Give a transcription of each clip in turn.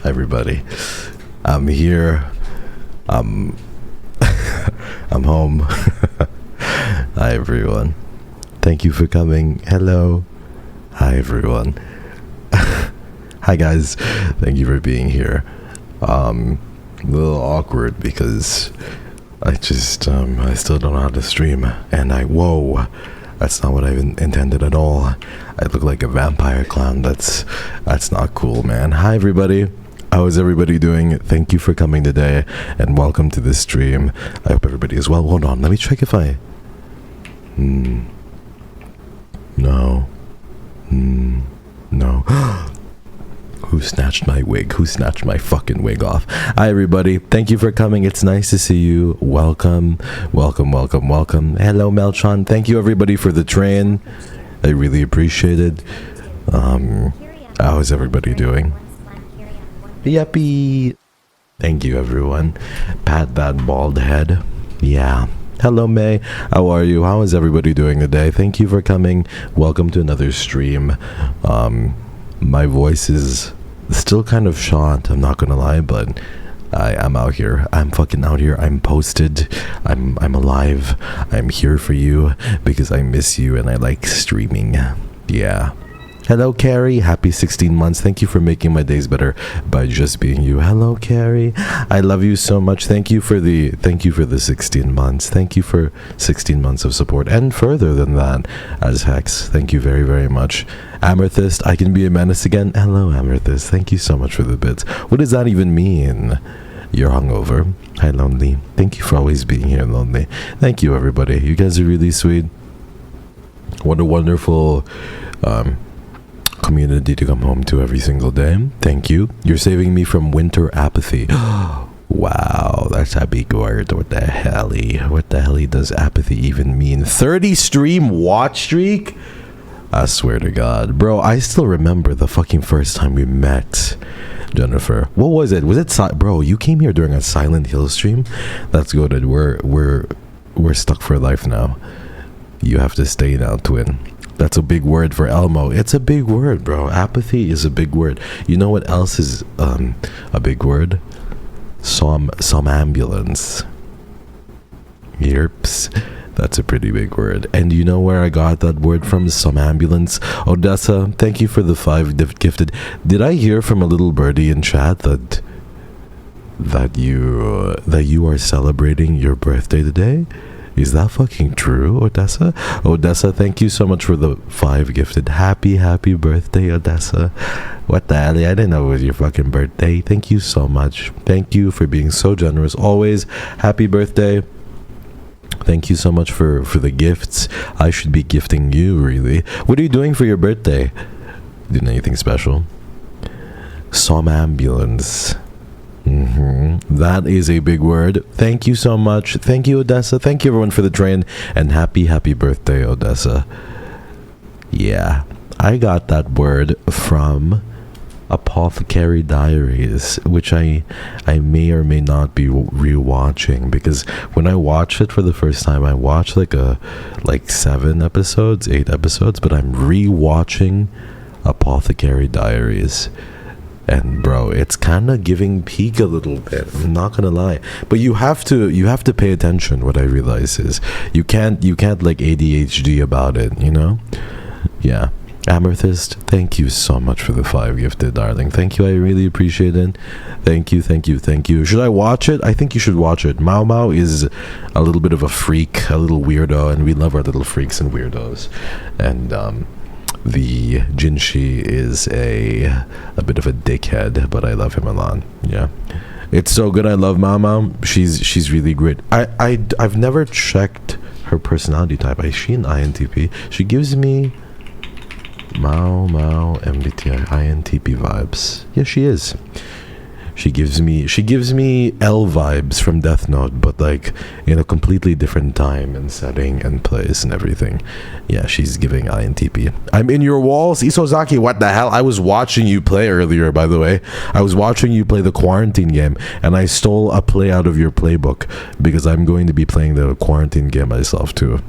everybody. I'm here. I'm home. Hi, everyone. Thank you for coming. Hello. Hi, everyone. Hi, guys. Thank you for being here. A little awkward because I still don't know how to stream. And whoa. That's not what I intended at all. I look like a vampire clown. That's not cool, man. Hi, everybody. How is everybody doing? Thank you for coming today, and welcome to this stream. I hope everybody is well. Hold on, let me check if I... No. No. Who snatched my wig? Who snatched my fucking wig off? Hi, everybody. Thank you for coming. It's nice to see you. Welcome. Welcome. Hello, Melchon. Thank you, everybody, for the train. I really appreciate it. How is everybody doing? Yuppie. Thank you, everyone. Pat that bald head. Yeah. Hello, May. How are you? How is everybody doing today? Thank you for coming. Welcome to another stream. My voice is still kind of shot, I'm not gonna lie, but I'm out here. I'm fucking out here. I'm posted. I'm alive. I'm here for you because I miss you and I like streaming. Yeah. Hello, Carrie. Happy 16 months. Thank you for making my days better by just being you. Hello, Carrie. I love you so much. Thank you for the 16 months. Thank you for 16 months of support and further than that as Hex. Thank you very, very much. Amethyst, I can be a menace again. Hello, Amethyst. Thank you so much for the bits. What does that even mean? You're hungover. Hi, Lonely. Thank you for always being here, Lonely. Thank you, everybody. You guys are really sweet. What a wonderful community to come home to every single day. Thank you. You're saving me from winter apathy. Wow, that's a big word. What the hell does apathy even mean? 30 stream watch streak? I swear to God. Bro, I still remember the fucking first time we met, Jennifer. What was it? Bro, you came here during a Silent Hill stream? That's good. We're stuck for life now. You have to stay now, twin. That's a big word for Elmo. It's a big word, bro. Apathy is a big word. You know what else is a big word? Somnambulance. Yerps. That's a pretty big word. And you know where I got that word from? Somnambulance. Odessa, thank you for the 5 gifted. Did I hear from a little birdie in chat that you are celebrating your birthday today? Is that fucking true, Odessa? Odessa, thank you so much for the 5 gifted. Happy birthday, Odessa. What the hell? I didn't know it was your fucking birthday. Thank you so much. Thank you for being so generous. Always. Happy birthday. Thank you so much for the gifts. I should be gifting you, really. What are you doing for your birthday? Doing anything special? Somnambulance. That is a big word. Thank you so much. Thank you, Odessa. Thank you, everyone, for the train. And happy birthday, Odessa. Yeah, I got that word from Apothecary Diaries, which I may or may not be rewatching, because when I watched it for the first time, I watched like 7 episodes, 8 episodes, but I'm rewatching Apothecary Diaries. And bro, it's kind of giving peak a little bit. I'm not gonna lie, but you have to pay attention. What I realize is you can't like ADHD about it, you know? Yeah. Amethyst, thank you so much for the 5 gifted, darling. Thank you. I really appreciate it. Thank you. Should I watch it? I think you should watch it. Mao Mao is a little bit of a freak, a little weirdo, and we love our little freaks and weirdos. And the Jinshi is a bit of a dickhead, but I love him a lot. Yeah, it's so good. I love Mao Mao. She's really great. I've never checked her personality type. Is she an INTP? She gives me Mao MBTI INTP vibes. Yeah, she is. She gives me L vibes from Death Note, but like in a completely different time and setting and place and everything. Yeah, she's giving INTP. I'm in your walls, Isozaki. What the hell? I was watching you play earlier, by the way. I was watching you play the quarantine game, and I stole a play out of your playbook because I'm going to be playing the quarantine game myself too.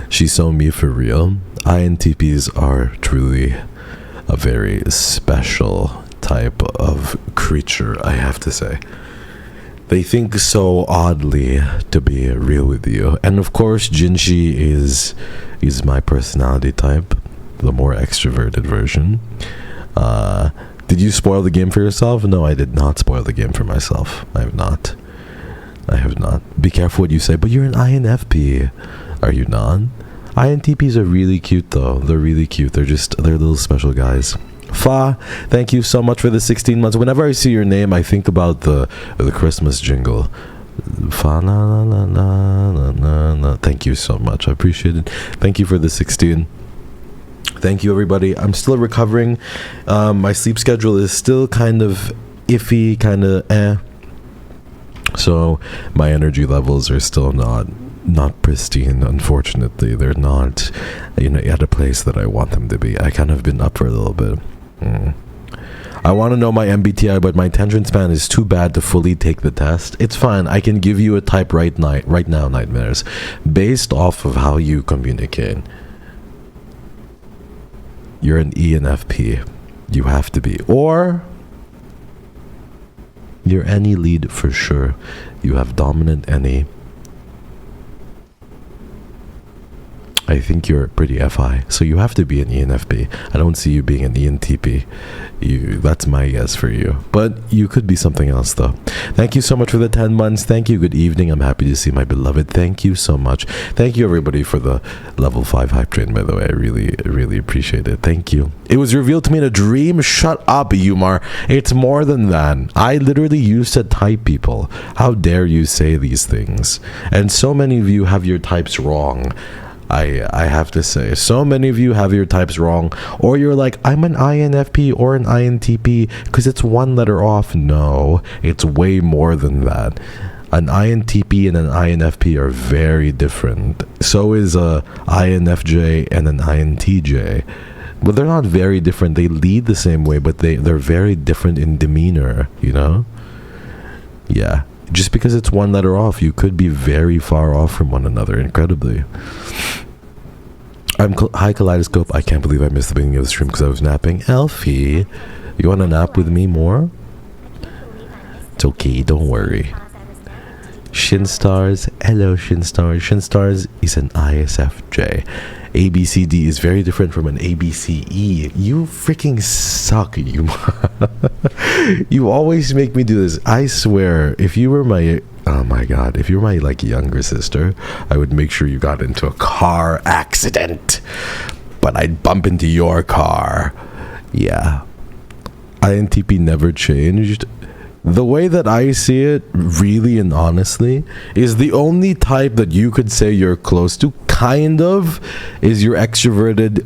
She's so me for real. INTPs are truly a very special type of creature, I have to say. They think so oddly, to be real with you. And of course, Jinshi is my personality type, the more extroverted version. Did you spoil the game for yourself? No, I did not spoil the game for myself. I have not. Be careful what you say, but you're an INFP. Are you not? INTPs are really cute though. They're really cute. They're little special guys. Fa, thank you so much for the 16 months. Whenever I see your name, I think about the Christmas jingle. Fa la la la la la la. Thank you so much. I appreciate it. Thank you for the 16. Thank you, everybody. I'm still recovering. My sleep schedule is still kind of iffy, kind of So my energy levels are still not pristine, unfortunately. They're not, at a place that I want them to be. I kind of been up for a little bit. I want to know my MBTI, but my attention span is too bad to fully take the test. It's fine. I can give you a type right now, Nightmares, based off of how you communicate. You're an ENFP. You have to be. Or you're any lead for sure. You have dominant any. I think you're pretty FI, so you have to be an ENFP. I don't see you being an ENTP. That's my guess for you. But you could be something else, though. Thank you so much for the 10 months. Thank you. Good evening. I'm happy to see my beloved. Thank you so much. Thank you, everybody, for the level 5 hype train, by the way. I really, really appreciate it. Thank you. It was revealed to me in a dream. Shut up, Yumar. It's more than that. I literally used to type people. How dare you say these things? And so many of you have your types wrong. I have to say, so many of you have your types wrong, or you're like, I'm an INFP or an INTP because it's one letter off. No, it's way more than that. An INTP and an INFP are very different. So is a INFJ and an INTJ. But they're not very different. They lead the same way, but they're very different in demeanor, Yeah. Just because it's one letter off, you could be very far off from one another, incredibly. Hi, Kaleidoscope. I can't believe I missed the beginning of the stream because I was napping. Elfie, you want to nap with me more? It's okay, don't worry. Shinstars, hello Shinstars. Shinstars is an ISFJ. ABCD is very different from an ABCE. You freaking suck, you. You always make me do this. I swear, if you were my, oh my god, if you were my younger sister, I would make sure you got into a car accident. But I'd bump into your car. Yeah. INTP never changed. The way that I see it, really and honestly, is the only type that you could say you're close to, kind of, is your extroverted,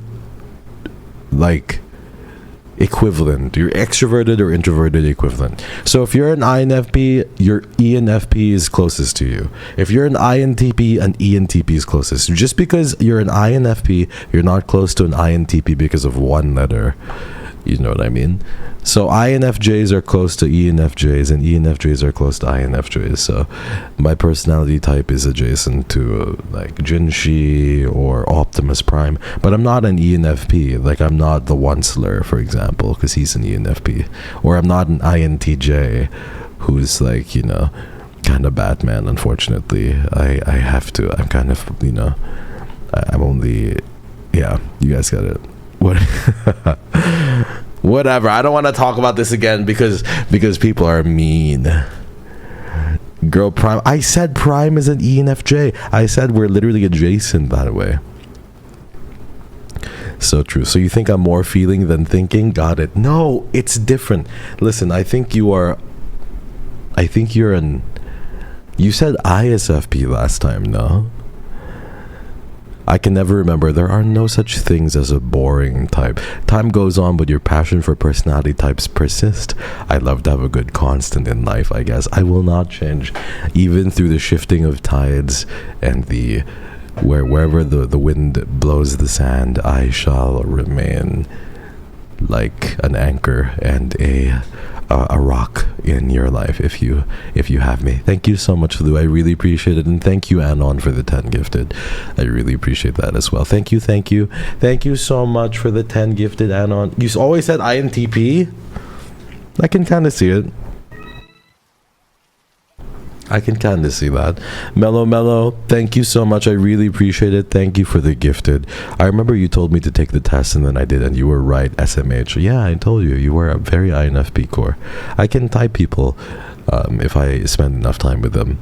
equivalent. Your extroverted or introverted equivalent. So if you're an INFP, your ENFP is closest to you. If you're an INTP, an ENTP is closest. Just because you're an INFP, you're not close to an INTP because of one letter. You know what I mean? So INFJs are close to ENFJs and ENFJs are close to INFJs. So my personality type is adjacent to Jinshi or Optimus Prime. But I'm not an ENFP. I'm not the Onceler, for example, because he's an ENFP. Or I'm not an INTJ who's kind of Batman, unfortunately. I have to. I'm kind of, I'm only, yeah, you guys get it. What? Whatever. I don't want to talk about this again because people are mean. Girl Prime. I said Prime is an ENFJ. I said we're literally adjacent that way. So true. So you think I'm more feeling than thinking? Got it. No, it's different. Listen, I think you're an. You said ISFP last time, no? I can never remember. There are no such things as a boring type. Time goes on, but your passion for personality types persist. I love to have a good constant in life, I guess. I will not change. Even through the shifting of tides and wherever the wind blows the sand, I shall remain like an anchor and a rock in your life if you have me. Thank you so much, Lou. I really appreciate it. And thank you, Anon, for the 10 gifted. I really appreciate that as well. Thank you so much for the 10 gifted, Anon. You always said INTP. I can kind of see it. I can kind of see that. Mellow, thank you so much. I really appreciate it. Thank you for the gifted. I remember you told me to take the test and then I did, and you were right, SMH. Yeah, I told you. You were a very INFP core. I can type people if I spend enough time with them.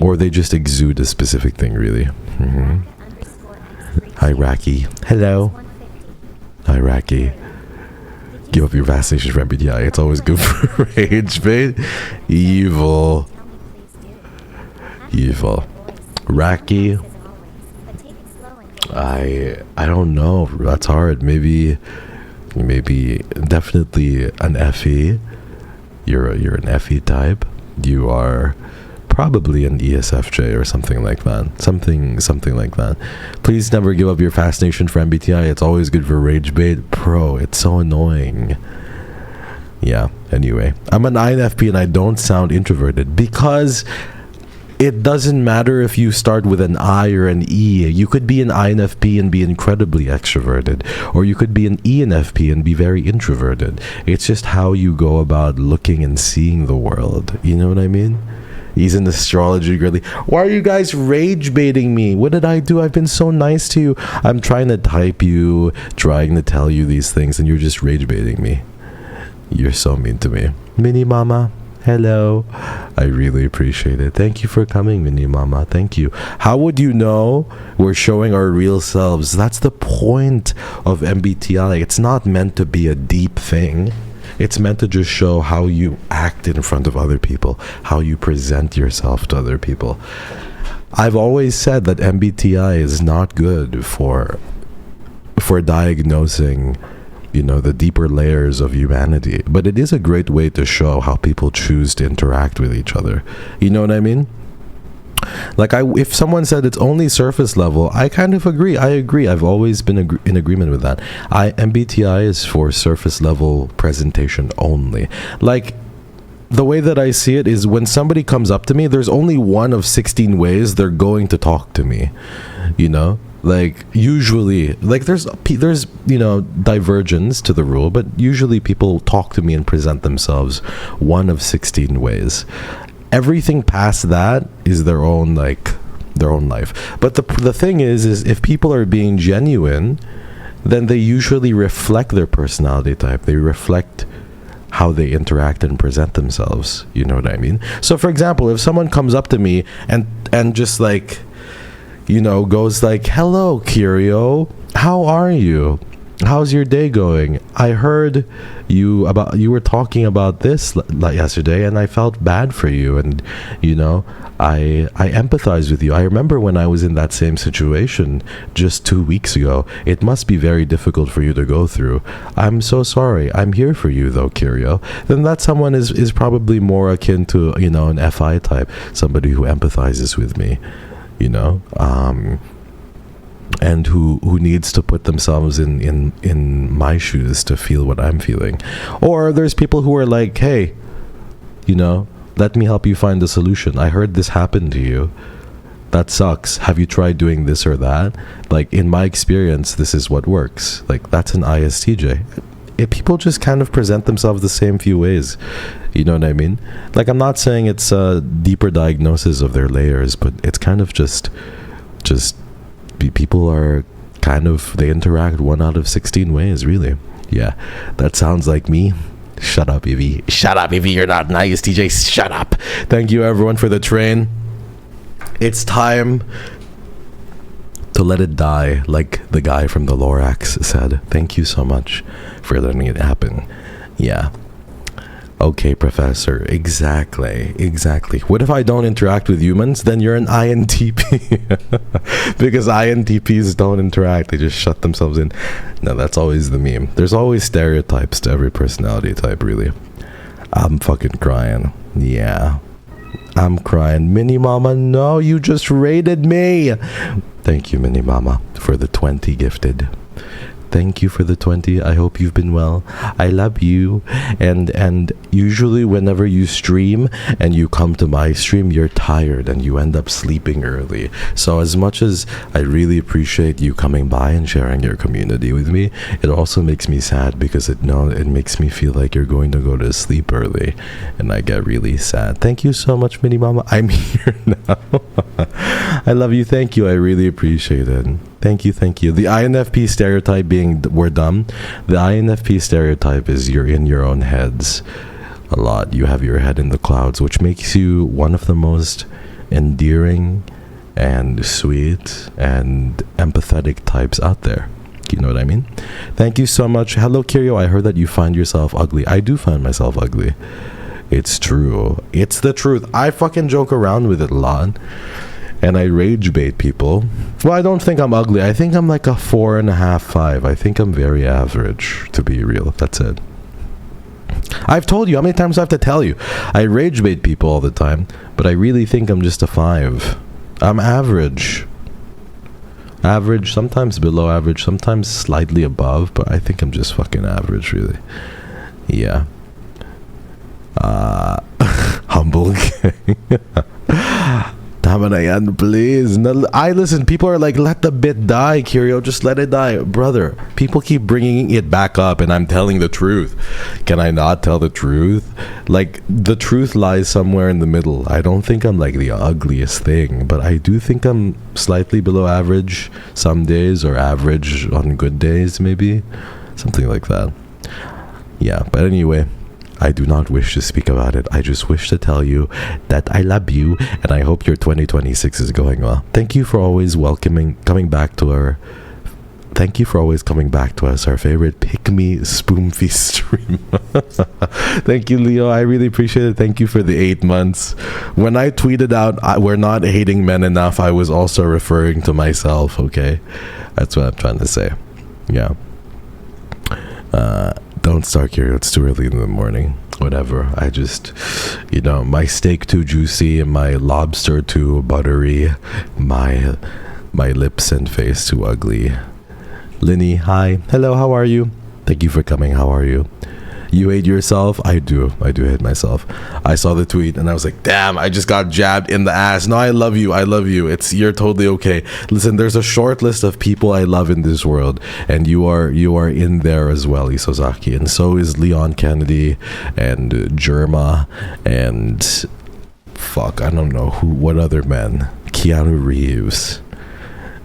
Or they just exude a specific thing, really. Mm-hmm. Iraqi. Hello. Iraqi. Give up your vaccination for MBTI. It's always good for rage bait. Evil. Raki. I don't know. That's hard. Maybe definitely an FE. You're an FE type. You are probably an ESFJ or something like that. Something like that. Please never give up your fascination for MBTI. It's always good for rage bait. Bro, it's so annoying. Yeah, anyway. I'm an INFP and I don't sound introverted because it doesn't matter if you start with an I or an E. You could be an INFP and be incredibly extroverted, or you could be an ENFP and be very introverted. It's just how you go about looking and seeing the world. You know what I mean? He's an astrology girly. Why are you guys rage baiting me? What did I do? I've been so nice to you. I'm trying to type you, trying to tell you these things, and you're just rage baiting me. You're so mean to me. Mini Mama, hello. I really appreciate it. Thank you for coming, Mini Mama. Thank you. How would you know we're showing our real selves? That's the point of MBTI. It's not meant to be a deep thing. It's meant to just show how you act in front of other people, how you present yourself to other people. I've always said that MBTI is not good for diagnosing, the deeper layers of humanity, but it is a great way to show how people choose to interact with each other. You know what I mean? Like, if someone said it's only surface level, I kind of agree. I agree. I've always been in agreement with that. MBTI is for surface level presentation only. Like, the way that I see it is when somebody comes up to me, there's only one of 16 ways they're going to talk to me. Like, usually, like, there's divergence to the rule, but usually people talk to me and present themselves one of 16 ways. Everything past that is their own life. But the thing is if people are being genuine, then they usually reflect their personality type. They reflect how they interact and present themselves. You know what I mean? So, for example, if someone comes up to me and just like, goes like, "Hello, KYRIO, how are you? How's your day going? I heard you were talking about this yesterday, and I felt bad for you, and I empathize with you. I remember when I was in that same situation just 2 weeks ago. It must be very difficult for you to go through. I'm so sorry. I'm here for you, though, KYRIO." Then that someone is probably more akin to an FI type, somebody who empathizes with me, and who needs to put themselves in my shoes to feel what I'm feeling. Or there's people who are like, "Hey, let me help you find a solution. I heard this happened to you. That sucks. Have you tried doing this or that? Like, in my experience, this is what works." Like, that's an ISTJ. People just kind of present themselves the same few ways. You know what I mean? Like, I'm not saying it's a deeper diagnosis of their layers, but it's kind of just people are kind of, they interact 1 out of 16 ways, really. Yeah, that sounds like me. Shut up, Evie. Shut up, Evie. You're not nice, TJ. Shut up. Thank you, everyone, for the train. It's time to let it die, like the guy from the Lorax said. Thank you so much for letting it happen. Yeah. Okay, Professor. Exactly. What if I don't interact with humans? Then you're an INTP. Because INTPs don't interact. They just shut themselves in. No, that's always the meme. There's always stereotypes to every personality type, really. I'm fucking crying. Yeah. I'm crying. Mini Mama, no, you just raided me. Thank you, Mini Mama, for the 20 gifted. Thank you for the 20. I hope you've been well. I love you. And usually whenever you stream and you come to my stream, you're tired and you end up sleeping early. So as much as I really appreciate you coming by and sharing your community with me, it also makes me sad because it makes me feel like you're going to go to sleep early, and I get really sad. Thank you so much, Mini Mama. I'm here now. I love you. Thank you. I really appreciate it. Thank you. The INFP stereotype being we're dumb. The INFP stereotype is you're in your own heads a lot. You have your head in the clouds, which makes you one of the most endearing and sweet and empathetic types out there. You know what I mean? Thank you so much. Hello, KYRIO. I heard that you find yourself ugly. I do find myself ugly. It's true. It's the truth. I fucking joke around with it a lot. And I rage bait people. Well, I don't think I'm ugly. I think I'm like a 4.5, 5. I think I'm very average, to be real. That's it. I've told you. How many times do I have to tell you? I rage bait people all the time. But I really think I'm just a 5. I'm average. Average, sometimes below average, sometimes slightly above. But I think I'm just fucking average, really. Yeah. Humble gang. Tama na yan, please. Listen, people are like, let the bit die, KYRIO. Just let it die. Brother, people keep bringing it back up and I'm telling the truth. Can I not tell the truth? Like, the truth lies somewhere in the middle. I don't think I'm like the ugliest thing, but I do think I'm slightly below average some days, or average on good days, maybe. Something like that. Yeah, but anyway, I do not wish to speak about it. I just wish to tell you that I love you, and I hope your 2026 is going well. Thank you for always coming back to us, our favorite Pick Me Spoonfy stream. Thank you, Leo. I really appreciate it. Thank you for the 8 months. When I tweeted out, we're not hating men enough, I was also referring to myself, okay? That's what I'm trying to say. Yeah. Don't start, KYRIO. It's too early in the morning. Whatever. I just, my steak too juicy, and my lobster too buttery, my lips and face too ugly. Linny, hi. Hello, how are you? Thank you for coming. How are you? You hate yourself? I do hate myself. I saw the tweet and I was like, damn, I just got jabbed in the ass. No, I love you. You're totally okay. Listen, there's a short list of people I love in this world, and you are in there as well, Isozaki. And so is Leon Kennedy and Jerma and fuck, I don't know what other men. Keanu Reeves.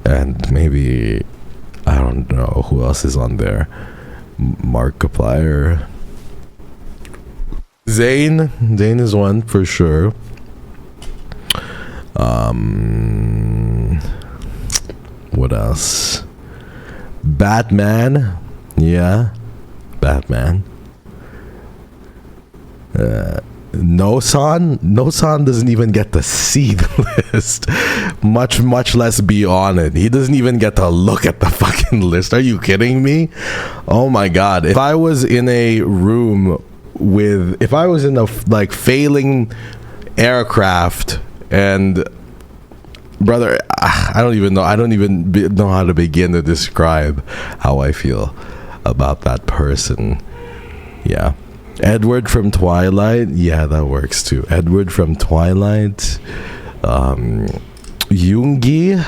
And maybe, I don't know who else is on there. Markiplier. Zayn is one for sure. What else? Batman. Yeah. Batman. No-san doesn't even get to see the list, much less be on it. He doesn't even get to look at the fucking list. Are you kidding me? Oh my god. If I was in a room if I was in a failing aircraft, and brother, I don't even know how to begin to describe how I feel about that person. Yeah. Edward from Twilight, yeah, that works too. Edward from Twilight. Yoongi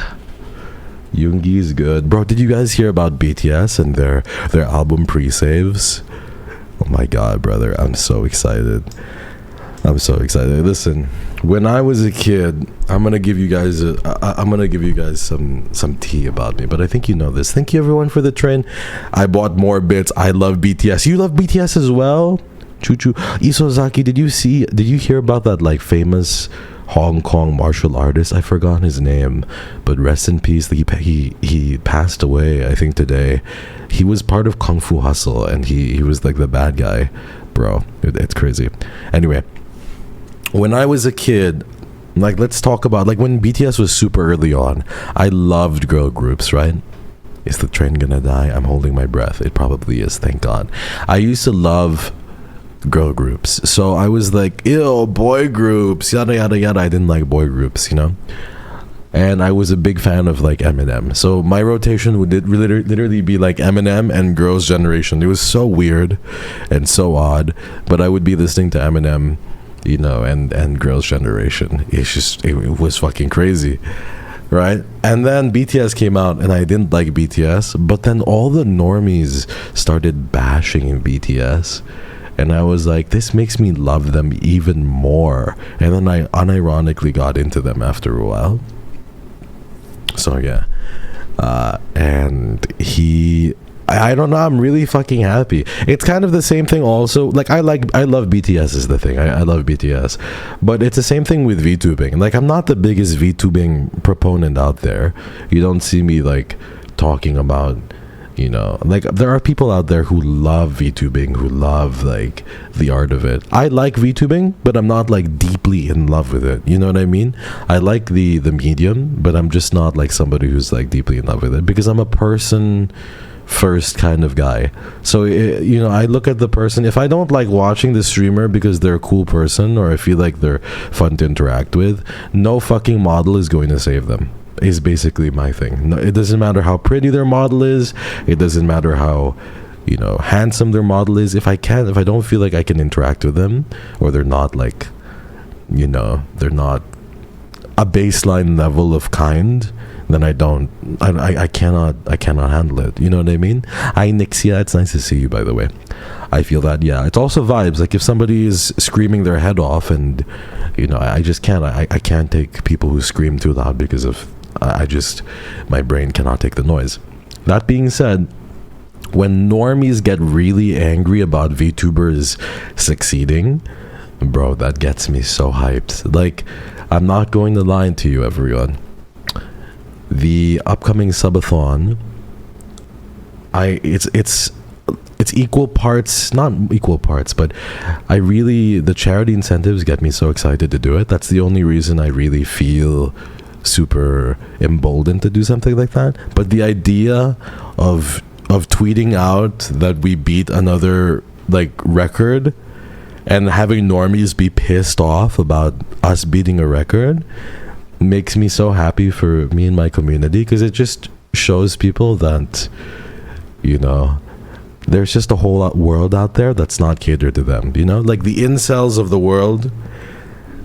is good. Bro, did you guys hear about BTS and their album pre-saves? Oh my god, brother, I'm so excited. Listen, when I was a kid, I'm gonna give you guys some tea about me, but I think you know this. Thank you everyone for the train. I bought more bits. I love BTS. You love BTS as well? Choo choo. Isozaki, did you hear about that famous Hong Kong martial artist? I forgot his name, but rest in peace. He passed away, I think, today. He was part of Kung Fu Hustle, and he was the bad guy, bro. It's crazy. Anyway, when I was a kid, let's talk about when BTS was super early on. I loved girl groups, right? Is the train gonna die? I'm holding my breath. It probably is, thank God. I used to love girl groups, so I was like, ew, boy groups, yada yada yada. I didn't like boy groups, and I was a big fan of like Eminem. So my rotation would literally be like Eminem and Girls' Generation. It was so weird and so odd, but I would be listening to Eminem, you know, and Girls' Generation. It was fucking crazy, right? And then BTS came out, and I didn't like BTS, but then all the normies started bashing in BTS. And I was like, this makes me love them even more. And then I unironically got into them after a while. So yeah, and I don't know, I'm really fucking happy. It's kind of the same thing also. Like I love BTS is the thing. I love BTS, but it's the same thing with VTubing. Like I'm not the biggest VTubing proponent out there. You don't see me like talking about, you know, like there are people out there who love VTubing, who love like the art of it. I like VTubing, but I'm not like deeply in love with it. You know what I mean? I like the medium, but I'm just not like somebody who's like deeply in love with it, because I'm a person first kind of guy. So you know, I look at the person. If I don't like watching the streamer because they're a cool person, or I feel like they're fun to interact with, no fucking model is going to save them, is basically my thing. No, it doesn't matter how pretty their model is. It doesn't matter how, you know, handsome their model is. If I don't feel like I can interact with them, or they're not like, you know, they're not a baseline level of kind, then I cannot handle it. You know what I mean? Hi Nixia, it's nice to see you, by the way. I feel that, yeah, it's also vibes. Like if somebody is screaming their head off, and you know, I just can't. I can't take people who scream too loud, because of my brain cannot take the noise. That being said, when normies get really angry about VTubers succeeding, bro, that gets me so hyped. Like, I'm not going to lie to you, everyone. The upcoming subathon, it's equal parts, not equal parts, but the charity incentives get me so excited to do it. That's the only reason I really feel super emboldened to do something like that. But the idea of tweeting out that we beat another like record, and having normies be pissed off about us beating a record, makes me so happy for me and my community, because it just shows people that, you know, there's just a whole world out there that's not catered to them, you know, like the incels of the world,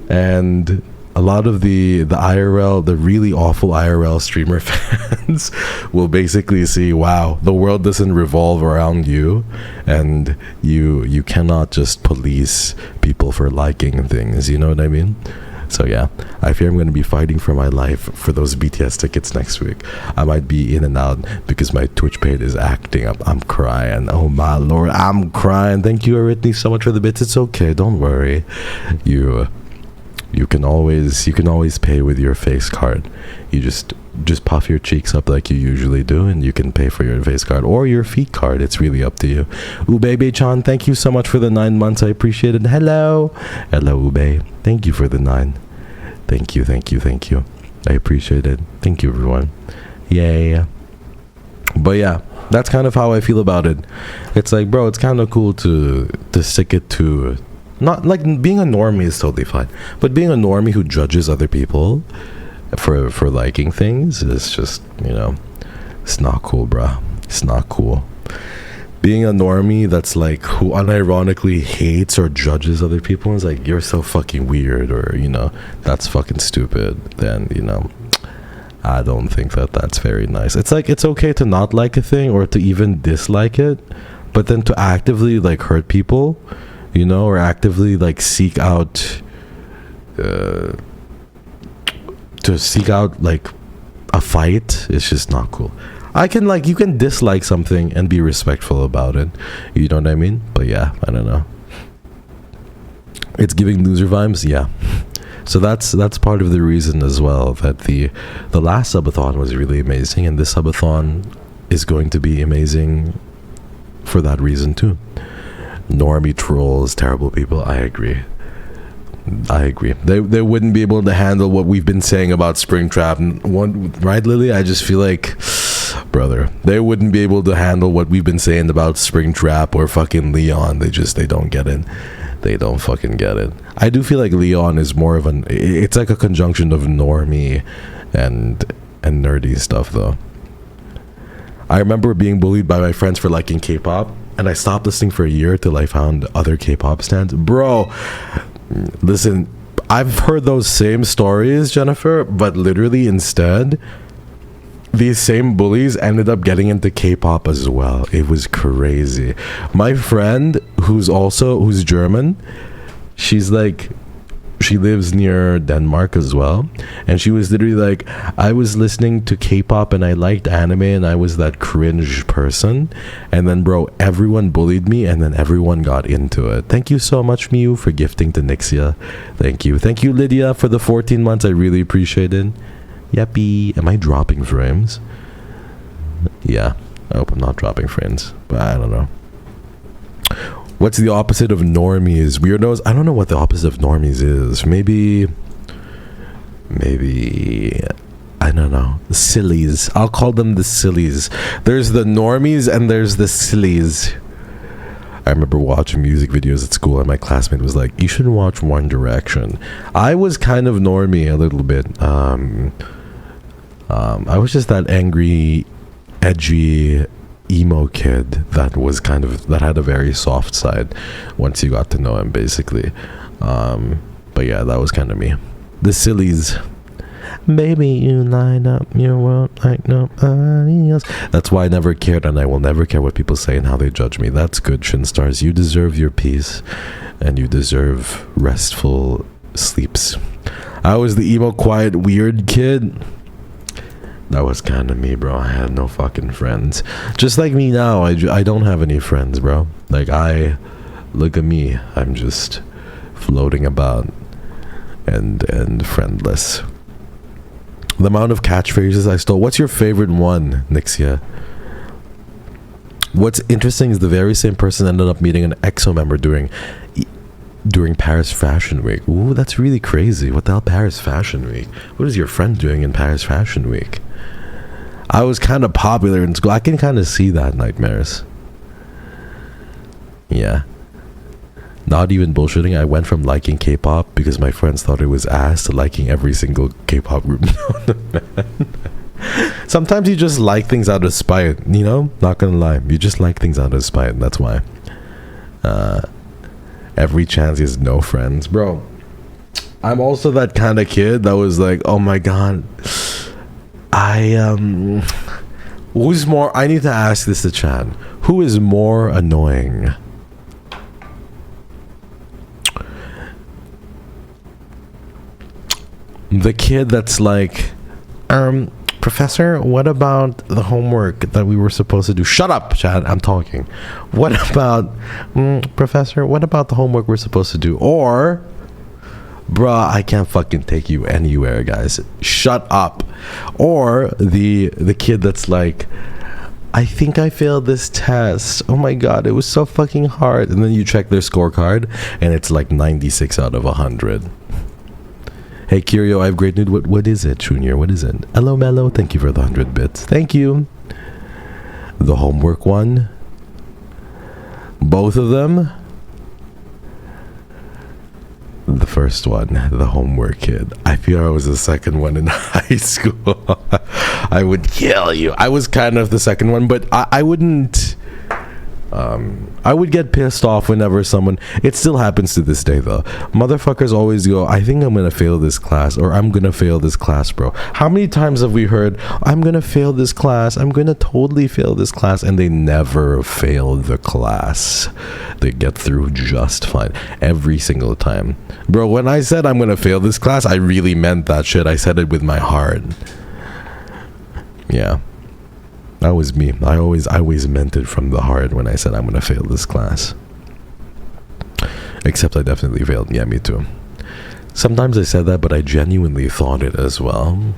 and a lot of the IRL, the really awful IRL streamer fans will basically see, wow, the world doesn't revolve around you, and you cannot just police people for liking things, you know what I mean? So yeah, I fear I'm going to be fighting for my life for those BTS tickets next week. I might be in and out because my Twitch page is acting up. I'm crying. Oh my lord, I'm crying. Thank you, Aritney, so much for the bits. It's okay, don't worry. You can always pay with your face card. You just puff your cheeks up like you usually do, and you can pay for your face card or your feet card. It's really up to you. Ube-chan, thank you so much for the 9 months. I appreciate it. Hello Ube. Thank you for the 9. Thank you. I appreciate it. Thank you, everyone. Yay. But yeah, that's kind of how I feel about it. It's like, bro, it's kind of cool to stick it to, not like being a normie is totally fine, but being a normie who judges other people for liking things is just, you know, it's not cool, bruh. It's not cool. Being a normie that's like, who unironically hates or judges other people, is like, you're so fucking weird, or, you know, that's fucking stupid, then, you know, I don't think that's very nice. It's like, it's okay to not like a thing, or to even dislike it, but then to actively like hurt people, you know, or actively like seek out like a fight, it's just not cool. I can, like, you can dislike something and be respectful about it, you know what I mean? But yeah, I don't know, it's giving loser vibes. Yeah, so that's part of the reason as well that the last subathon was really amazing, and this subathon is going to be amazing for that reason too. Normie trolls, terrible people. I agree. They wouldn't be able to handle what we've been saying about Springtrap. Right, Lily? I just feel like, brother, they wouldn't be able to handle what we've been saying about Springtrap or fucking Leon. They don't get it. They don't fucking get it. I do feel like Leon is more of it's like a conjunction of normie and nerdy stuff though. I remember being bullied by my friends for liking K-pop, and I stopped listening for a year till I found other K-pop stands. Bro, listen, I've heard those same stories, Jennifer, but literally instead, these same bullies ended up getting into K-pop as well. It was crazy. My friend, who's German, she's like, she lives near Denmark as well, and she was literally like, I was listening to K-pop and I liked anime and I was that cringe person, and then bro, everyone bullied me and then everyone got into it. Thank you so much, Miu, for gifting to Nixia. Thank you Lydia, for the 14 months. I really appreciate it. Yuppie. Am I dropping frames? Yeah, I hope I'm not dropping frames, but I don't know. What's the opposite of normies? Weirdos? I don't know what the opposite of normies is. Maybe, I don't know. Sillies. I'll call them the sillies. There's the normies and there's the sillies. I remember watching music videos at school and my classmate was like, you should watch One Direction. I was kind of normie a little bit. I was just that angry, edgy, emo kid that had a very soft side once you got to know him, basically. But yeah, that was kind of me. The sillies. Baby, you light up your world like nobody else. That's why I never cared, and I will never care what people say and how they judge me. That's good, Shin Stars. You deserve your peace, and you deserve restful sleeps. I was the emo, quiet, weird kid. That was kind of me, bro. I had no fucking friends. Just like me now, I don't have any friends, bro. Like, look at me. I'm just floating about and friendless. The amount of catchphrases I stole. What's your favorite one, Nixia? What's interesting is the very same person ended up meeting an EXO member during Paris Fashion Week. Ooh, that's really crazy. What the hell, Paris Fashion Week? What is your friend doing in Paris Fashion Week? I was kind of popular in school. I can kind of see that, Nightmares. Yeah. Not even bullshitting. I went from liking K-pop because my friends thought it was ass to liking every single K-pop group. Sometimes you just like things out of spite, you know? Not gonna lie. You just like things out of spite. That's why. Every chance he has no friends. Bro, I'm also that kind of kid that was like, oh my god, who's more, I need to ask this to Chan, who is more annoying? The kid that's like, Professor, what about the homework that we were supposed to do? Shut up, Chad, I'm talking. What about, Professor, what about the homework we're supposed to do? Or, bruh, I can't fucking take you anywhere, guys. Shut up. Or the kid that's like, I think I failed this test. Oh my god, it was so fucking hard. And then you check their scorecard, and it's like 96 out of 100. Hey KYRIO, I have great news. What is it, Junior? What is it? Hello, Mello. Thank you for the 100 bits. Thank you. The homework one. Both of them. The first one, the homework kid. I feel I was the second one in high school. I would kill you. I was kind of the second one, but I wouldn't. I would get pissed off whenever someone, it still happens to this day though, motherfuckers always go, I think I'm gonna fail this class, or I'm gonna fail this class, bro. How many times have we heard, I'm gonna fail this class, I'm gonna totally fail this class, and they never fail the class. They get through just fine every single time. Bro, when I said I'm gonna fail this class, I really meant that shit. I said it with my heart. Yeah. That was me. I always meant it from the heart when I said I'm gonna fail this class. Except I definitely failed. Yeah, me too. Sometimes I said that, but I genuinely thought it as well.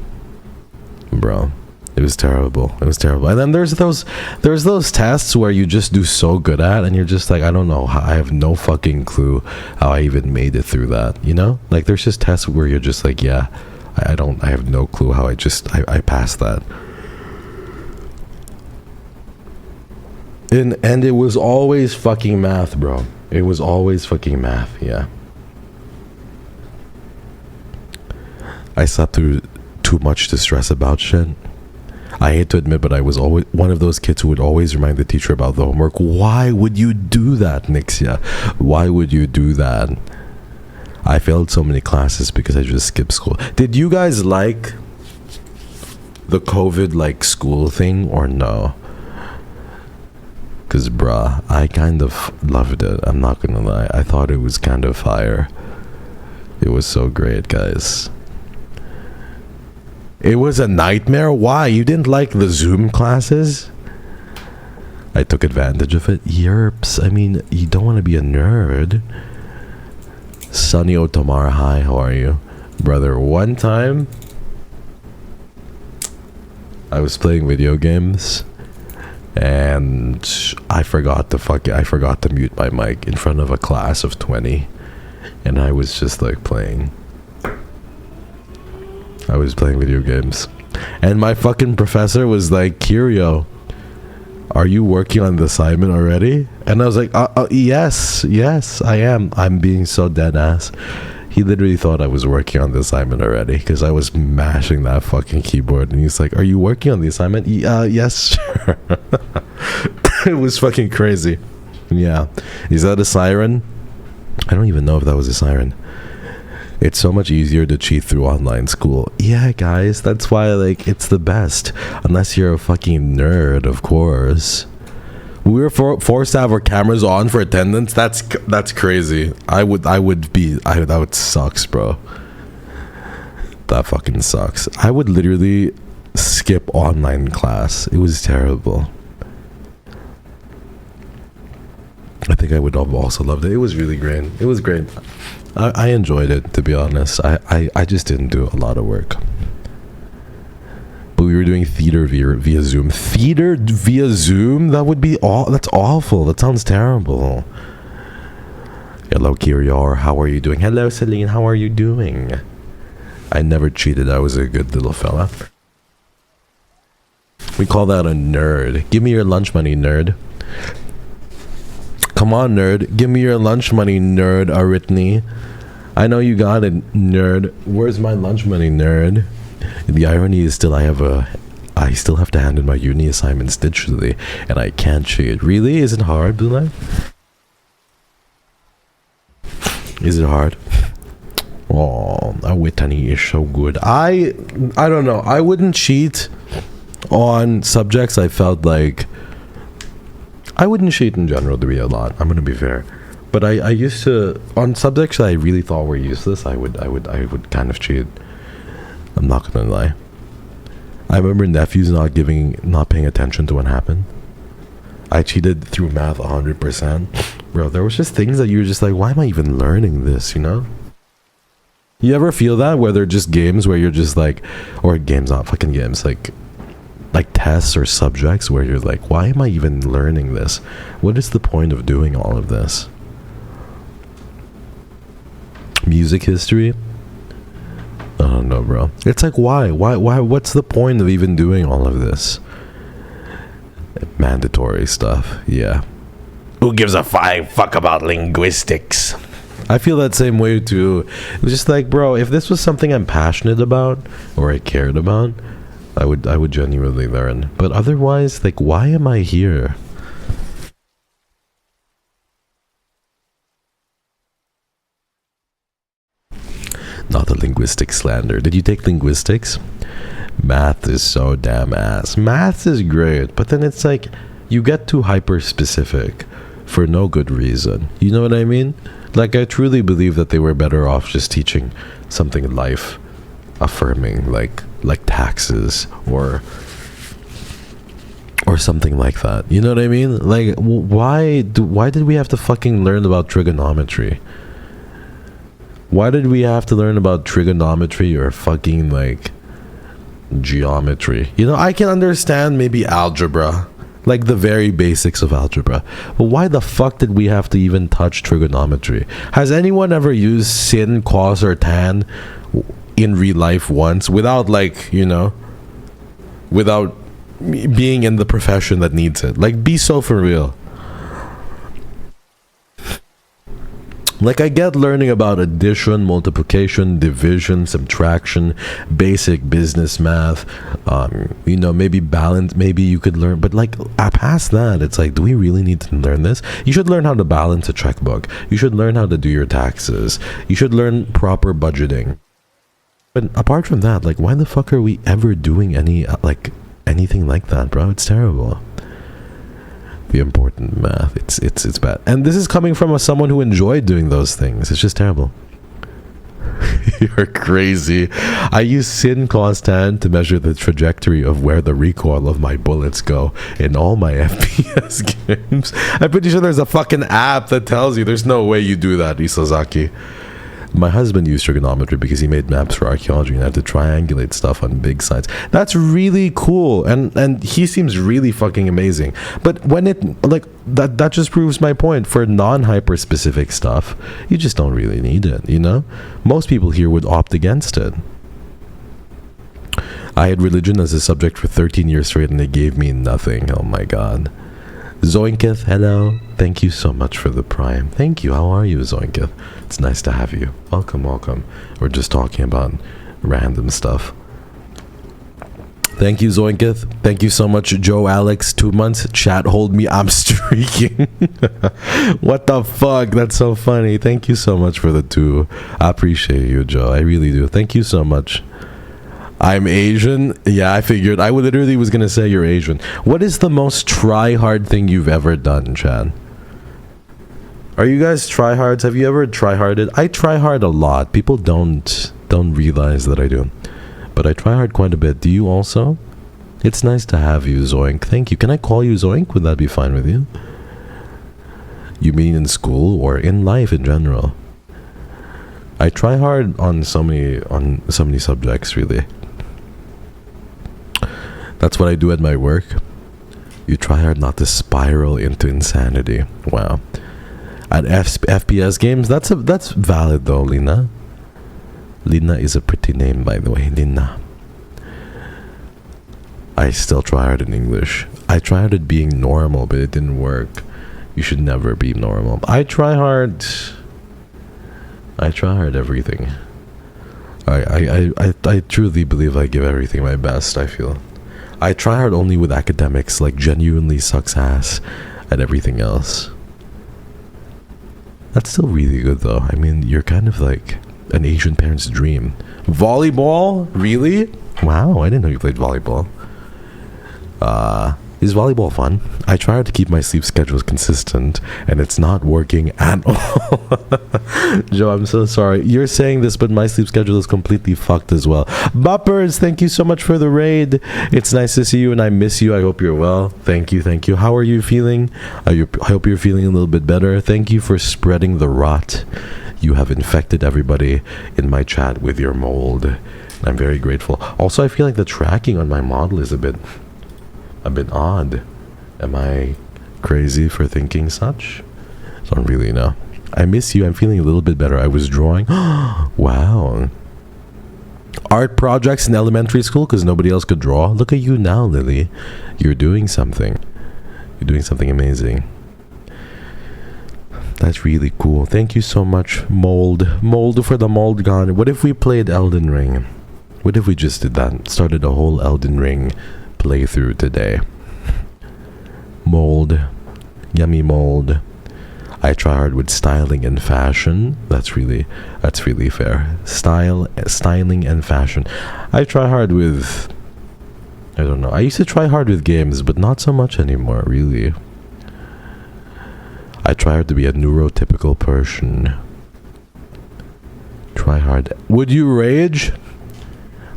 Bro, it was terrible. It was terrible. And then there's those tests where you just do so good at, and you're just like, I don't know, I have no fucking clue how I even made it through that, you know? Like, there's just tests where you're just like, yeah, I have no clue how I passed that. And it was always fucking math, bro. It was always fucking math, yeah. I slept through too much to stress about shit. I hate to admit, but I was always one of those kids who would always remind the teacher about the homework. Why would you do that, Nixia? Why would you do that? I failed so many classes because I just skipped school. Did you guys like the COVID like school thing or no? Cause bruh, I kind of loved it. I'm not gonna lie. I thought it was kind of fire. It was so great, guys. It was a nightmare? Why? You didn't like the Zoom classes? I took advantage of it. Yerps. I mean, you don't want to be a nerd. Sunny Otomar, hi, how are you? Brother, one time I was playing video games and I forgot to mute my mic in front of a class of 20, and I was just like playing. I was playing video games, and my fucking professor was like, "KYRIO, are you working on the assignment already?" And I was like, yes, I am. I'm being so dead ass. He literally thought I was working on the assignment already because I was mashing that fucking keyboard, and he's like, "Are you working on the assignment?" Yes, sure. It was fucking crazy. Yeah. Is that a siren? I don't even know if that was a siren. It's so much easier to cheat through online school. Yeah, guys, that's why, like, it's the best. Unless you're a fucking nerd, of course. We were forced to have our cameras on for attendance. That's crazy. That sucks, bro. That fucking sucks. I would literally skip online class. It was terrible. I think I would have also loved it. It was really great. It was great. I enjoyed it, to be honest. I just didn't do a lot of work. But we were doing theater via Zoom. Theater via Zoom? That's awful. That sounds terrible. Hello, KYRIO. How are you doing? Hello, Celine. How are you doing? I never cheated. I was a good little fella. We call that a nerd. Give me your lunch money, nerd. Come on, nerd. Give me your lunch money, nerd, Aritney. I know you got it, nerd. Where's my lunch money, nerd? The irony is I still have to hand in my uni assignments digitally, and I can't cheat. Really? Is it hard, Blue Line? Is it hard? Oh, Awitani is so good. I don't know. I wouldn't cheat on subjects I felt like... I wouldn't cheat in general, to be a lot. I'm gonna be fair, but I used to, on subjects that I really thought were useless. I would kind of cheat. I'm not gonna lie. I remember nephews not paying attention to what happened. I cheated through math 100%, bro. There was just things that you were just like, why am I even learning this? You know? You ever feel that where they're just games where you're just like, or games, not fucking games, like tests or subjects where you're like, why am I even learning this? What is the point of doing all of this? Music history? I don't know, bro. It's like, why? What's the point of even doing all of this? Mandatory stuff, yeah. Who gives a fuck about linguistics? I feel that same way too. It's just like, bro, if this was something I'm passionate about or I cared about, I would genuinely learn. But otherwise, like, why am I here? Not the linguistic slander. Did you take linguistics? Math is so damn ass. Math is great, but then it's like you get too hyper specific for no good reason. You know what I mean? Like, I truly believe that they were better off just teaching something life affirming, like taxes or something like that. You know what I mean? Like, why did we have to fucking learn about trigonometry? Why did we have to learn about trigonometry or fucking like geometry? You know, I can understand maybe algebra, like the very basics of algebra, but why the fuck did we have to even touch trigonometry? Has anyone ever used sin, cos, or tan in real life once without, like, you know, without being in the profession that needs it? Like, be so for real. Like, I get learning about addition, multiplication, division, subtraction, basic business math, maybe balance, maybe you could learn, but like, past that, it's like, do we really need to learn this? You should learn how to balance a checkbook. You should learn how to do your taxes. You should learn proper budgeting. But apart from that, like, why the fuck are we ever doing anything like that, bro? It's terrible. The important math, it's bad, and this is coming from someone who enjoyed doing those things. It's just terrible. You're crazy. I use sin cos tan to measure the trajectory of where the recoil of my bullets go in all my FPS games. I'm pretty sure there's a fucking app that tells you. There's no way you do that, Isazaki. My husband used trigonometry because he made maps for archaeology and had to triangulate stuff on big sites. That's really cool, and he seems really fucking amazing. But when it, like, that just proves my point. For non-hyper specific stuff, you just don't really need it, you know? Most people here would opt against it. I had religion as a subject for 13 years straight and they gave me nothing. Oh my god. Zoinkith, hello. Thank you so much for the prime. Thank you. How are you, Zoinkith? It's nice to have you. Welcome, welcome. We're just talking about random stuff. Thank you, Zoinkith. Thank you so much, Joe Alex. 2 months. Chat, hold me. I'm streaking. What the fuck? That's so funny. Thank you so much for the 2. I appreciate you, Joe. I really do. Thank you so much. I'm Asian. Yeah, I figured. I literally was gonna say you're Asian. What is the most try-hard thing you've ever done, Chad? Are you guys try-hards? Have you ever try-harded? I try-hard a lot. People don't realize that I do. But I try-hard quite a bit. Do you also? It's nice to have you, Zoink. Thank you. Can I call you Zoink? Would that be fine with you? You mean in school or in life in general? I try hard on so many subjects, really. That's what I do at my work. You try hard not to spiral into insanity. Wow. At FPS games, that's valid though, Lina. Lina is a pretty name, by the way. Lina. I still try hard in English. I tried at being normal, but it didn't work. You should never be normal. I try hard everything. I truly believe I give everything my best, I feel. I try hard only with academics, like genuinely sucks ass at everything else. That's still really good though. I mean, you're kind of like an Asian parent's dream. Volleyball? Really? Wow, I didn't know you played volleyball. Is volleyball fun? I try to keep my sleep schedules consistent, and it's not working at all. Joe, I'm so sorry. You're saying this, but my sleep schedule is completely fucked as well. Buppers, thank you so much for the raid. It's nice to see you, and I miss you. I hope you're well. Thank you, thank you. How are you feeling? I hope you're feeling a little bit better. Thank you for spreading the rot. You have infected everybody in my chat with your mold. I'm very grateful. Also, I feel like the tracking on my model is a bit odd. Am I crazy for thinking such? Don't really know. I miss you. I'm feeling a little bit better. I was drawing. Wow. Art projects in elementary school because nobody else could draw. Look at you now, Lily. You're doing something. You're doing something amazing. That's really cool. Thank you so much, Mold. Mold for the Mold Gone. What if we played Elden Ring? What if we just did that? Started a whole Elden Ring playthrough today. Mold. Yummy Mold. I try hard with styling and fashion. That's really fair. Styling and fashion. I try hard with, I don't know. I used to try hard with games, but not so much anymore, really. I try hard to be a neurotypical person. Try hard. Would you rage?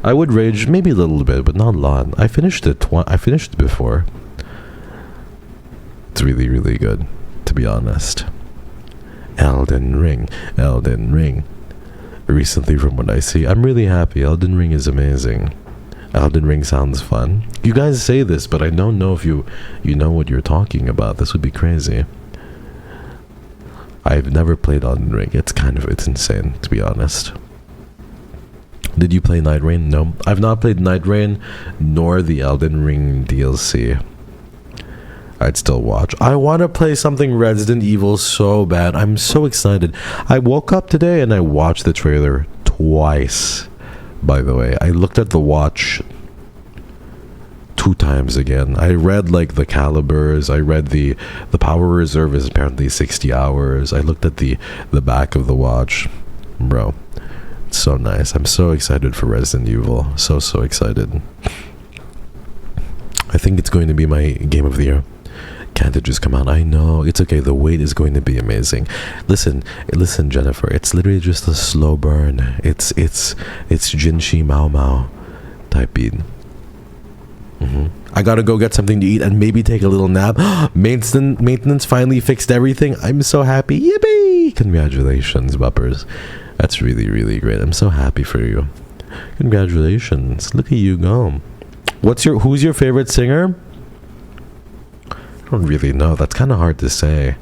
I would rage maybe a little bit, but not a lot. I finished it before. It's really, really good, to be honest. Elden Ring. Recently, from what I see, I'm really happy. Elden Ring is amazing. Elden Ring sounds fun. You guys say this, but I don't know if you know what you're talking about. This would be crazy. I've never played Elden Ring. It's insane, to be honest. Did you play Night Rain? No, I've not played Night Rain nor the Elden Ring DLC. I'd still watch. I want to play something Resident Evil so bad. I'm so excited. I woke up today and I watched the trailer twice. By the way, I looked at the watch 2 times again. I read like the calibers. I read the power reserve is apparently 60 hours. I looked at the back of the watch. Bro, it's so nice. I'm so excited for Resident Evil. So excited. I think it's going to be my game of the year. Can't it just come out? I know. It's okay. The wait is going to be amazing. Listen, Jennifer. It's literally just a slow burn. It's Jinshi Mao Mao type beat. I gotta go get something to eat and maybe take a little nap. Maintenance finally fixed everything. I'm so happy. Yippee! Congratulations, Buppers. That's really, really great. I'm so happy for you. Congratulations. Look at you go. Who's your favorite singer? I don't really know. That's kind of hard to say.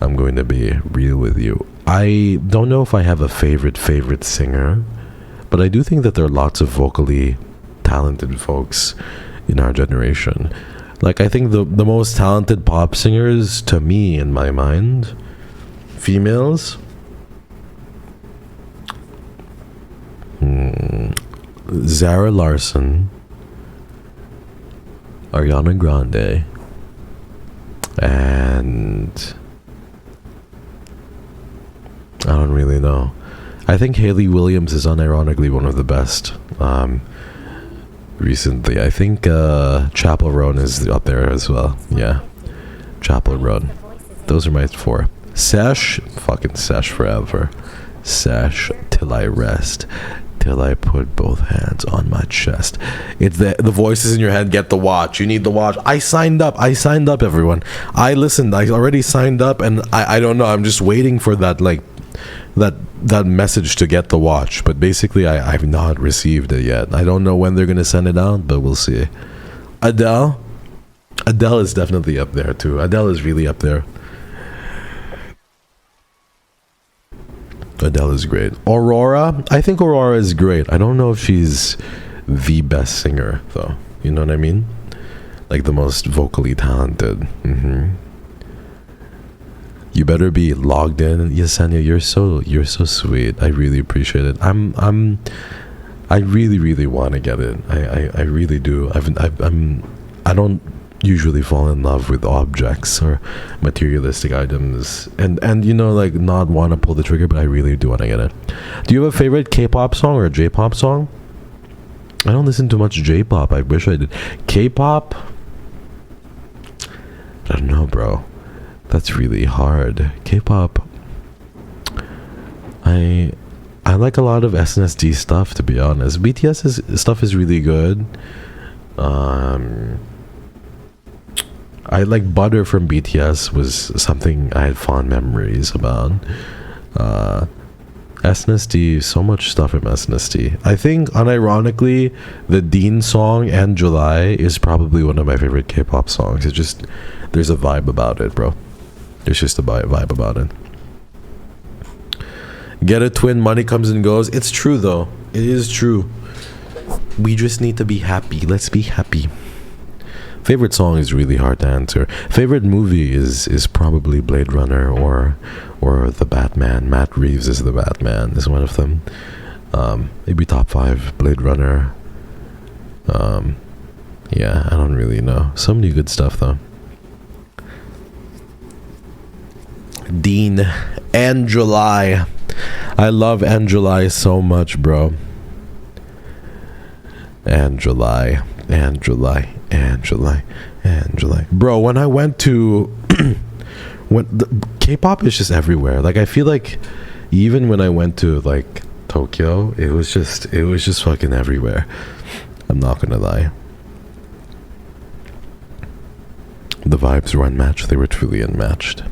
I'm going to be real with you. I don't know if I have a favorite singer, but I do think that there are lots of vocally talented folks in our generation. Like, I think the most talented pop singers, to me, in my mind, females, Zara Larsson, Ariana Grande, and I don't really know. I think Hayley Williams is unironically one of the best recently. I think Chapel Roan is up there as well. Yeah, Chapel Roan. Those are my 4. Sesh, fucking Sesh forever. Sesh till I rest, till I put both hands on my chest. It's the voices in your head. Get the watch. You need the watch. I signed up, everyone. I listened. I already signed up, and I don't know. I'm just waiting for that, like, that message to get the watch. But basically, I've not received it yet. I don't know when they're gonna send it out, but we'll see. Adele is definitely up there too. Adele is really up there. Adele is great. Aurora, I think Aurora is great. I don't know if she's the best singer though. You know what I mean? Like the most vocally talented. You better be logged in. Yesenia, you're so sweet. I really appreciate it. I really want to get it. I really do. I don't usually fall in love with objects or materialistic items, and you know, like, not want to pull the trigger, but I really do want to get it. Do you have a favorite K-pop song or a J-pop song? I don't listen to much J-pop. I wish I did. K-pop, I don't know, bro. That's really hard. K-pop, I like a lot of SNSD stuff, to be honest. BTS stuff is really good. I like Butter from BTS was something I had fond memories about. SNSD, so much stuff from SNSD. I think, unironically, the Dean song and July is probably one of my favorite K-pop songs. It's just, there's a vibe about it, bro. There's just a vibe about it. Get a twin, money comes and goes. It's true, though. It is true. We just need to be happy. Let's be happy. Favorite song is really hard to answer. Favorite movie is probably Blade Runner or The Batman. Matt Reeves is the Batman. Is one of them. Maybe top 5. Blade Runner. Yeah, I don't really know. So many good stuff though. Dean and July. I love and July so much, bro. And July. Bro, when I went to K-pop is just everywhere. Like, I feel like even when I went to like Tokyo, it was just fucking everywhere. I'm not gonna lie. The vibes were unmatched. They were truly unmatched.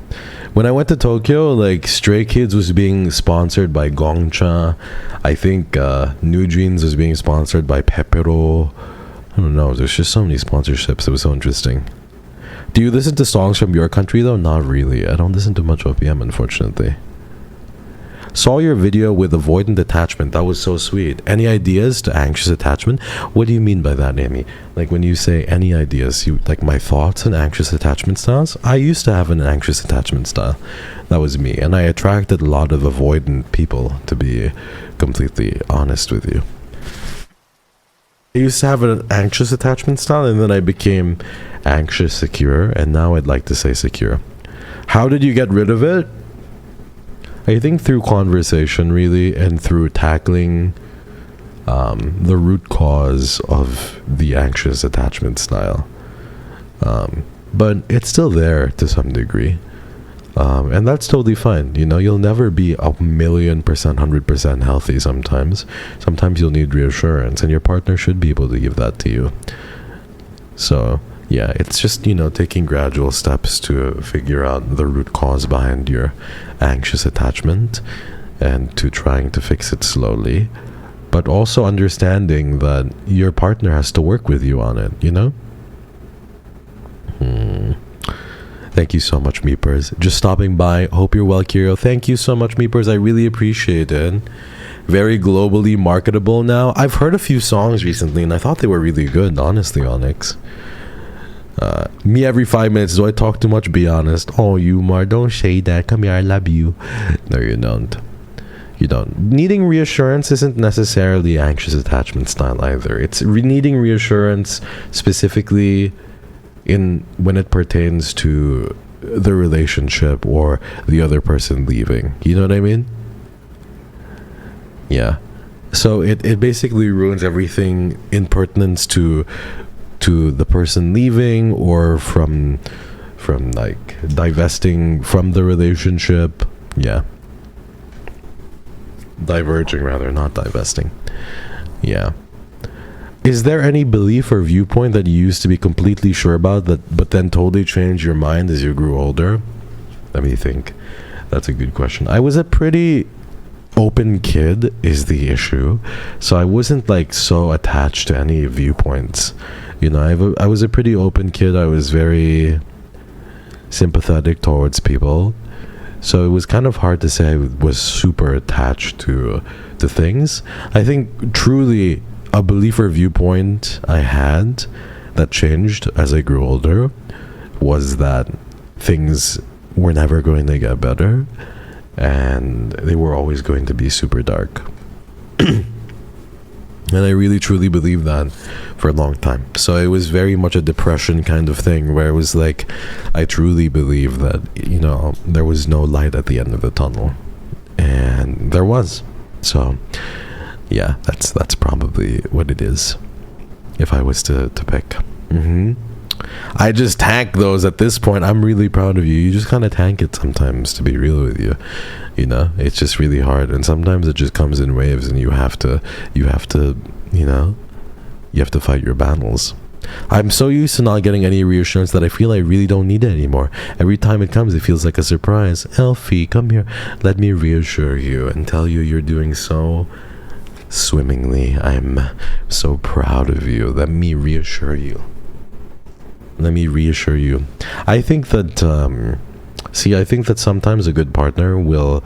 When I went to Tokyo, like, Stray Kids was being sponsored by Gongcha. I think New Jeans was being sponsored by Pepero. I don't know. There's just so many sponsorships. It was so interesting. Do you listen to songs from your country, though? Not really. I don't listen to much OPM, unfortunately. Saw your video with avoidant attachment. That was so sweet. Any ideas to anxious attachment? What do you mean by that, Amy? Like when you say any ideas, you like my thoughts on anxious attachment styles? I used to have an anxious attachment style. That was me. And I attracted a lot of avoidant people, to be completely honest with you. I used to have an anxious attachment style, and then I became anxious secure, and now I'd like to say secure. How did you get rid of it? I think through conversation, really, and through tackling the root cause of the anxious attachment style. But it's still there to some degree. And that's totally fine. You know, you'll never be 1,000,000%, 100% healthy sometimes. Sometimes you'll need reassurance, and your partner should be able to give that to you. So, yeah, it's just, you know, taking gradual steps to figure out the root cause behind your anxious attachment and to trying to fix it slowly. But also understanding that your partner has to work with you on it, you know? Thank you so much, Meepers. Just stopping by. Hope you're well, KYRIO. Thank you so much, Meepers. I really appreciate it. Very globally marketable now. I've heard a few songs recently, and I thought they were really good, honestly, Onyx. Me every 5 minutes. Do I talk too much? Be honest. Oh, you, Mar, don't shade that. Come here, I love you. No, you don't. You don't. Needing reassurance isn't necessarily anxious attachment style either. It's needing reassurance specifically in when it pertains to the relationship or the other person leaving. You know what I mean? Yeah. So it basically ruins everything in pertinence to the person leaving or from like divesting from the relationship. Yeah. Diverging rather, not divesting. Yeah. Is there any belief or viewpoint that you used to be completely sure about that, but then totally changed your mind as you grew older? Let me think. That's a good question. I was a pretty open kid is the issue. So I wasn't like so attached to any viewpoints. You know, I was a pretty open kid. I was very sympathetic towards people. So it was kind of hard to say I was super attached to things. I think truly a belief or viewpoint I had that changed as I grew older was that things were never going to get better and they were always going to be super dark. And I really truly believed that for a long time. So it was very much a depression kind of thing where it was like I truly believed that, you know, there was no light at the end of the tunnel. And there was. So yeah, that's probably what it is if I was to pick. I just tank those at this point. I'm really proud of you. You just kind of tank it sometimes, to be real with you. You know, it's just really hard, and sometimes it just comes in waves, and you have to, you know, you have to fight your battles. I'm so used to not getting any reassurance that I feel I really don't need it anymore. Every time it comes, it feels like a surprise. Elfie, come here. Let me reassure you and tell you you're doing so swimmingly. I'm so proud of you. Let me reassure you. Let me reassure you. I think that I think that sometimes a good partner will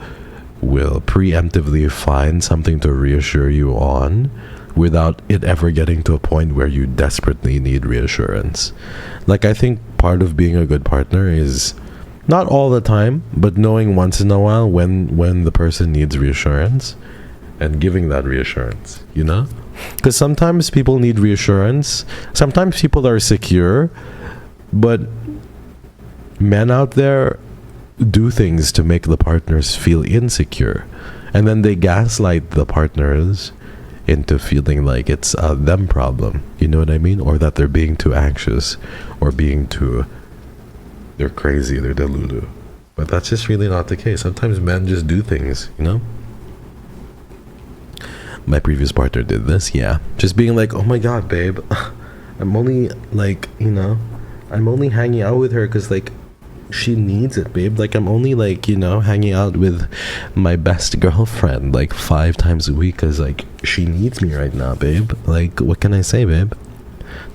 preemptively find something to reassure you on without it ever getting to a point where you desperately need reassurance. Like, I think part of being a good partner is not all the time, but knowing once in a while when the person needs reassurance and giving that reassurance, you know? Because sometimes people need reassurance. Sometimes people are secure, but men out there do things to make the partners feel insecure. And then they gaslight the partners into feeling like it's a them problem. You know what I mean? Or that they're being too anxious or they're crazy, they're delulu. But that's just really not the case. Sometimes men just do things, you know? My previous partner did this, yeah. Just being like, oh my god, babe, I'm only like, you know, I'm only hanging out with her because like she needs it, babe. Like, I'm only like, you know, hanging out with my best girlfriend like 5 times a week because like she needs me right now, babe. Like, what can I say, babe?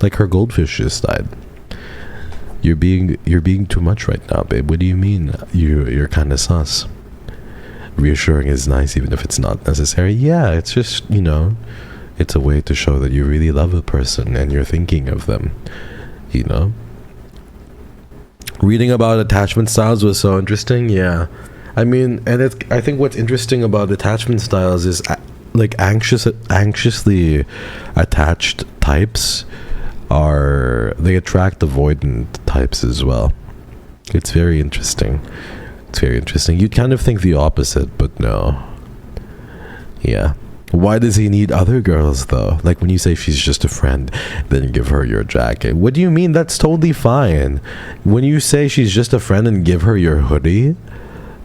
Like, her goldfish just died. You're being too much right now, babe. What do you mean? You're kind of sus. reassuring is nice even if it's not necessary. Yeah, it's just, you know, it's a way to show that you really love a person and you're thinking of them, you know. Reading about attachment styles was so interesting. Yeah, I mean, and I think what's interesting about attachment styles is like anxiously attached types they attract avoidant types as well. It's very interesting. You'd kind of think the opposite, but no. Yeah. Why does he need other girls though? Like when you say she's just a friend, then give her your jacket. What do you mean? That's totally fine. When you say she's just a friend and give her your hoodie,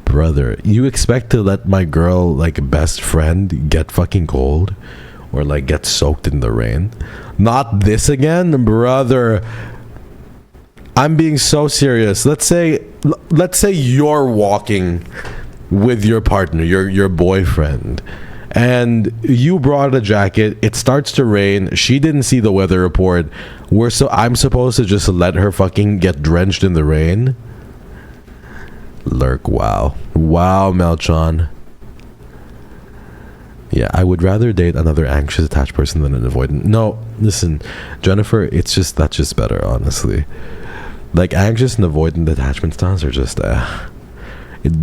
brother, you expect to let my girl, like best friend, get fucking cold or like get soaked in the rain? Not this again, brother. I'm being so serious. Let's say you're walking with your partner, your boyfriend, and you brought a jacket. It starts to rain. She didn't see the weather report. I'm supposed to just let her fucking get drenched in the rain? Lurk, wow, Melchon. Yeah, I would rather date another anxious attached person than an avoidant. No, listen, Jennifer, that's just better, honestly. Like anxious and avoidant attachment styles are just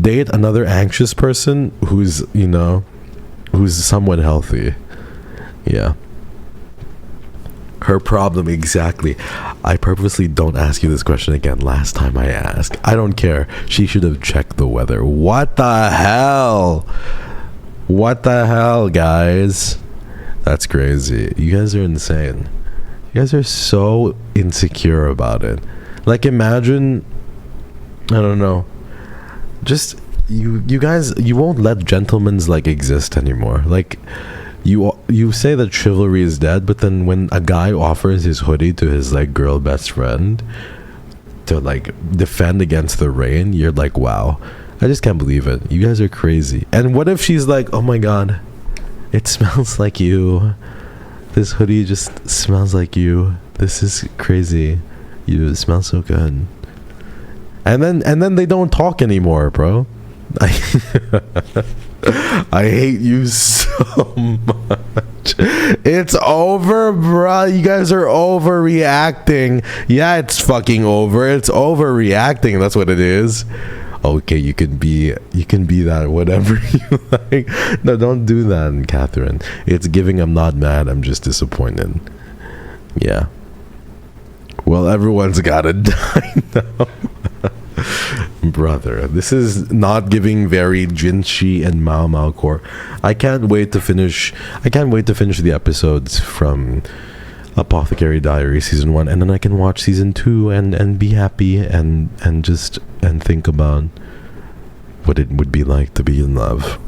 date another anxious person who's somewhat healthy. Yeah. Her problem, exactly. I purposely don't ask you this question again. Last time I asked, I don't care. She should have checked the weather. What the hell, guys? That's crazy. You guys are insane. You guys are so insecure about it. Like, imagine, I don't know, just you guys, you won't let gentlemen's like exist anymore. Like, you say that chivalry is dead, but then when a guy offers his hoodie to his like girl best friend to like defend against the rain, you're like, wow, I just can't believe it. You guys are crazy. And what if she's like, oh my god, it smells like you. This hoodie just smells like you. This is crazy. You smell so good. And then they don't talk anymore, bro. I hate you so much. It's over, bro. You guys are overreacting. Yeah, it's fucking over. It's overreacting. That's what it is. Okay, you can be that, whatever you like. No, don't do that, Catherine. It's giving I'm not mad, I'm just disappointed. Yeah. Well, everyone's gotta die now. Brother, this is not giving very Jinshi and Mao Mao core. I can't wait to finish the episodes from Apothecary Diary season 1, and then I can watch season 2 and be happy and think about what it would be like to be in love.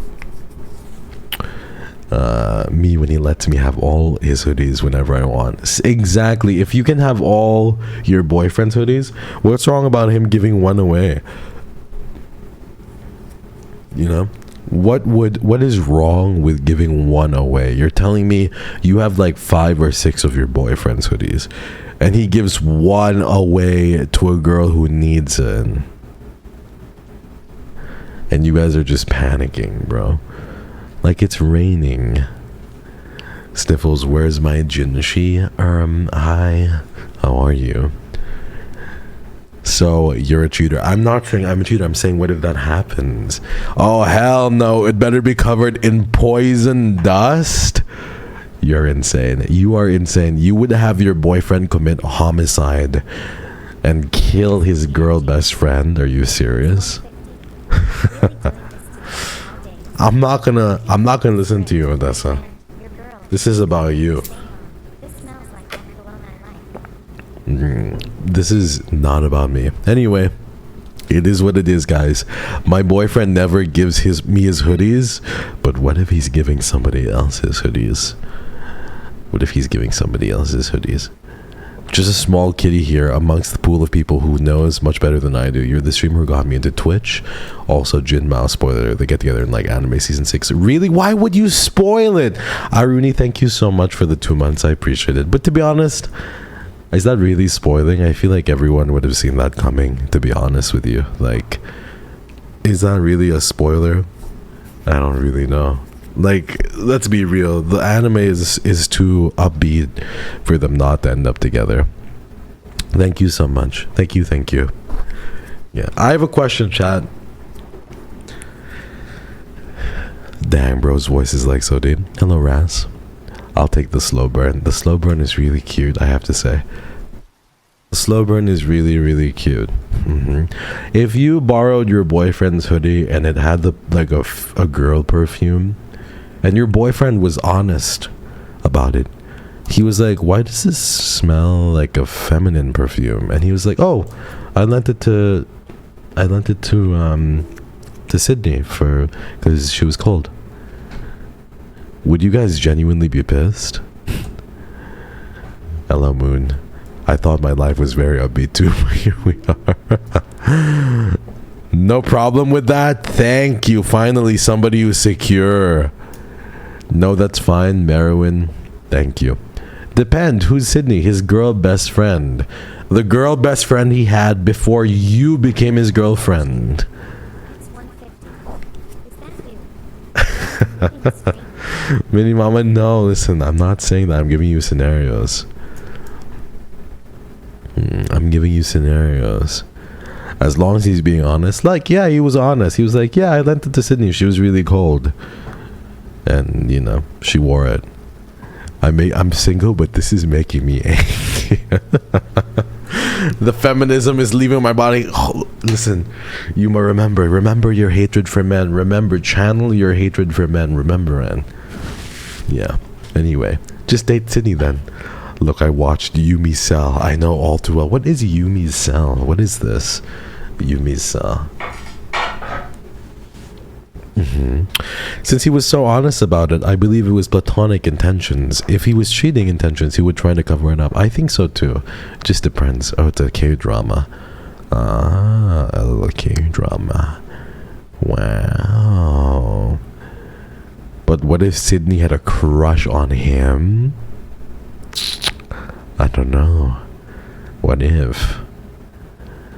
Me when he lets me have all his hoodies whenever I want. Exactly. If you can have all your boyfriend's hoodies, what's wrong about him giving one away? You know, what is wrong with giving one away? You're telling me you have like 5 or 6 of your boyfriend's hoodies and he gives one away to a girl who needs it, and you guys are just panicking, bro. Like it's raining. Sniffles, where's my Jinshi? Hi, how are you? So you're a cheater. I'm not saying I'm a cheater. I'm saying, what if that happens? Oh hell no! It better be covered in poison dust. You're insane. You are insane. You would have your boyfriend commit homicide and kill his girl best friend? Are you serious? I'm not gonna listen to you, Odessa. This is about you. This is not about me. Anyway, it is what it is, guys. My boyfriend never gives me his hoodies, but what if he's giving somebody else his hoodies? Just a small kitty here amongst the pool of people who knows much better than I do. You're the streamer who got me into Twitch. Also, Jin Mao, spoiler, they get together in like anime season 6. Really? Why would you spoil it? Aruni, thank you so much for the 2 months. I appreciate it. But to be honest, is that really spoiling? I feel like everyone would have seen that coming, to be honest with you. Like, is that really a spoiler? I don't really know. Like, let's be real. The anime is too upbeat for them not to end up together. Thank you so much. Thank you. Yeah, I have a question, chat. Dang, bro's voice is like so deep. Hello, Raz. I'll take the slow burn. The slow burn is really cute, I have to say. The slow burn is really, really cute. If you borrowed your boyfriend's hoodie and it had a girl perfume, and your boyfriend was honest about it, he was like, "Why does this smell like a feminine perfume?" And he was like, "Oh, I lent it to Sydney because she was cold." Would you guys genuinely be pissed? Hello, Moon. I thought my life was very upbeat too, but here we are. No problem with that. Thank you. Finally, somebody who's secure. No, that's fine, Merwin. Thank you. Depend. Who's Sydney? His girl best friend. The girl best friend he had before you became his girlfriend. It's 150. Is that you? Mini Mama, no, listen, I'm not saying that. I'm giving you scenarios. I'm giving you scenarios. As long as he's being honest. Like, yeah, he was honest. He was like, yeah, I lent it to Sydney. She was really cold. And, you know, she wore it. I'm single, but this is making me angry. The feminism is leaving my body. Oh, listen, you must remember your hatred for men. Remember, channel your hatred for men. Remember, Anne. Yeah. Anyway, just date Sydney then. Look, I watched Yumi Cell. I know all too well. What is Yumi Cell? What is this? Yumi Cell. Since he was so honest about it, I believe it was platonic intentions. If he was cheating intentions, he would try to cover it up. I think so too. Just depends. Oh, it's a K-drama. A little K-drama. Wow. But what if Sydney had a crush on him? I don't know. What if?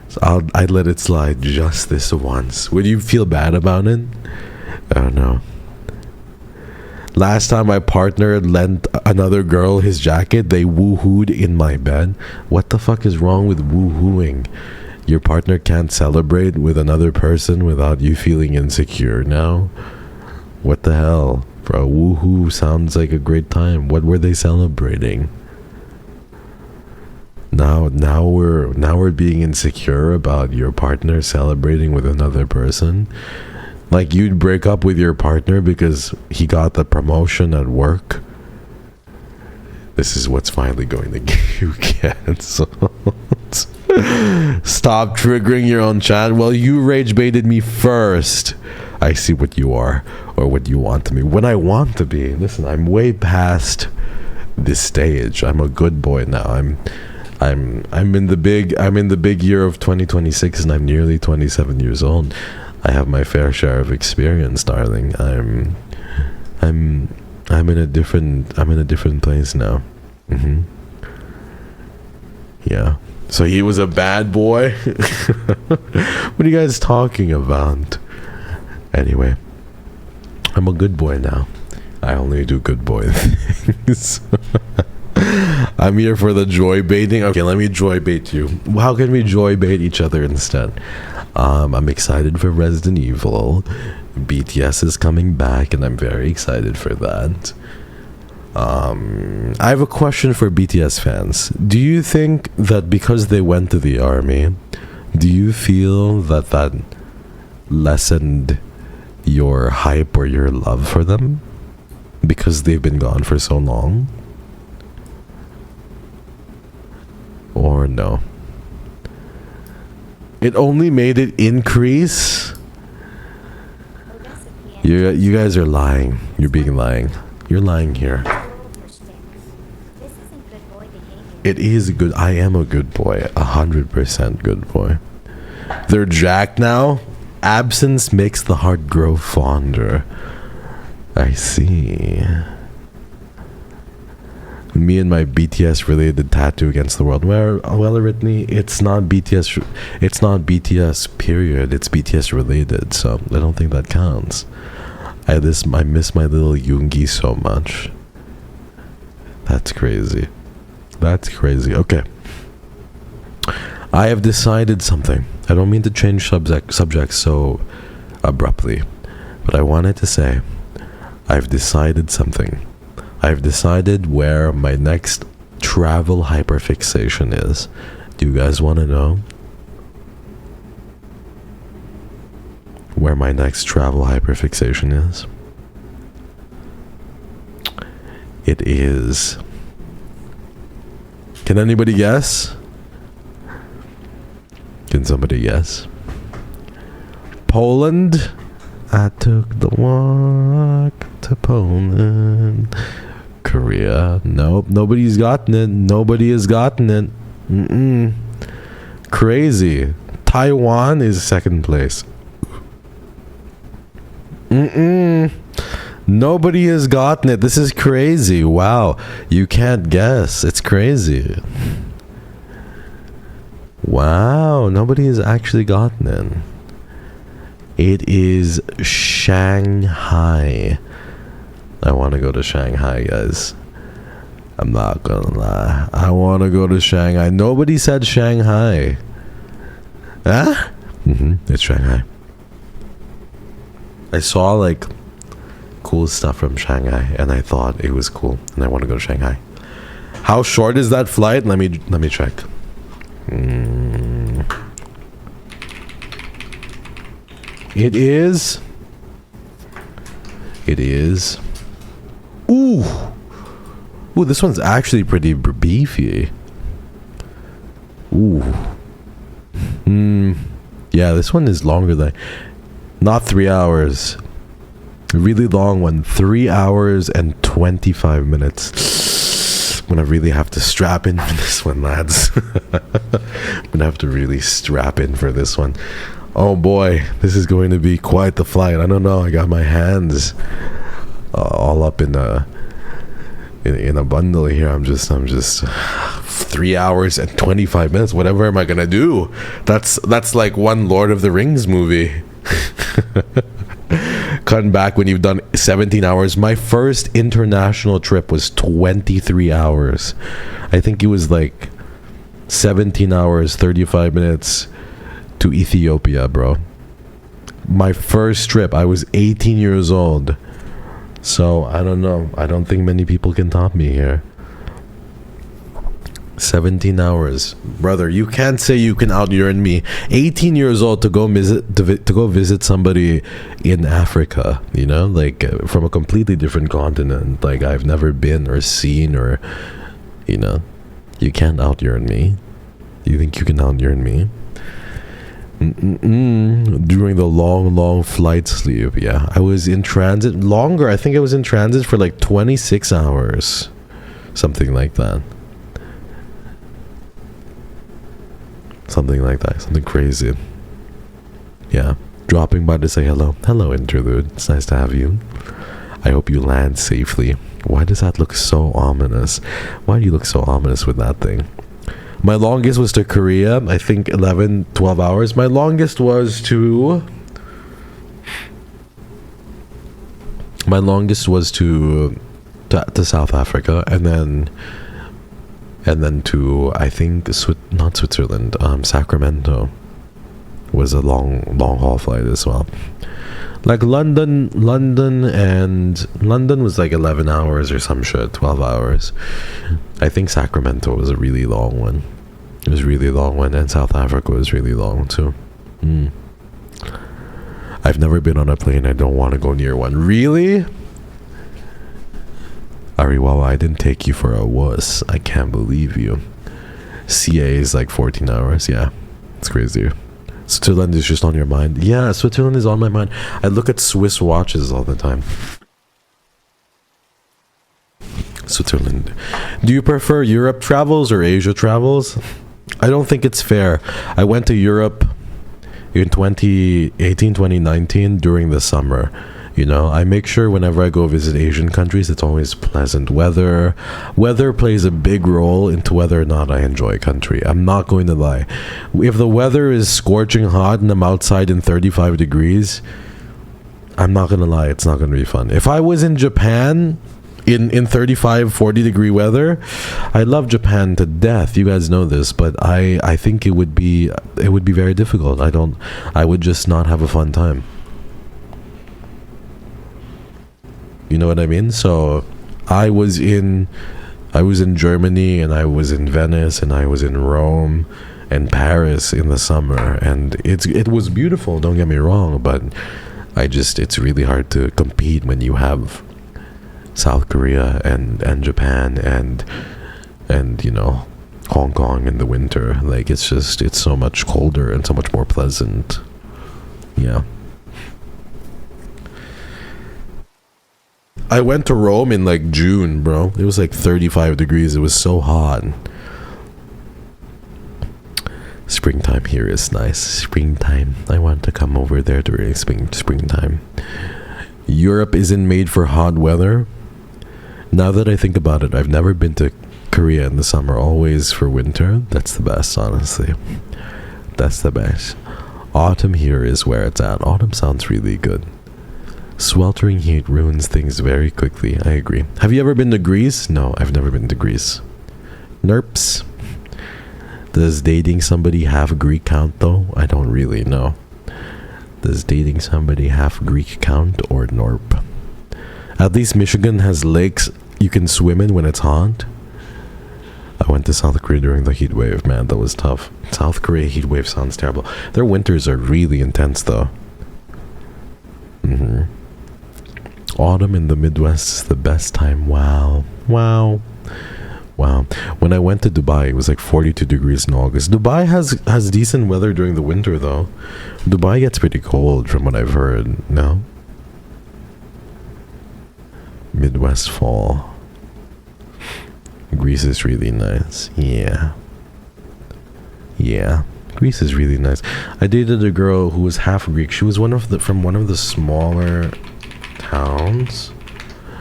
So I'd let it slide just this once. Would you feel bad about it? I don't know. Last time my partner lent another girl his jacket, they woohooed in my bed. What the fuck is wrong with woohooing? Your partner can't celebrate with another person without you feeling insecure now? What the hell? Bro, woohoo sounds like a great time. What were they celebrating? Now we're being insecure about your partner celebrating with another person. Like, you'd break up with your partner because he got the promotion at work. This is what's finally going to get you canceled. Stop triggering your own chat. Well, you rage baited me first. I see what you are, or what you want to be. What I want to be. Listen, I'm way past this stage. I'm a good boy now. I'm in the big year of 2026, and I'm nearly 27 years old. I have my fair share of experience, darling. I'm in a different place now. Yeah. So he was a bad boy? What are you guys talking about? Anyway, I'm a good boy now. I only do good boy things. I'm here for the joy baiting. Okay, let me joy bait you. How can we joy bait each other instead? I'm excited for Resident Evil. BTS is coming back, and I'm very excited for that. I have a question for BTS fans. Do you think that because they went to the army, do you feel that lessened your hype or your love for them because they've been gone for so long? Or no? It only made it increase? You guys are lying. You're being lying. You're lying here. It is good. I am a good boy. 100% good boy. They're jacked now. Absence makes the heart grow fonder. I see. Me and my BTS related tattoo against the world. Well, Whitney, it's not BTS. It's not BTS. Period. It's BTS related. So I don't think that counts. I miss my little Yoongi so much. That's crazy. That's crazy. Okay. I have decided something. I don't mean to change subjects so abruptly, but I wanted to say I've decided something. I've decided where my next travel hyperfixation is. Do you guys want to know where my next travel hyperfixation is? It is... Can anybody guess? Can somebody guess? Poland? I took the walk to Poland. Korea? Nope, nobody's gotten it. Nobody has gotten it. Crazy. Taiwan is second place. Nobody has gotten it. This is crazy. Wow. You can't guess. It's crazy. Wow. Nobody has actually gotten it. It is Shanghai. I want to go to Shanghai, guys. I'm not gonna lie. I want to go to Shanghai. Nobody said Shanghai. Huh? It's Shanghai. I saw like cool stuff from Shanghai and I thought it was cool and I want to go to Shanghai. How short is that flight? Let me check. It is ooh, this one's actually pretty beefy. Ooh. Yeah, this one is longer than... Not 3 hours. Really long one. 3 hours and 25 minutes. I'm gonna really have to strap in for this one, lads. I'm gonna have to really strap in for this one. Oh boy, this is going to be quite the flight. I don't know. I got my hands all up in a bundle here. I'm just 3 hours and 25 minutes. Whatever am I gonna do? That's like one Lord of the Rings movie. Cutting back when you've done 17 hours. My first international trip was 23 hours. I think it was like 17 hours 35 minutes to Ethiopia, bro. My first trip, I was 18 years old. So I don't know. I don't think many people can top me here. 17 hours, brother. You can't say you can out-yearn me. 18 years old to go visit somebody in Africa, you know, like from a completely different continent, like I've never been or seen, or, you know, you can't out-yearn me. You think you can out-yearn me? During the long flight sleep, yeah, I was in transit longer. I think I was in transit for like 26 hours, something like that. Something crazy. Yeah, dropping by to say hello interlude. It's nice to have you. I hope you land safely. Why does that look so ominous? Why do you look so ominous with that thing? My longest was to Korea. I think 11-12 hours. My longest was to South Africa, and then to, I think, not Switzerland, Sacramento was a long haul flight as well. Like London was like 11 hours or some shit, 12 hours. I think Sacramento was a really long one. It was a really long one, and South Africa was really long too. I've never been on a plane. I don't want to go near one. Really? Ariwawa, I didn't take you for a wuss. I can't believe you. CA is like 14 hours. Yeah, it's crazy. Switzerland is just on your mind. Yeah, Switzerland is on my mind. I look at Swiss watches all the time. Switzerland. Do you prefer Europe travels or Asia travels? I don't think it's fair. I went to Europe in 2018, 2019 during the summer. You know, I make sure whenever I go visit Asian countries, it's always pleasant weather. Weather plays a big role into whether or not I enjoy a country. I'm not going to lie. If the weather is scorching hot and I'm outside in 35 degrees, I'm not gonna lie, it's not gonna be fun. If I was in Japan in 35, 40 degree weather, I love Japan to death. You guys know this, but I think it would be very difficult. I would just not have a fun time. You know what I mean? So I was in Germany, and I was in Venice, and I was in Rome and Paris in the summer, and it was beautiful, don't get me wrong, but it's really hard to compete when you have South Korea and Japan and you know, Hong Kong in the winter. Like, it's so much colder and so much more pleasant. Yeah. I went to Rome in like June, bro. It was like 35 degrees. It was so hot. Springtime here is nice. Springtime. I want to come over there during springtime. Europe isn't made for hot weather. Now that I think about it, I've never been to Korea in the summer. Always for winter. That's the best, honestly. That's the best. Autumn here is where it's at. Autumn sounds really good. Sweltering heat ruins things very quickly. I agree. Have you ever been to Greece? No, I've never been to Greece. Nerps. Does dating somebody have Greek count though? I don't really know. Does dating somebody have Greek count or NORP? At least Michigan has lakes you can swim in when it's hot. I went to South Korea during the heat wave. Man, that was tough. South Korea heat wave sounds terrible. Their winters are really intense though. Autumn in the Midwest is the best time. Wow. When I went to Dubai, it was like 42 degrees in August. Dubai has decent weather during the winter though. Dubai gets pretty cold from what I've heard. No? Midwest fall. Greece is really nice. Yeah. Greece is really nice. I dated a girl who was half Greek. She was from one of the smaller towns.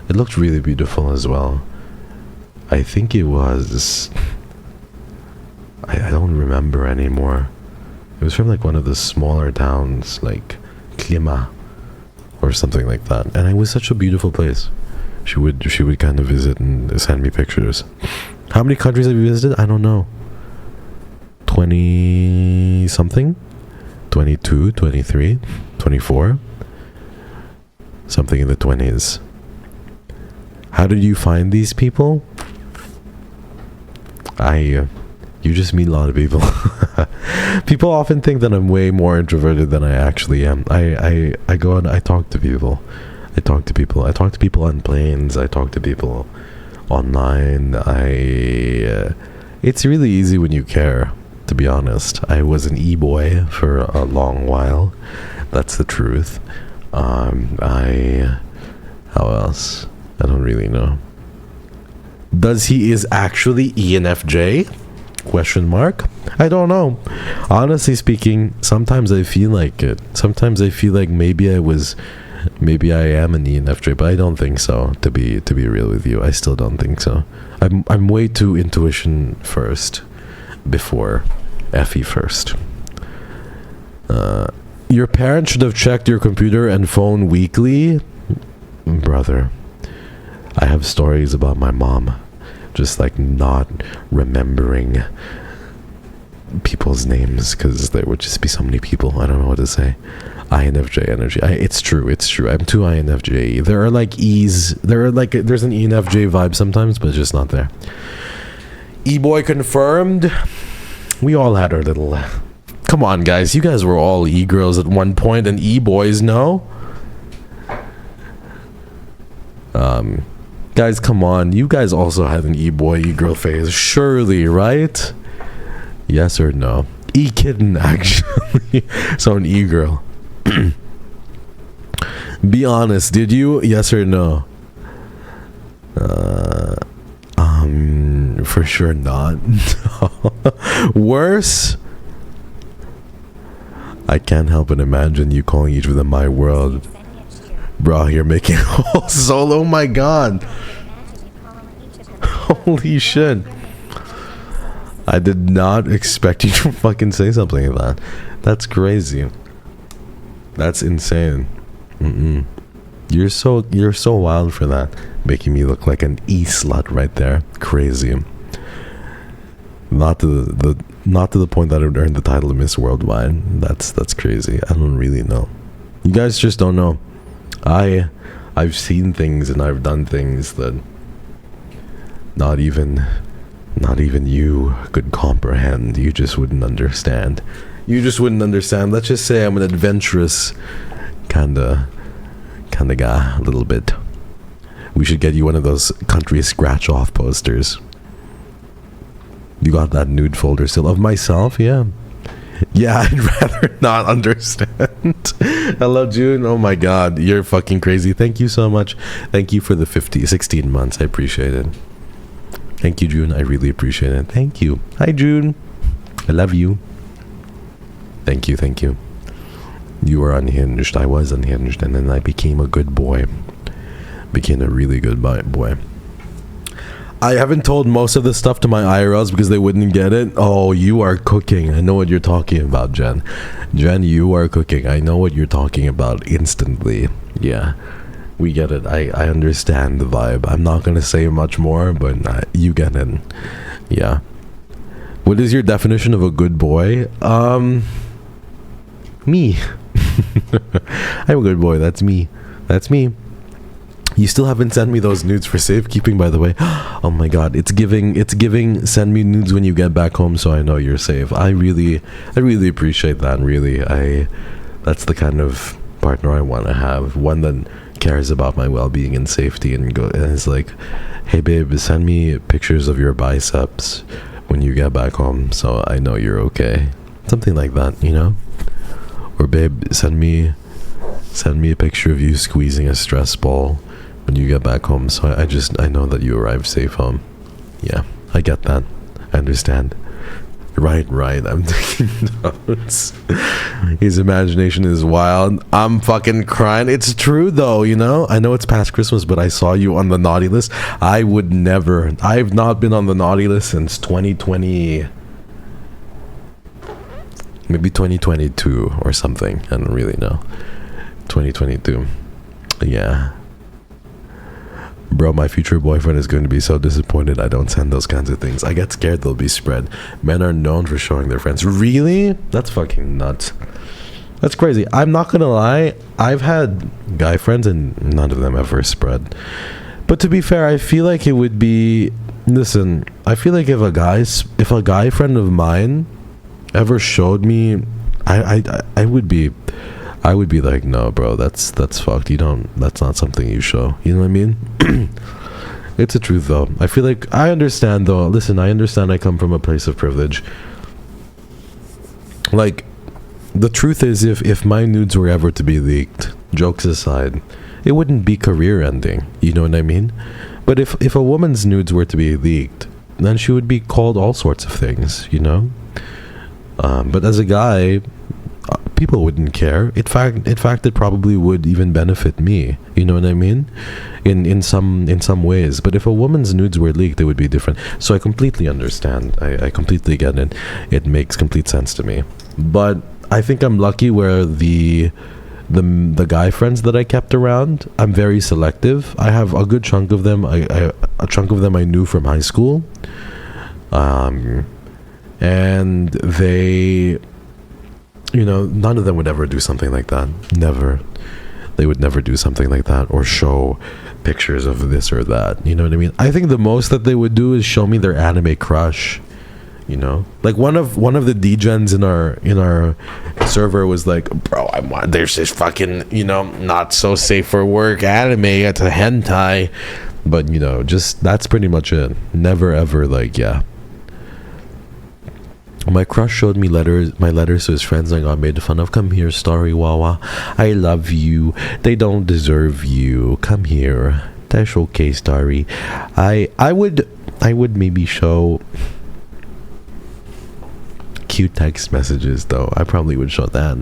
It looked really beautiful as well. I think it was... I don't remember anymore. It was from like one of the smaller towns, like Klima or something like that. And it was such a beautiful place. She would kind of visit and send me pictures. How many countries have you visited? I don't know. 20 something? 22, 23, 24? Something in the 20s. How did you find these people? You just meet a lot of people. People often think that I'm way more introverted than I actually am. I go and I talk to people. I talk to people on planes. I talk to people online. It's really easy when you care, to be honest. I was an e-boy for a long while. That's the truth. How else? I don't really know. Does he is actually ENFJ? Question mark. I don't know. Honestly speaking, sometimes I feel like it. Sometimes I feel like maybe I am an ENFJ, but I don't think so. To be real with you, I still don't think so. I'm way too intuition first before FE first. Your parents should have checked your computer and phone weekly. Brother, I have stories about my mom just like not remembering people's names because there would just be so many people. I don't know what to say. INFJ energy. It's true. I'm too INFJ. There are like E's. There's an ENFJ vibe sometimes, but it's just not there. E-boy confirmed. We all had our little... Come on, guys. You guys were all E-girls at one point, and E-boys, no? Guys, come on. You guys also had an E-boy, E-girl phase. Surely, right? Yes or no? E-kitten, actually. So an E-girl. Be honest. Did you? Yes or no? For sure not. Worse? I can't help but imagine you calling each of them my world. Bro, you're making a whole solo. Oh my god. Holy shit. I did not expect you to fucking say something like that. That's crazy. That's insane. Mm-mm. You're so wild for that, making me look like an e-slut right there. Crazy. Not to the point that I would earn the title of Miss Worldwide. That's crazy. I don't really know. You guys just don't know. I've seen things and I've done things that not even you could comprehend. You just wouldn't understand. Let's just say I'm an adventurous kinda guy, a little bit. We should get you one of those country scratch off posters. You got that nude folder still of myself? Yeah, I'd rather not understand. Hello, June. Oh my god, you're fucking crazy. Thank you so much. Thank you for the 16 months. I appreciate it. Thank you, June. I really appreciate it. Thank you. Hi, June. I love you. Thank you. You were unhinged. I was unhinged, and then I became a good boy. Became a really good boy. I haven't told most of this stuff to my IRLs because they wouldn't get it. Oh, you are cooking. I know what you're talking about, Jen. Jen, you are cooking. I know what you're talking about instantly. Yeah, we get it. I understand the vibe. I'm not going to say much more, but you get it. Yeah. What is your definition of a good boy? Me. I'm a good boy. That's me. You still haven't sent me those nudes for safekeeping, by the way. Oh my god, it's giving send me nudes when you get back home so I know you're safe. I really appreciate that. Really, that's the kind of partner I want to have. One that cares about my well-being and safety and is like, hey babe, send me pictures of your biceps when you get back home so I know you're okay. Something like that, you know? Or babe, send me a picture of you squeezing a stress ball when you get back home so I know that you arrived safe home. Yeah, I get that. I understand. Right, I'm taking notes. His imagination is wild. I'm fucking crying. It's true though, you know? I know it's past Christmas, but I saw you on the naughty list. I've not been on the naughty list since 2020, maybe 2022 or something. I don't really know. 2022. Yeah. Bro, my future boyfriend is going to be so disappointed I don't send those kinds of things. I get scared they'll be spread. Men are known for showing their friends. Really? That's fucking nuts. That's crazy. I'm not gonna lie. I've had guy friends and none of them ever spread. But to be fair, I feel like it would be... Listen, I feel like if a guy friend of mine ever showed me... I would be like, no, bro, that's fucked. That's not something you show. You know what I mean? It's the truth, though. I feel like I understand, though. Listen, I understand. I come from a place of privilege. Like, the truth is, if my nudes were ever to be leaked, jokes aside, it wouldn't be career ending. You know what I mean? But if a woman's nudes were to be leaked, then she would be called all sorts of things. You know? But as a guy, people wouldn't care. In fact, it probably would even benefit me. You know what I mean? In some ways. But if a woman's nudes were leaked, it would be different. So I completely understand. I completely get it. It makes complete sense to me. But I think I'm lucky where the guy friends that I kept around, I'm very selective. I have a good chunk of them. A chunk of them I knew from high school. And they... You know, none of them would ever do something like that. Never. They would never do something like that or show pictures of this or that. You know what I mean? I think the most that they would do is show me their anime crush. You know, like one of the degens in our server was like, bro, there's this fucking, you know, not so safe for work anime. It's a hentai, but you know, just that's pretty much it. Never ever like, yeah. My crush showed me my letters to his friends and got made fun of. Come here, Starry Wawa. I love you. They don't deserve you. Come here. That's okay, Starry. I would maybe show cute text messages though. I probably would show that.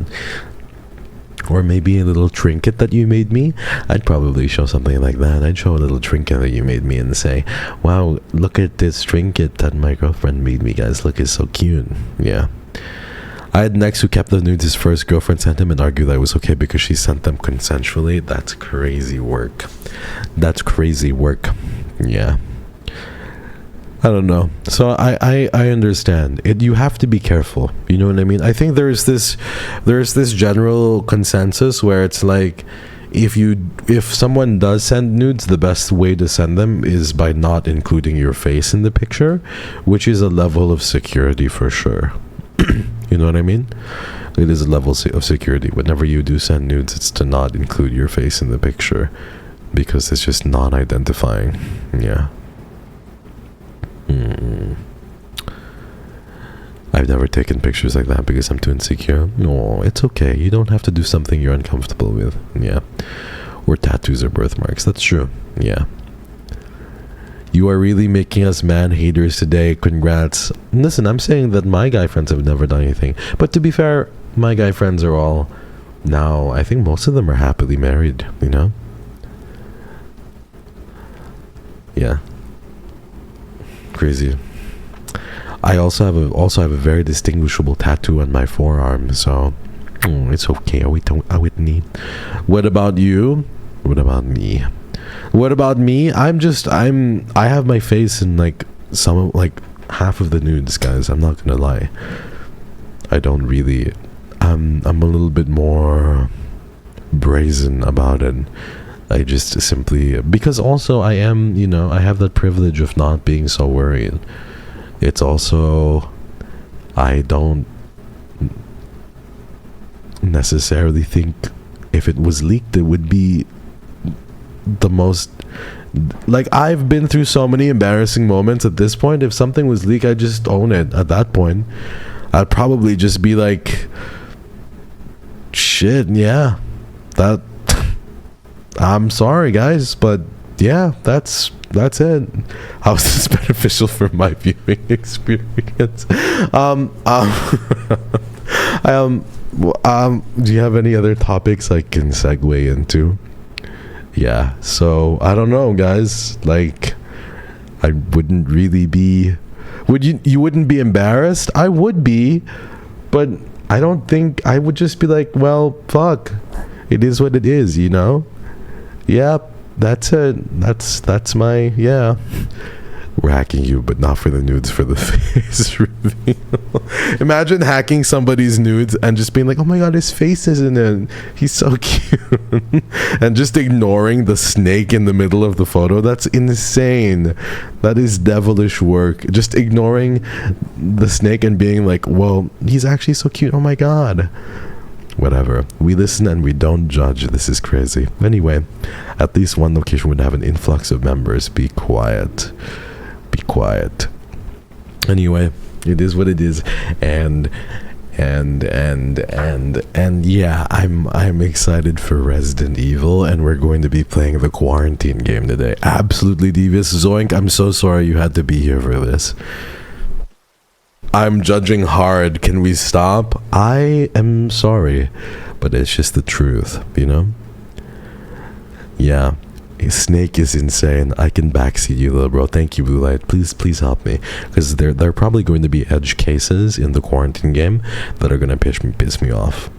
Or maybe a little trinket that you made me. I'd probably show something like that. I'd show a little trinket that you made me and say, wow, look at this trinket that my girlfriend made me, guys. Look, it's so cute. Yeah. I had an ex who kept the nudes his first girlfriend sent him and argued that it was okay because she sent them consensually. That's crazy work. That's crazy work. Yeah. I don't know. So I understand it. You have to be careful. You know what I mean? I think there's this general consensus where it's like, if someone does send nudes, the best way to send them is by not including your face in the picture, which is a level of security for sure. You know what I mean? It is a level of security. Whenever you do send nudes, it's to not include your face in the picture because it's just non-identifying. Yeah. I've never taken pictures like that because I'm too insecure. No, it's okay. You don't have to do something you're uncomfortable with. Yeah. Or tattoos or birthmarks. That's true. Yeah. You are really making us man haters today. Congrats. Listen, I'm saying that my guy friends have never done anything. But to be fair, my guy friends are all now, I think most of them are happily married, you know? Yeah. Crazy. I also have a very distinguishable tattoo on my forearm, so it's okay. Whitney. What about you? What about me? What about me? I have my face in like half of the nudes, guys. I'm not gonna lie. I don't really. I'm a little bit more brazen about it. I just simply, because also I am, I have that privilege of not being so worried. It's also, I don't necessarily think if it was leaked, it would be the most, like, I've been through so many embarrassing moments at this point. If something was leaked, I'd just own it at that point. I'd probably just be like, shit, yeah, that, I'm sorry guys, but yeah, that's it. How is this beneficial for my viewing experience? Do you have any other topics I can segue into? Yeah, so I don't know, guys. Like, I wouldn't really be. You wouldn't be embarrassed? I would be, but I don't think I would. Just be like, well, fuck, it is what it is, you know. Yeah, that's it. That's my, yeah. We're hacking you, but not for the nudes, for the face reveal. Imagine hacking somebody's nudes and just being like, oh my god, his face isn't in. He's so cute. And just ignoring the snake in the middle of the photo. That's insane. That is devilish work. Just ignoring the snake and being like, well, he's actually so cute. Oh my god. Whatever. We listen and we don't judge. This is crazy. Anyway, at least one location would have an influx of members. Be quiet. Be quiet. Anyway, it is what it is. And yeah, I'm excited for Resident Evil, and we're going to be playing the quarantine game today. Absolutely devious. Zoink, I'm so sorry you had to be here for this. I'm judging hard. Can we stop? I am sorry, but it's just the truth, you know? Yeah. A snake is insane. I can backseat you, little bro. Thank you, Blue Light. Please help me. Because there are probably going to be edge cases in the quarantine game that are going to piss me off.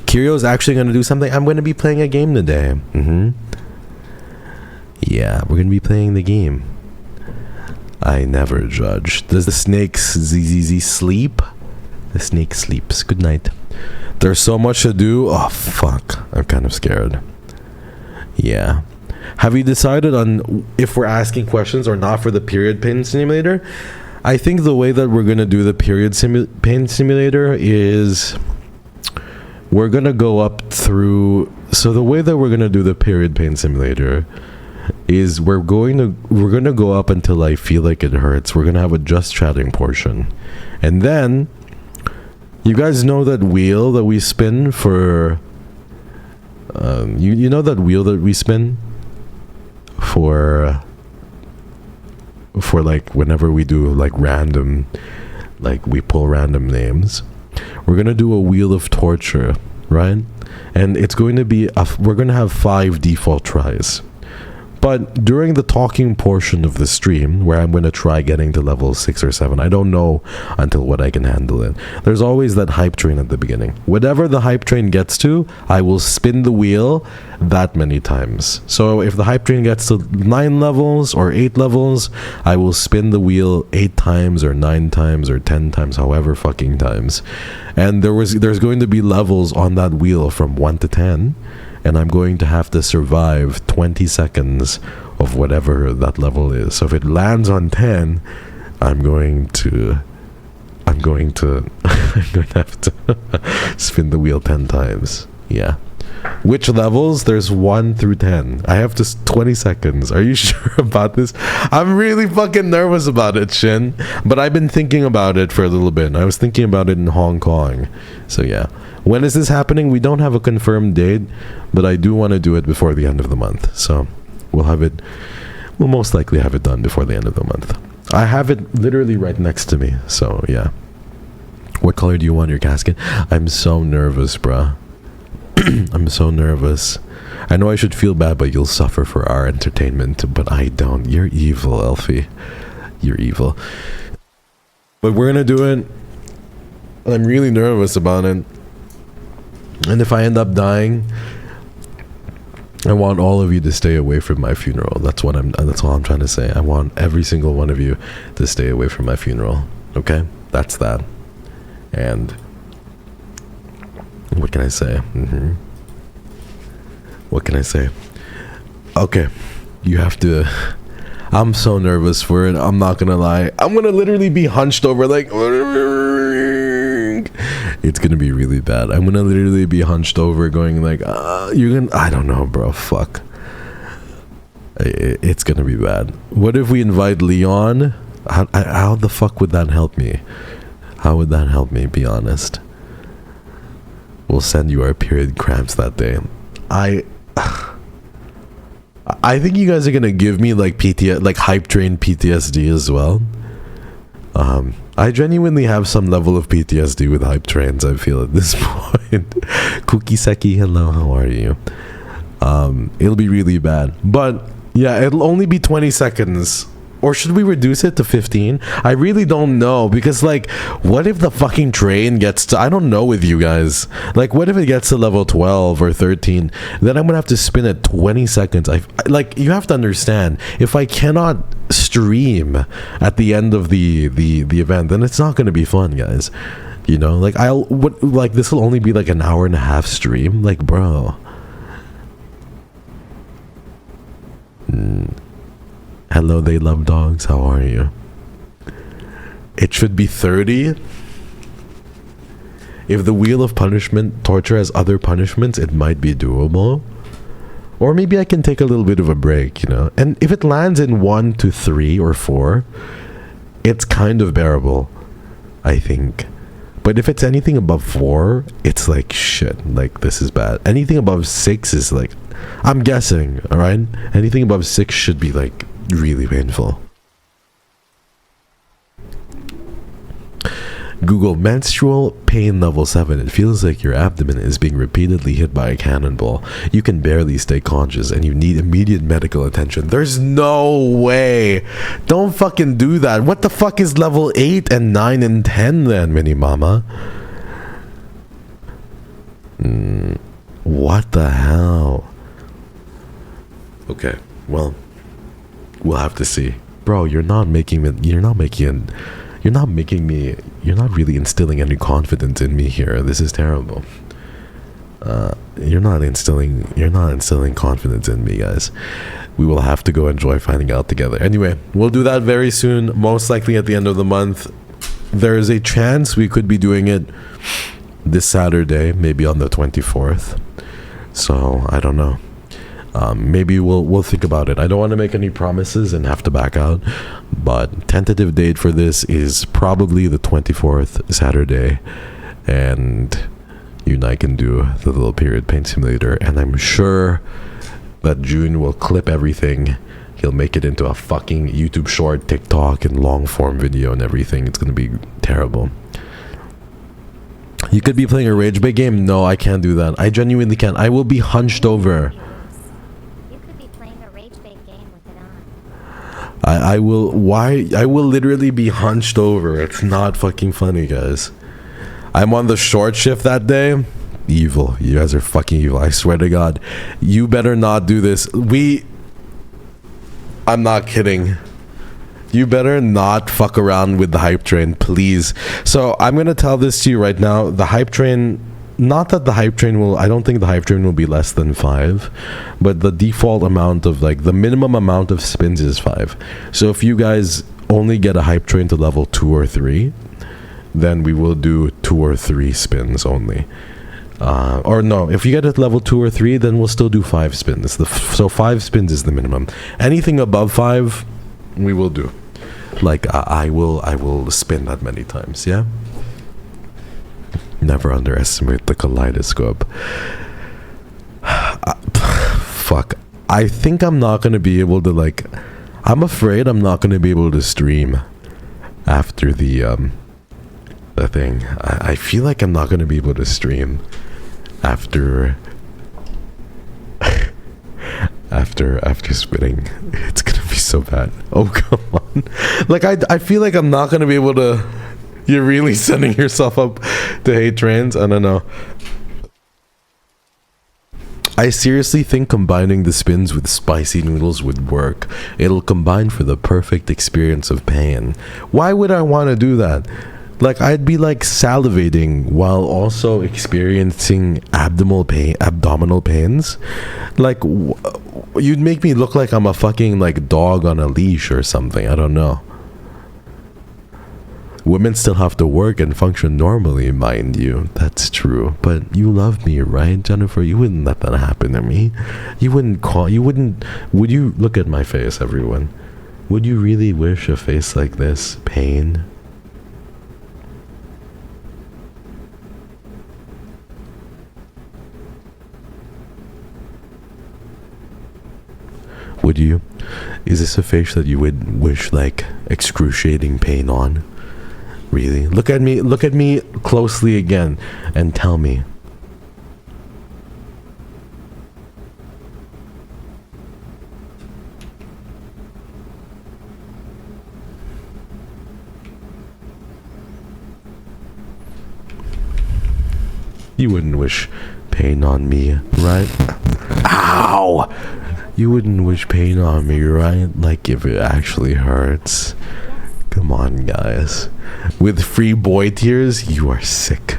KYRIO is actually going to do something. I'm going to be playing a game today. Yeah, we're going to be playing the game. I never judge. Does the snake sleep? The snake sleeps. Good night. There's so much to do. Oh, fuck. I'm kind of scared. Yeah. Have you decided on if we're asking questions or not for the period pain simulator? I think the way that we're going to do the period pain simulator is we're going to go up through... So the way that we're going to do the period pain simulator is we're going to go up until I feel like it hurts. We're going to have a just chatting portion. And then you guys know that wheel that we spin for you know that wheel that we spin for like whenever we do like random, like we pull random names. We're going to do a wheel of torture, right? And it's going to be we're going to have 5 default tries. But during the talking portion of the stream, where I'm going to try getting to level 6 or 7, I don't know until what I can handle it. There's always that hype train at the beginning. Whatever the hype train gets to, I will spin the wheel that many times. So if the hype train gets to 9 levels or 8 levels, I will spin the wheel 8 times or 9 times or 10 times, however fucking times. And there's going to be levels on that wheel from 1 to 10, and I'm going to have to survive 20 seconds of whatever that level is. So if it lands on 10, I'm going to I'm going to have to spin the wheel 10 times. Yeah. Which levels? There's 1 through 10. I have just 20 seconds. Are you sure about this? I'm really fucking nervous about it, Shin. But I've been thinking about it for a little bit. I was thinking about it in Hong Kong. So yeah. When is this happening? We don't have a confirmed date, but I do want to do it before the end of the month. So we'll most likely have it done before the end of the month. I have it literally right next to me. So yeah. What color do you want your casket? I'm so nervous, bruh. I'm so nervous. I know I should feel bad, but you'll suffer for our entertainment. But I don't. You're evil, Elfie. You're evil. But we're gonna do it. I'm really nervous about it. And if I end up dying, I want all of you to stay away from my funeral. That's all I'm trying to say. I want every single one of you to stay away from my funeral. Okay? That's that. And what can I say? What can I say? Okay. You have to... I'm so nervous for it. I'm not gonna lie. I'm gonna literally be hunched over like... It's gonna be really bad. I'm gonna literally be hunched over going like... you're gonna... I don't know, bro. Fuck. It's gonna be bad. What if we invite Leon? How the fuck would that help me? How would that help me? Be honest. We'll send you our period cramps that day. I think you guys are gonna give me like hype train PTSD as well. I genuinely have some level of PTSD with hype trains, I feel, at this point. Cookie Seki, hello, how are you? It'll be really bad. But yeah, it'll only be 20 seconds. Or should we reduce it to 15? I really don't know, because like, what if the fucking train gets to... I don't know with you guys. Like, what if it gets to level 12 or 13? Then I'm gonna have to spin it 20 seconds. Like, you have to understand, if I cannot stream at the end of the event, then it's not gonna be fun, guys. You know, like, this will only be like an hour and a half stream. Like, bro. Hello, they love dogs. How are you? It should be 30. If the Wheel of Punishment torture has other punishments, it might be doable. Or maybe I can take a little bit of a break, you know. And if it lands in 1 to 3 or 4, it's kind of bearable, I think. But if it's anything above 4, it's like shit. Like, this is bad. Anything above 6 is like, I'm guessing, alright? Anything above 6 should be like really painful. Google menstrual pain level 7. It feels like your abdomen is being repeatedly hit by a cannonball. You can barely stay conscious and you need immediate medical attention. There's no way. Don't fucking do that. What the fuck is level 8 and 9 and 10 then, Mini Mama? What the hell? Okay, well, we'll have to see. Bro, you're not really instilling any confidence in me here. This is terrible. You're not instilling confidence in me, guys. We will have to go enjoy finding out together. Anyway, we'll do that very soon, most likely at the end of the month. There is a chance we could be doing it this Saturday, maybe on the 24th. So, I don't know. Maybe we'll think about it. I don't want to make any promises and have to back out, but tentative date for this is probably the 24th Saturday, and you and I can do the little period pain simulator, and I'm sure that June will clip everything. He'll make it into a fucking YouTube short, TikTok, and long form video and everything. It's gonna be terrible. You could be playing a rage bait game. No, I can't do that. I genuinely can't. I will be hunched over. You could be playing a rage bait game. I will. Why? I will literally be hunched over. It's not fucking funny, guys. I'm on the short shift that day. Evil. You guys are fucking evil. I swear to God. You better not do this. I'm not kidding. You better not fuck around with the hype train, please. So I'm going to tell this to you right now. The hype train, not that the hype train will, I don't think the hype train will be less than 5, but the default amount of, like, the minimum amount of spins is 5. So if you guys only get a hype train to level 2 or 3, then we will do 2 or 3 spins only. Or no, if you get it level 2 or 3, then we'll still do 5 spins. So 5 spins is the minimum. Anything above 5, we will do. Like, I will spin that many times, yeah? Never underestimate the kaleidoscope. Fuck. I think I'm not going to be able to, like... I'm afraid I'm not going to be able to stream after the thing. I feel like I'm not going to be able to stream after... after spinning. It's going to be so bad. Oh, come on. Like, I feel like I'm not going to be able to... You're really setting yourself up to hate trans? I don't know. I seriously think combining the spins with spicy noodles would work. It'll combine for the perfect experience of pain. Why would I want to do that? Like, I'd be like salivating while also experiencing abdominal pains. Like, you'd make me look like I'm a fucking, like, dog on a leash or something. I don't know. Women still have to work and function normally, mind you. That's true. But you love me, right, Jennifer? You wouldn't let that happen to me. Would you look at my face, everyone? Would you really wish a face like this? Pain? Would you? Is this a face that you would wish, like, excruciating pain on? Really? Look at me closely again and tell me. You wouldn't wish pain on me, right? Ow! You wouldn't wish pain on me, right? Like, if it actually hurts. Come on, guys. With free boy tears, you are sick.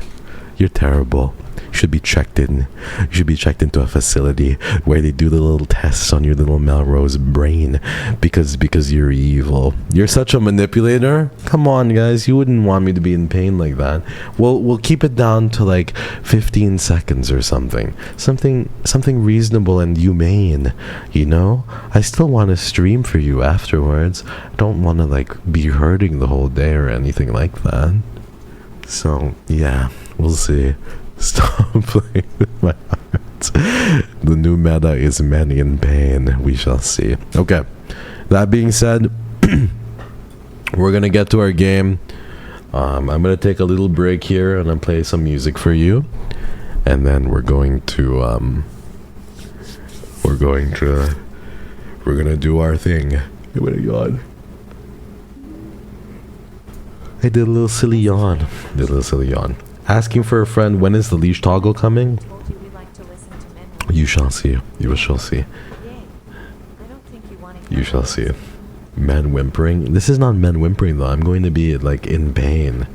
You're terrible. You should be checked in. You should be checked into a facility where they do the little tests on your little Melrose brain because you're evil. You're such a manipulator. Come on, guys. You wouldn't want me to be in pain like that. We'll keep it down to like 15 seconds or something. Something reasonable and humane, you know? I still want to stream for you afterwards. I don't want to like be hurting the whole day or anything like that. So, yeah, we'll see. Stop playing with my heart. The new meta is men in pain. We shall see. Okay. That being said, we're gonna get to our game. I'm gonna take a little break here and I'll play some music for you, and then we're gonna do our thing. Oh my god. I did a little silly yawn. Asking for a friend, when is the leash toggle coming? You shall see. You shall see. You shall see. Men whimpering. This is not men whimpering though. I'm going to be like in pain.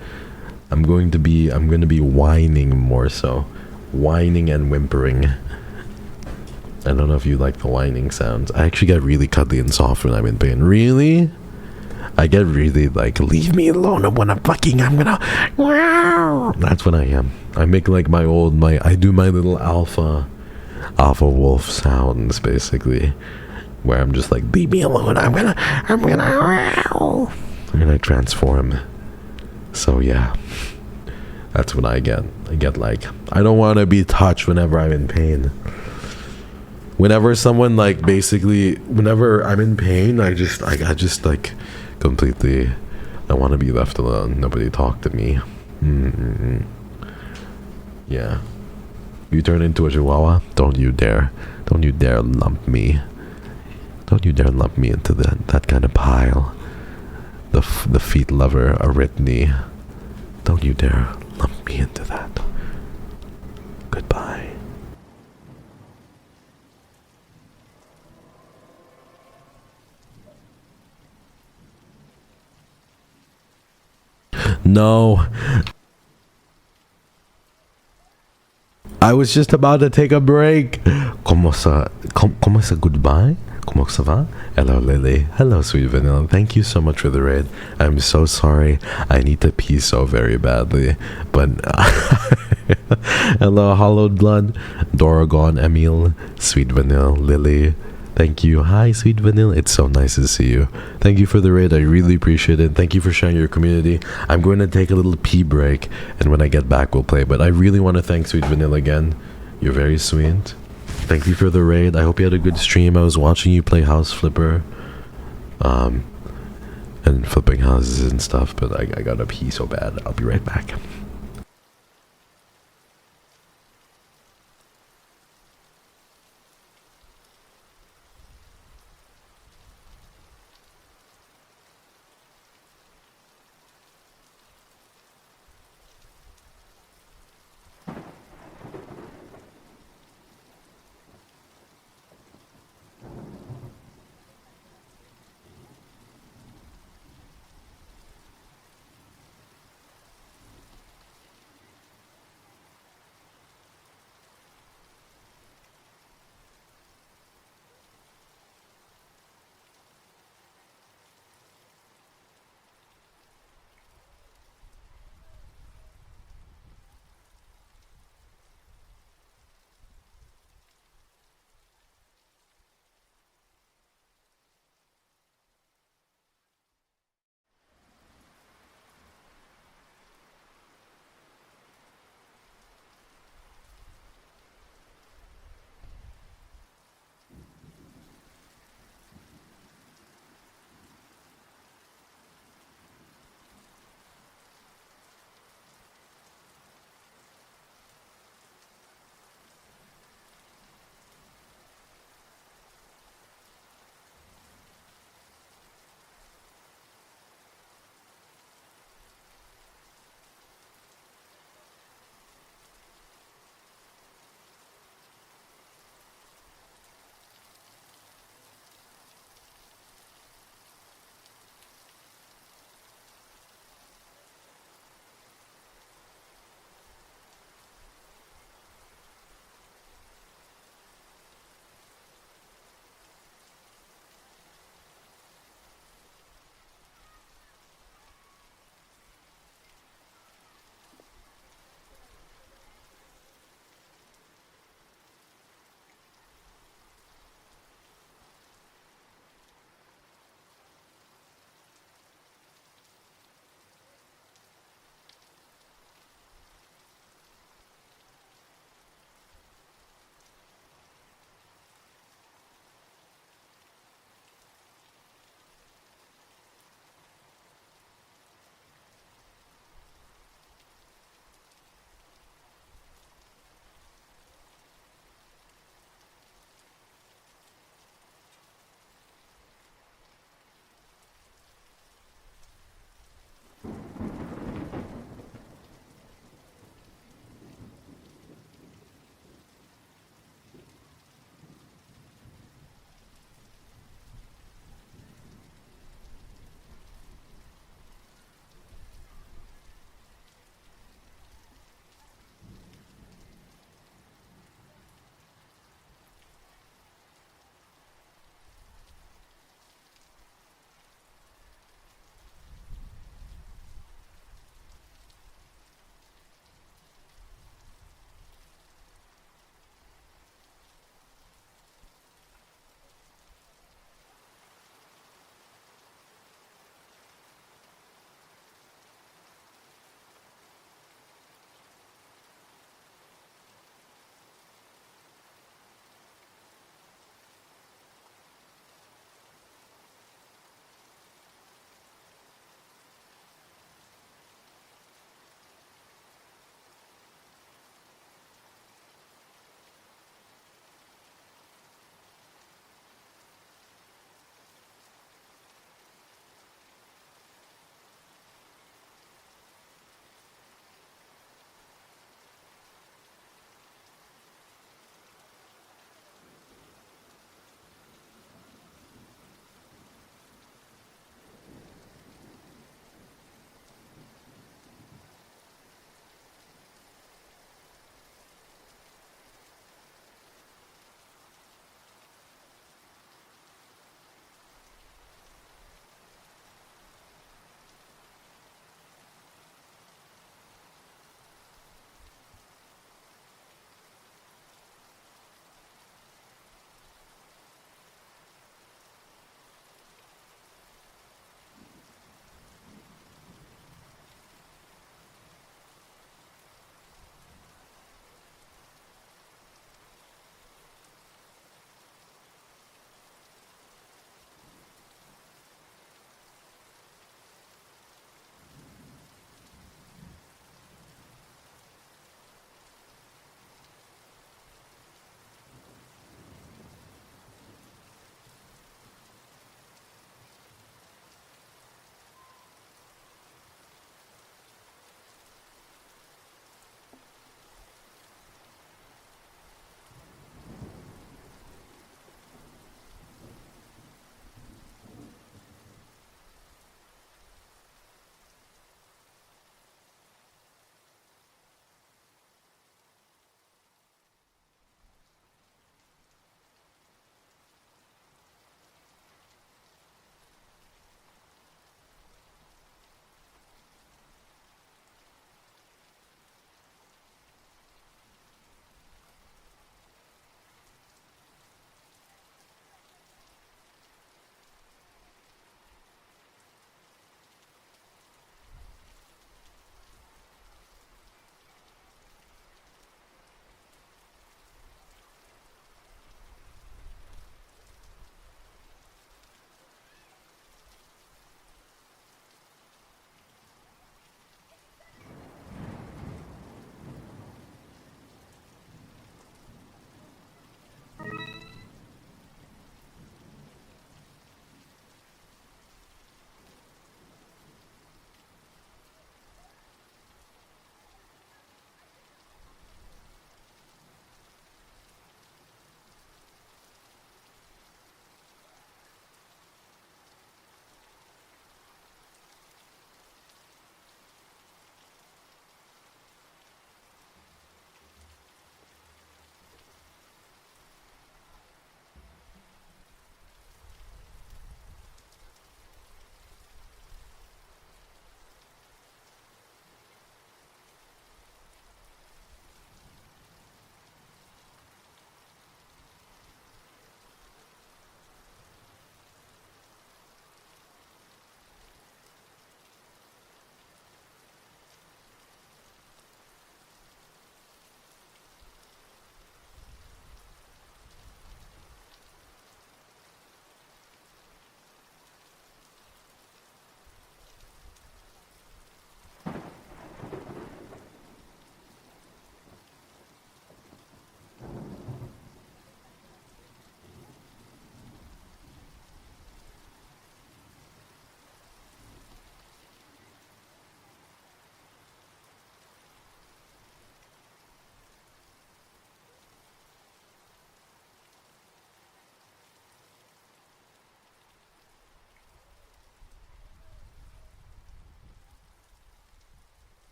I'm going to be whining more so. Whining and whimpering. I don't know if you like the whining sounds. I actually get really cuddly and soft when I'm in pain. Really? I get really like, leave me alone. I'm gonna, wow. That's what I am. I make like I do my little alpha wolf sounds basically, where I'm just like, leave me alone. I'm gonna, wow. And I transform. So yeah, that's what I get. I get like, I don't want to be touched whenever I'm in pain. Whenever someone like basically, whenever I'm in pain, I just like, completely, I want to be left alone. Nobody talk to me. Yeah. You turn into a chihuahua? Don't you dare lump me. Don't you dare lump me into that kind of pile. The feet lover, Aritney. Don't you dare lump me into that. Goodbye. No. I was just about to take a break. Comment ça goodbye? Comment ça va? Hello, Lily. Hello, Sweet Vanilla. Thank you so much for the raid. I'm so sorry. I need to pee so very badly. But hello, Hollowed Blood, Doragon, Emil, Sweet Vanilla, Lily. Thank you. Hi, Sweet Vanilla. It's so nice to see you. Thank you for the raid. I really appreciate it. Thank you for sharing your community. I'm going to take a little pee break, and when I get back, we'll play. But I really want to thank Sweet Vanilla again. You're very sweet. Thank you for the raid. I hope you had a good stream. I was watching you play House Flipper, and flipping houses and stuff, but I gotta pee so bad. I'll be right back.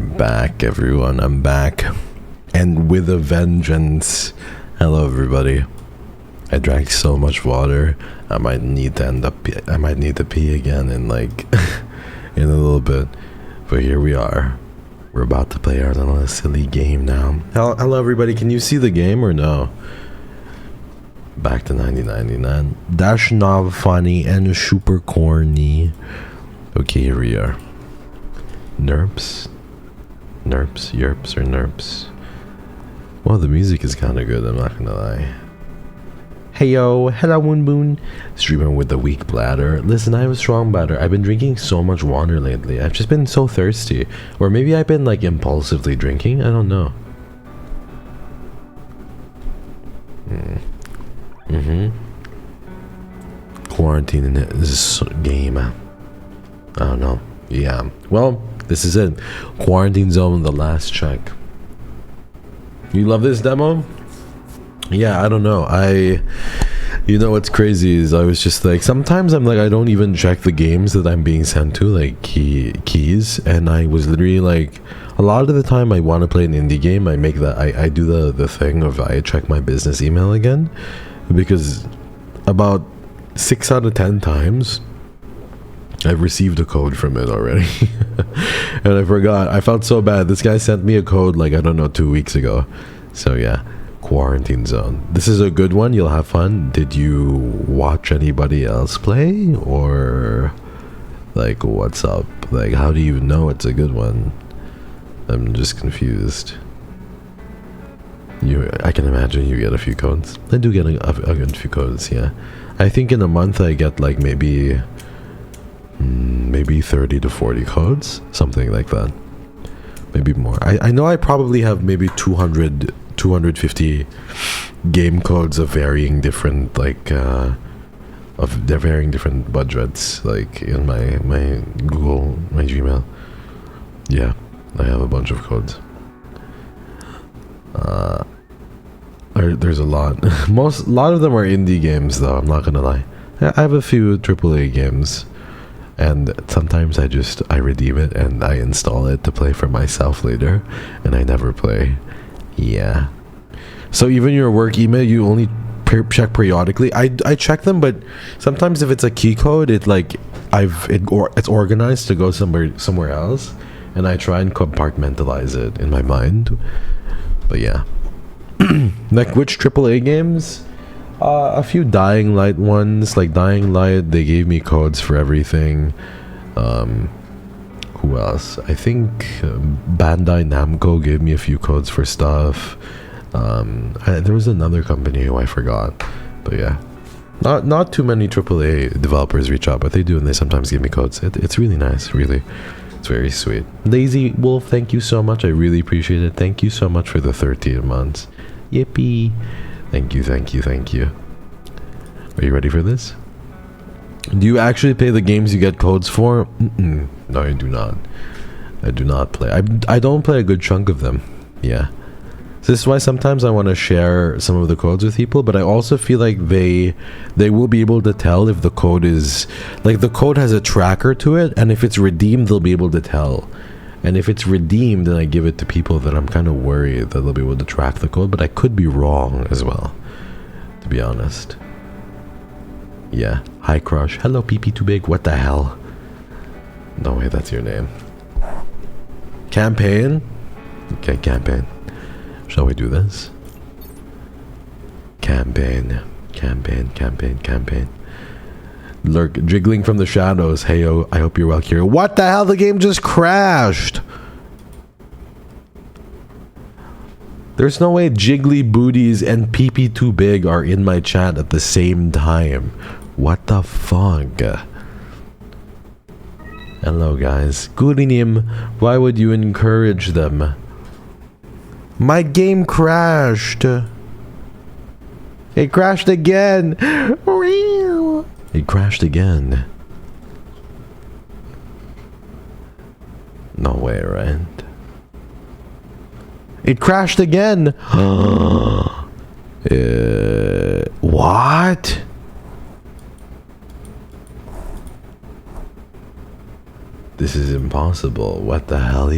I'm back, everyone. I'm back. And with a vengeance. Hello, everybody. I drank so much water. I might need to pee again in like in a little bit. But here we are. We're about to play our little silly game now. Hello, everybody. Can you see the game or no? Back to 1999. Dash Nav funny and super corny. Okay, here we are. Nerps, yerps, or nerps. Well, the music is kind of good, I'm not gonna lie. Hey yo, hello Moon Boon. Streaming with the weak bladder. Listen, I have a strong bladder. I've been drinking so much water lately. I've just been so thirsty. Or maybe I've been like impulsively drinking. I don't know. Quarantine in this game. I don't know. Yeah. Well, this is it. Quarantine Zone, the last check. You love this demo? Yeah, I don't know. You know what's crazy is I was just like, sometimes I'm like, I don't even check the games that I'm being sent to, like keys, and I was literally like, a lot of the time I want to play an indie game, I make that, I do the thing of I check my business email again, because about 6 out of 10 times I've received a code from it already. And I forgot. I felt so bad. This guy sent me a code like, I don't know, 2 weeks ago. So yeah, Quarantine Zone. This is a good one. You'll have fun. Did you watch anybody else play? Or like, what's up? Like, how do you know it's a good one? I'm just confused. I can imagine you get a few codes. I do get a good few codes, yeah. I think in a month I get like maybe 30 to 40 codes, something like that, maybe more. I know I probably have maybe 250 game codes of varying different, like of their varying different budgets, like in my Google, my Gmail. Yeah, I have a bunch of codes. There's a lot. A lot of them are indie games, though. I'm not gonna lie. I have a few AAA games, and sometimes I redeem it and I install it to play for myself later, and I never play. Yeah. So even your work email, you only check periodically. I check them, but sometimes if it's a key code, it's organized to go somewhere else, and I try and compartmentalize it in my mind. But yeah. Like which AAA games? A few Dying Light ones. Like Dying Light, they gave me codes for everything. Who else? I think Bandai Namco gave me a few codes for stuff. There was another company who I forgot. But yeah. Not too many AAA developers reach out, but they do, and they sometimes give me codes. It's really nice, really. It's very sweet. Lazy Wolf, thank you so much. I really appreciate it. Thank you so much for the 13 months. Yippee. Thank you. Are you ready for this? Do you actually play the games you get codes for? No, I do not. I do not play. I don't play a good chunk of them. Yeah. So this is why sometimes I want to share some of the codes with people, but I also feel like they will be able to tell if the code is, like, the code has a tracker to it, and if it's redeemed, they'll be able to tell. And if it's redeemed, then I give it to people that I'm kind of worried that they'll be able to track the code, but I could be wrong as well, to be honest. Yeah. Hi, Crush. Hello, PP Too Big. What the hell? No way, that's your name. Campaign? Okay, campaign. Shall we do this? Campaign. Lurk, jiggling from the shadows. Heyo, I hope you're well, Kira. What the hell? The game just crashed. There's no way Jiggly Booties and PP Too Big are in my chat at the same time. What the fuck? Hello, guys. Good evening. Why would you encourage them? My game crashed. It crashed again. It crashed again. No way, right? It crashed again. What? This is impossible. What the hell?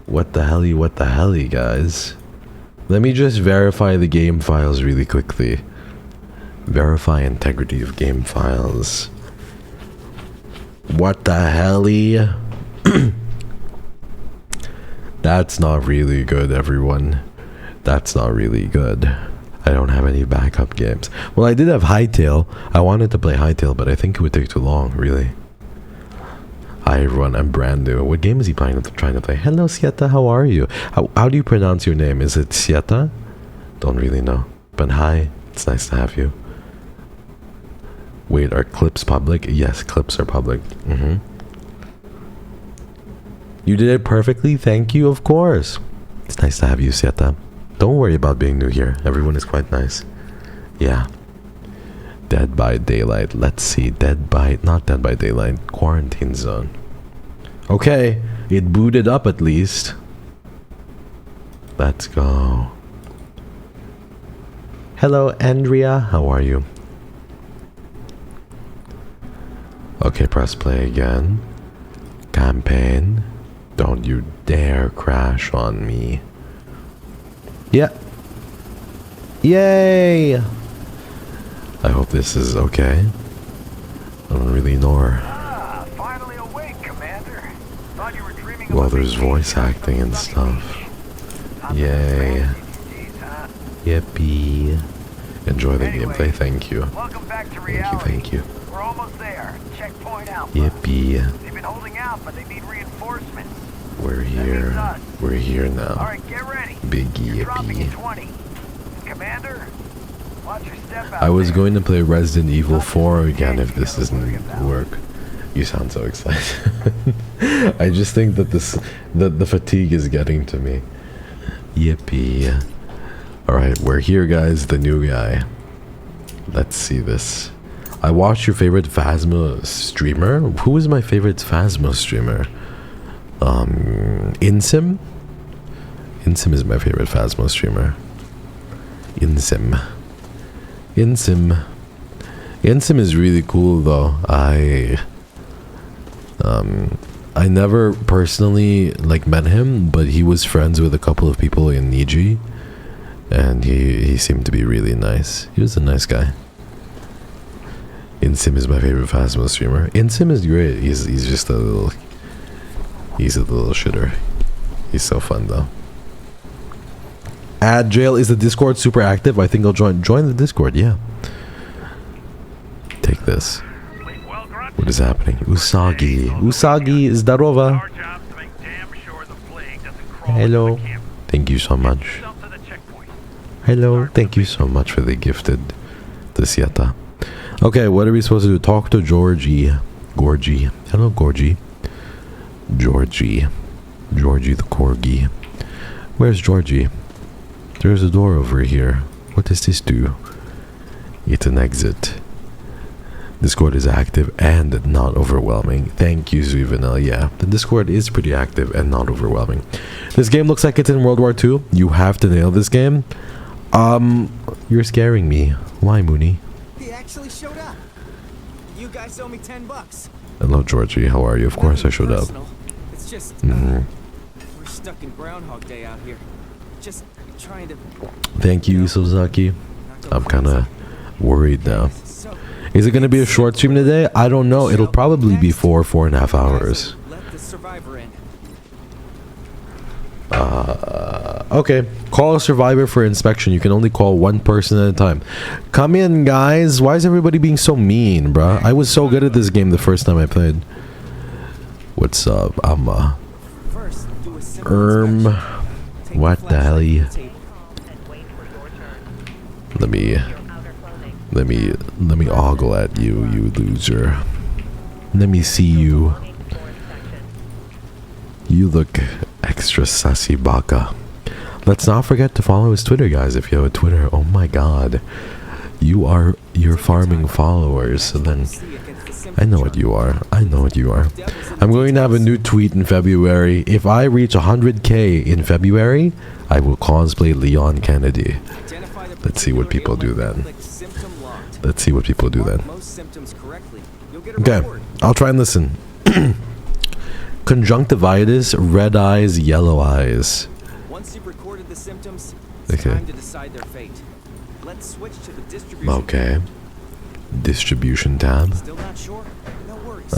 What the helly, guys? Let me just verify the game files really quickly. Verify integrity of game files. What the helly? That's not really good, everyone. That's not really good. I don't have any backup games. Well, I did have Hytale. I wanted to play Hytale, but I think it would take too long, really. Hi everyone, I'm brand new. What game is he trying to play? Hello Sieta, how are you? How do you pronounce your name? Is it Sieta? Don't really know. But hi, it's nice to have you. Wait, are clips public? Yes, clips are public. You did it perfectly, thank you, of course. It's nice to have you, Sieta. Don't worry about being new here. Everyone is quite nice. Yeah. Dead by Daylight. Let's see. Not Dead by Daylight. Quarantine Zone. Okay. It booted up at least. Let's go. Hello, Andrea. How are you? Okay, press play again. Campaign. Don't you dare crash on me. Yeah. Yay! I hope this is okay. I don't really know her. Finally awake, Commander. Thought you were dreaming. Well, there's voice acting and stuff. Yay. Yippee. Enjoy the gameplay, thank you. Welcome back to reality. Thank you. We're almost there. Checkpoint Alpha. Yippee. They've been holding out, but they need reinforcements. We're here. We're here now. Alright, get ready. Big You're dropping in yippee. 20. Commander, watch your step out. I was there. going to play Resident Evil 4 again if this doesn't work. You sound so excited. I just think that the fatigue is getting to me. Yippee. Alright, we're here, guys. The new guy. Let's see this. I watched your favorite Phasma streamer. Who is my favorite Phasma streamer? Insim? Insim is my favorite Phasma streamer. Insim is really cool though. I never personally met him, but he was friends with a couple of people in Niji, and he seemed to be really nice. He was a nice guy. Insim is my favorite Phasma streamer. Insim is great. He's just a little shitter. He's so fun though. Ad jail, is the Discord super active? I think I'll join the Discord. Yeah. Take this. What is happening? Usagi Zdarova. Hello. Thank you so much. Hello. Thank you so much for the gifted Sieta. Okay, what are we supposed to do? Talk to Georgie. Hello, Georgie. Georgie the corgi. Where's Georgie? There's a door over here. What does this do? It's an exit. Discord is active and not overwhelming. Thank you, Zuivanel. Yeah, the Discord is pretty active and not overwhelming. This game looks like it's in World War II. You have to nail this game. You're scaring me. Why, Mooney? He actually showed up. You guys owe me $10. Hello, Georgie. How are you? Of course I showed up. It's just we're stuck in Groundhog Day out here. Just trying to. Thank you, Sozaki. I'm kind of worried now. Is it going to be a short stream today? I don't know. It'll probably be 4.5 hours. Let the survivor in. Okay. Call a survivor for inspection. You can only call one person at a time. Come in, guys. Why is everybody being so mean, bruh? I was so good at this game the first time I played. What's up? First, do a simple inspection. Take What the hell? flashlight to the table. Let me ogle at you, you loser. Let me see you. You look extra sassy baka. Let's not forget to follow his Twitter, guys. If you have a Twitter, oh my god, you're farming followers. So then, I know what you are. I'm going to have a new tweet in February. If I reach 100k in February, I will cosplay Leon Kennedy. Let's see what people do then. Okay, I'll try and listen. Conjunctivitis, red eyes, yellow eyes. Once you've recorded the symptoms, Okay. it's time to decide their fate. Let's switch to the distribution. Okay. Distribution tab. Still not sure? No worries.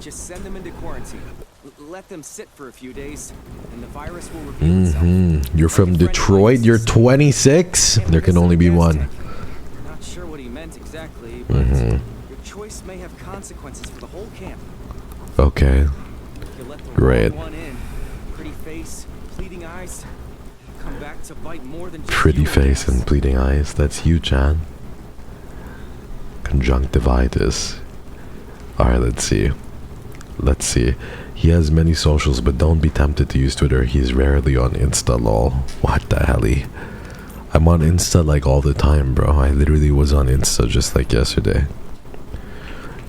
Just send them into quarantine. Let them sit for a few days, and the virus will reveal itself. You're from Like a friend Detroit. You're says, 26. "Can't There miss can a only be gas one. tank." Not sure what he meant exactly, but your choice may have consequences for the whole camp. Okay. If you let the Great. wrong one in, pretty face, pleading eyes, come back to bite more than just Pretty you, I face guess. and bleeding eyes. That's you, Chan. Conjunctivitis. Alright, let's see. Let's see. He has many socials, but don't be tempted to use Twitter. He's rarely on Insta, lol. What the helly? I'm on Insta like all the time, bro. I literally was on Insta just like yesterday.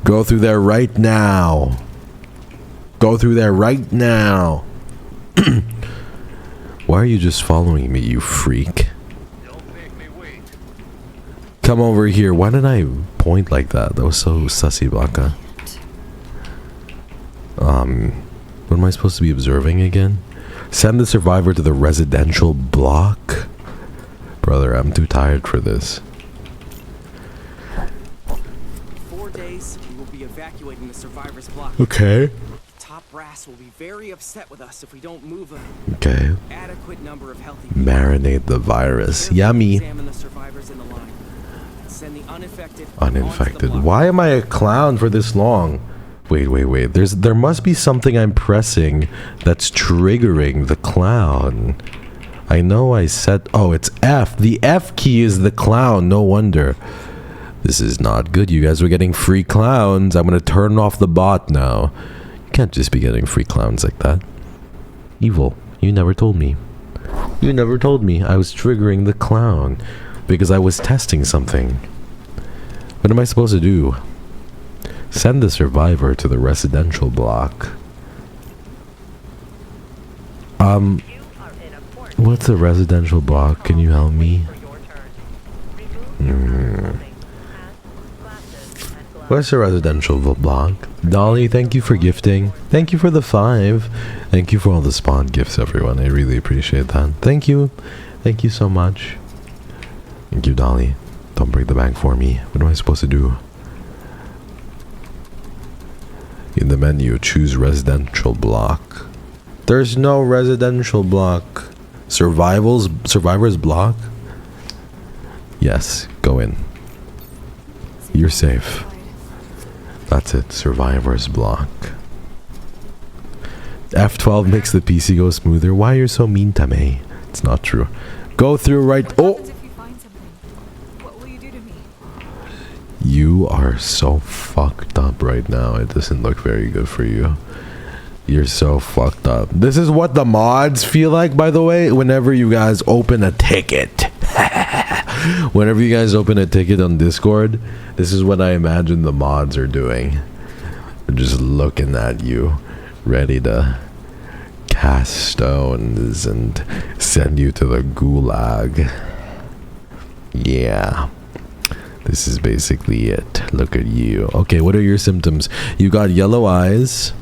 Go through there right now. Go through there right now. Why are you just following me, you freak? Don't make me wait. Come over here. Why did I point like that? That was so sussy, Baka. What am I supposed to be observing again? Send the survivor to the residential block? Brother, I'm too tired for this. 4 days, we will be evacuating the survivors' block. Okay. Top brass will be very upset with us if we don't move a Okay. adequate number of healthy people. Marinate the virus. Carefully Yummy. Examine the survivors in the line. Send the uninfected. onto the Uninfected. block. Why am I a clown for this long? Wait. There must be something I'm pressing that's triggering the clown. I know I said... Oh, it's F. The F key is the clown. No wonder. This is not good. You guys are getting free clowns. I'm going to turn off the bot now. You can't just be getting free clowns like that. Evil. You never told me. You never told me I was triggering the clown because I was testing something. What am I supposed to do? Send the survivor to the residential block. What's a residential block? Can you help me? Where's the residential block? Dolly, thank you for gifting. Thank you for the 5. Thank you for all the spawn gifts, everyone. I really appreciate that. Thank you. Thank you so much. Thank you, Dolly. Don't break the bank for me. What am I supposed to do? In the menu, choose residential block. There's no residential block. Survivor's block? Yes, go in. You're safe. That's it, survivor's block. F12 makes the PC go smoother. Why are you so mean to me? It's not true. Go through right... Oh! If you find something, what will you do to me? You are so fucked up right now. It doesn't look very good for you. You're so fucked up. This is what the mods feel like, by the way, whenever you guys open a ticket. Whenever you guys open a ticket on Discord, this is what I imagine the mods are doing. They're just looking at you, ready to cast stones and send you to the gulag. Yeah. This is basically it. Look at you. Okay, what are your symptoms? You got yellow eyes.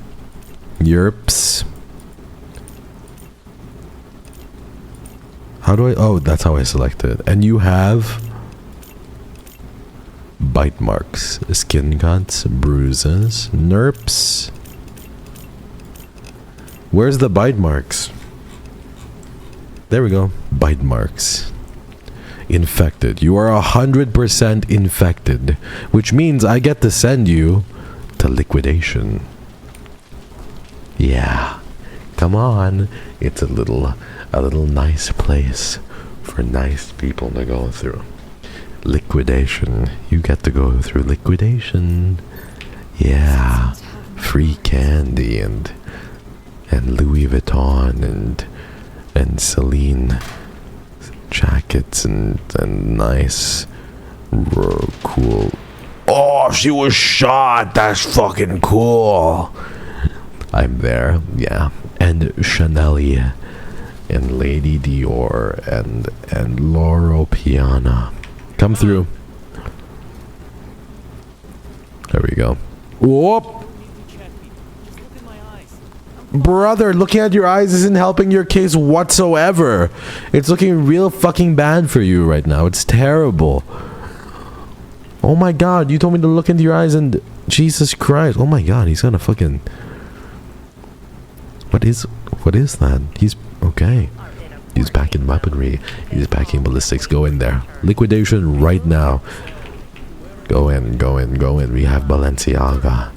Yerps. How do I... Oh, that's how I select it. And you have... bite marks. Skin cuts. Bruises. Nerps. Where's the bite marks? There we go. Bite marks. Infected. You are 100% infected, which means I get to send you to liquidation. Yeah, come on. It's a little nice place for nice people to go through. Liquidation. You get to go through liquidation. Yeah, free candy and Louis Vuitton and Celine jackets and nice cool. Oh, she was shot. That's fucking cool. I'm there, yeah. And Chanel and Lady Dior and Loro Piana. Come through. There we go. Whoop. Brother, looking at your eyes isn't helping your case whatsoever. It's looking real fucking bad for you right now. It's terrible. Oh my god, you told me to look into your eyes and... Jesus Christ. Oh my god, he's gonna fucking... What is that? He's... Okay. He's packing weaponry. He's packing ballistics. Go in there. Liquidation right now. Go in. We have Balenciaga.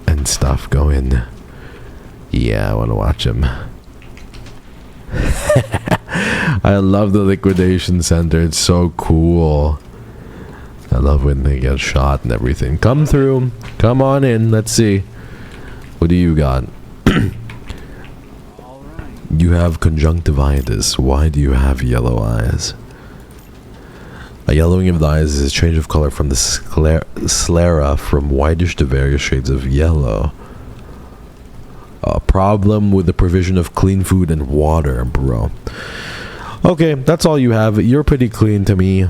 And stuff. Go in. Yeah, I want to watch him. I love the liquidation center. It's so cool. I love when they get shot and everything. Come through. Come on in. Let's see. What do you got? You have conjunctivitis. Why do you have yellow eyes? A yellowing of the eyes is a change of color from the sclera from whitish to various shades of yellow. A problem with the provision of clean food and water, bro. Okay, that's all you have. You're pretty clean to me.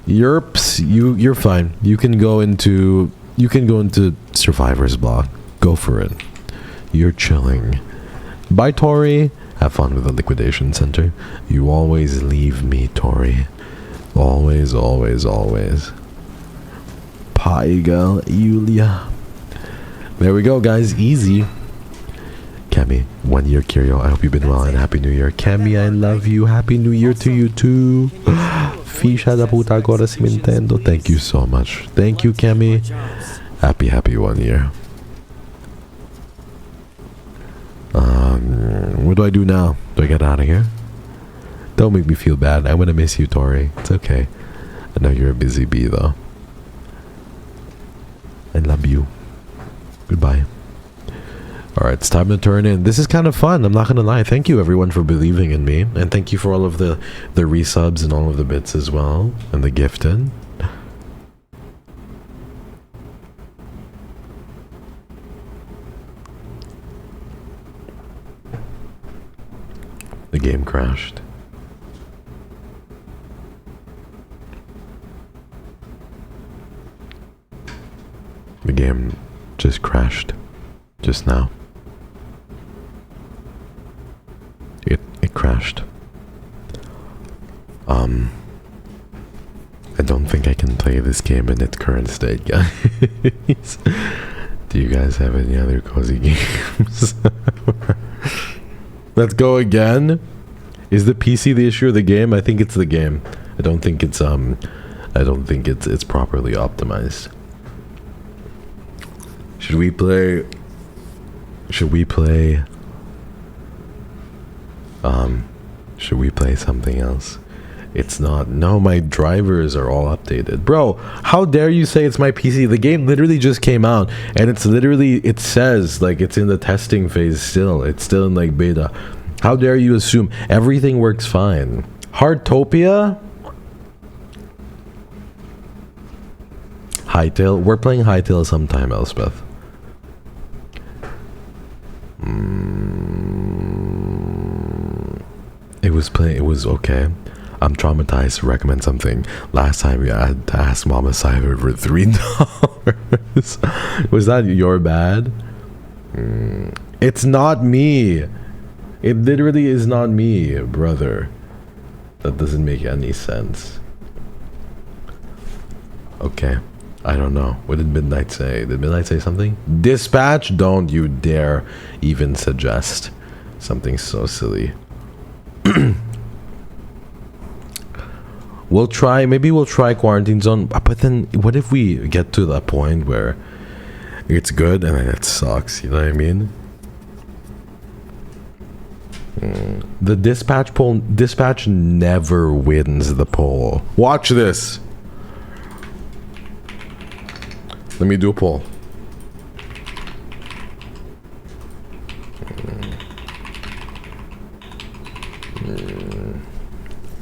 You're fine. You can go into survivor's block. Go for it. You're chilling. Bye, Tori. Have fun with the liquidation center. You always leave me, Tori. Always, always, always. Paiga, Yulia. There we go, guys. Easy. Cami, 1 year KYRIO. I hope you've been well and Happy New Year. Cami, I love you. Happy New Year to you too. Fisha da puta agora se Nintendo. Thank you so much. Thank you, Cami. Happy 1 year. What do I do now? Do I get out of here? Don't make me feel bad. I'm gonna miss you, Tori. It's okay. I know you're a busy bee, though. I love you. Goodbye. Alright, it's time to turn in. This is kind of fun, I'm not gonna lie. Thank you, everyone, for believing in me. And thank you for all of the resubs and all of the bits as well. And the gifted. The game crashed. The game just crashed. Just now. It crashed. I don't think I can play this game in its current state, guys. Do you guys have any other cozy games? Let's go again. Is the PC the issue or the game? I think it's the game. I don't think it's properly optimized. Should we play something else? It's not. No, my drivers are all updated. Bro, how dare you say it's my PC? The game literally just came out and it says like it's in the testing phase still. It's still in like beta. How dare you assume everything works fine? Heartopia? Hytale? We're playing Hytale sometime, Elspeth. It was okay. I'm traumatized to recommend something. Last time we had to ask Mama Cyber for $3. Was that your bad? It's not me. It literally is not me, brother. That doesn't make any sense. Okay. I don't know. What did Midnight say? Did Midnight say something? Dispatch? Don't you dare even suggest something so silly. Maybe we'll try Quarantine Zone, but then what if we get to that point where it's good and then it sucks, you know what I mean? The dispatch never wins the poll. Watch this. Let me do a poll.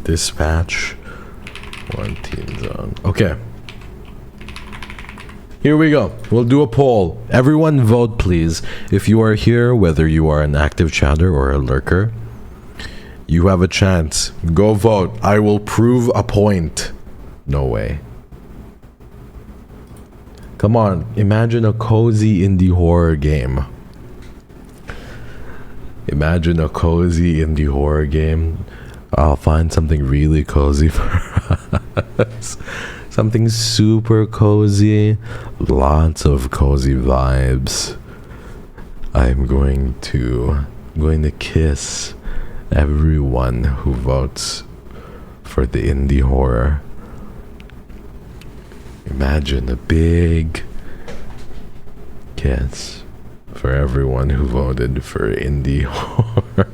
Dispatch Quarantine Zone. Okay. Here we go. We'll do a poll. Everyone vote, please. If you are here, whether you are an active chatter or a lurker, you have a chance. Go vote. I will prove a point. No way. Come on, imagine a cozy indie horror game. Imagine a cozy indie horror game. I'll find something really cozy for us. Something super cozy. Lots of cozy vibes. I'm going to kiss everyone who votes for the indie horror. Imagine a big kiss for everyone who voted for indie horror.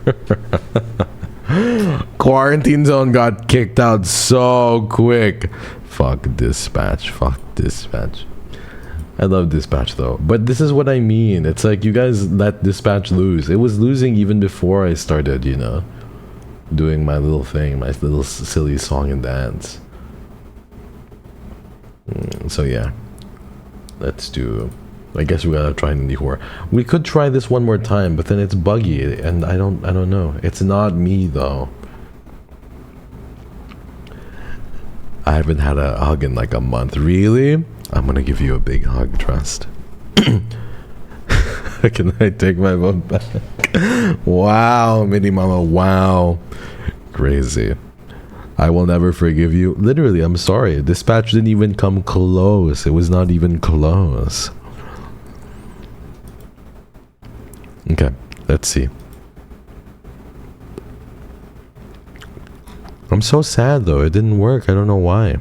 Quarantine Zone got kicked out so quick. Fuck Dispatch. I love Dispatch though. But this is what I mean. It's like you guys let Dispatch lose. It was losing even before I started, you know, doing my little thing, my little silly song and dance. So yeah. Let's do... I guess we gotta try indie horror. We could try this one more time, but then it's buggy and I don't know. It's not me though. I haven't had a hug in like a month. Really? I'm gonna give you a big hug, trust. Can I take my vote back? Wow, Mini Mama, wow. Crazy. I will never forgive you. Literally, I'm sorry. Dispatch didn't even come close. It was not even close. Okay, let's see. I'm so sad though. It didn't work. I don't know why.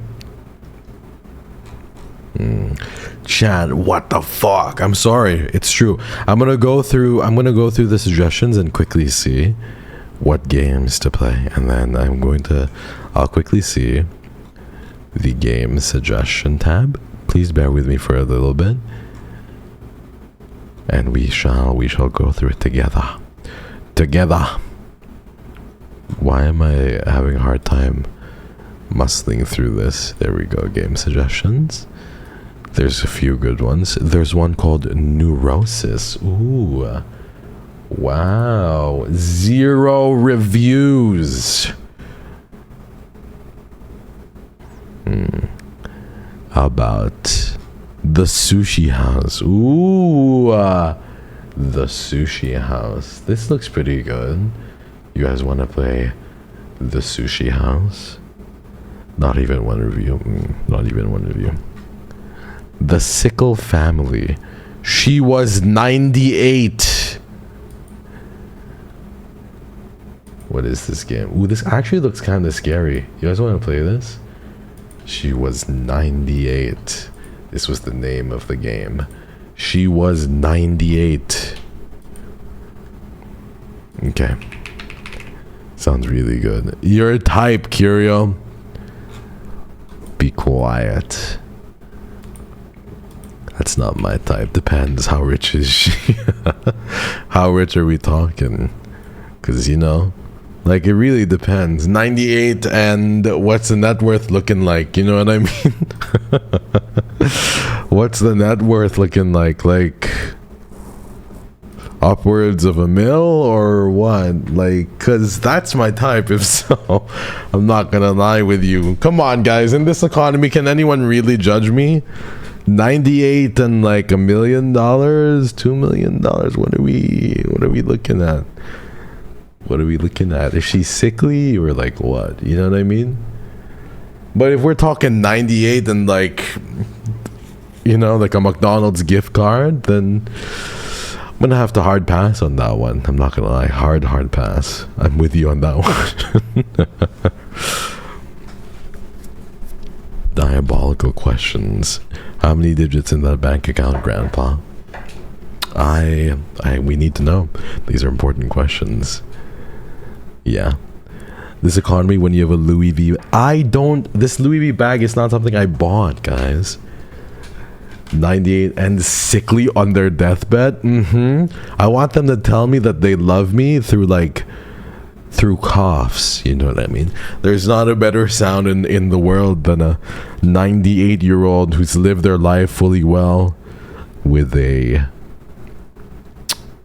Chat, what the fuck? I'm sorry. It's true. I'm gonna go through the suggestions and quickly see what games to play, and then I'll quickly see the game suggestion tab. Please bear with me for a little bit, and we shall go through it together. Why am I having a hard time muscling through this? There we go. Game suggestions. There's a few good ones. There's one called Neurosis. Ooh. Wow. 0 reviews. How about The Sushi House? Ooh. The Sushi House. This looks pretty good. You guys want to play The Sushi House? Not even one review. Not even one review. The Sickle Family. She was 98. What is this game? Ooh, this actually looks kind of scary. You guys want to play this? She was 98. This was the name of the game. She was 98. Okay. Sounds really good. Your type, KYRIO. Be quiet. That's not my type. Depends. How rich is she? How rich are we talking? Because, you know, like, it really depends. 98 and what's the net worth looking like? You know what I mean? What's the net worth looking like? Like, upwards of $1 million or what? Like, because that's my type. If so, I'm not going to lie with you. Come on, guys. In this economy, can anyone really judge me? 98 and like $1 million, $2 million. What are we looking at? What are we looking at? Is she sickly or like what? You know what I mean? But if we're talking 98 and like, you know, like a McDonald's gift card, then I'm gonna have to hard pass on that one. I'm not gonna lie, hard pass. I'm with you on that one. Diabolical questions. How many digits in that bank account, Grandpa? We need to know. These are important questions. Yeah. This economy, when you have a Louis V... This Louis V bag is not something I bought, guys. 98 and sickly on their deathbed. I want them to tell me that they love me through coughs. You know what I mean? There's not a better sound in the world than a 98-year-old who's lived their life fully well with a,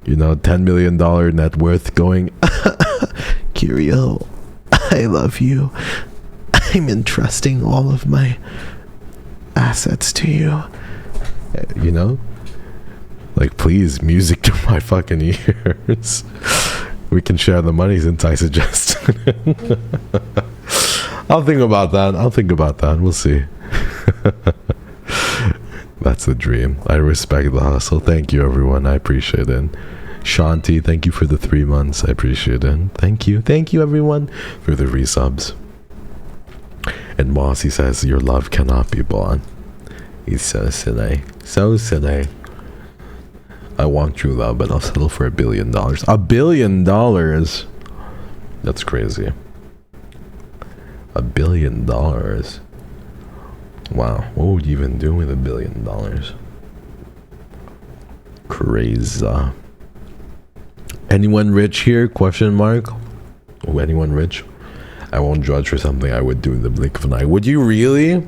you know, $10 million net worth going, KYRIO, I love you. I'm entrusting all of my assets to you. You know? Like, please, music to my fucking ears. We can share the money since I suggested it. I'll think about that. We'll see. That's the dream. I respect the hustle. Thank you, everyone. I appreciate it. Shanti, thank you for the 3 months. I appreciate it. Thank you, everyone, for the resubs. And Mossy says, your love cannot be bought. He's so silly. So silly. I want true love, but I'll settle for $1 billion. $1 billion? That's crazy. $1 billion. Wow. What would you even do with $1 billion? Crazy. Anyone rich here? Question mark. Oh, anyone rich? I won't judge for something I would do in the blink of an eye. Would you really?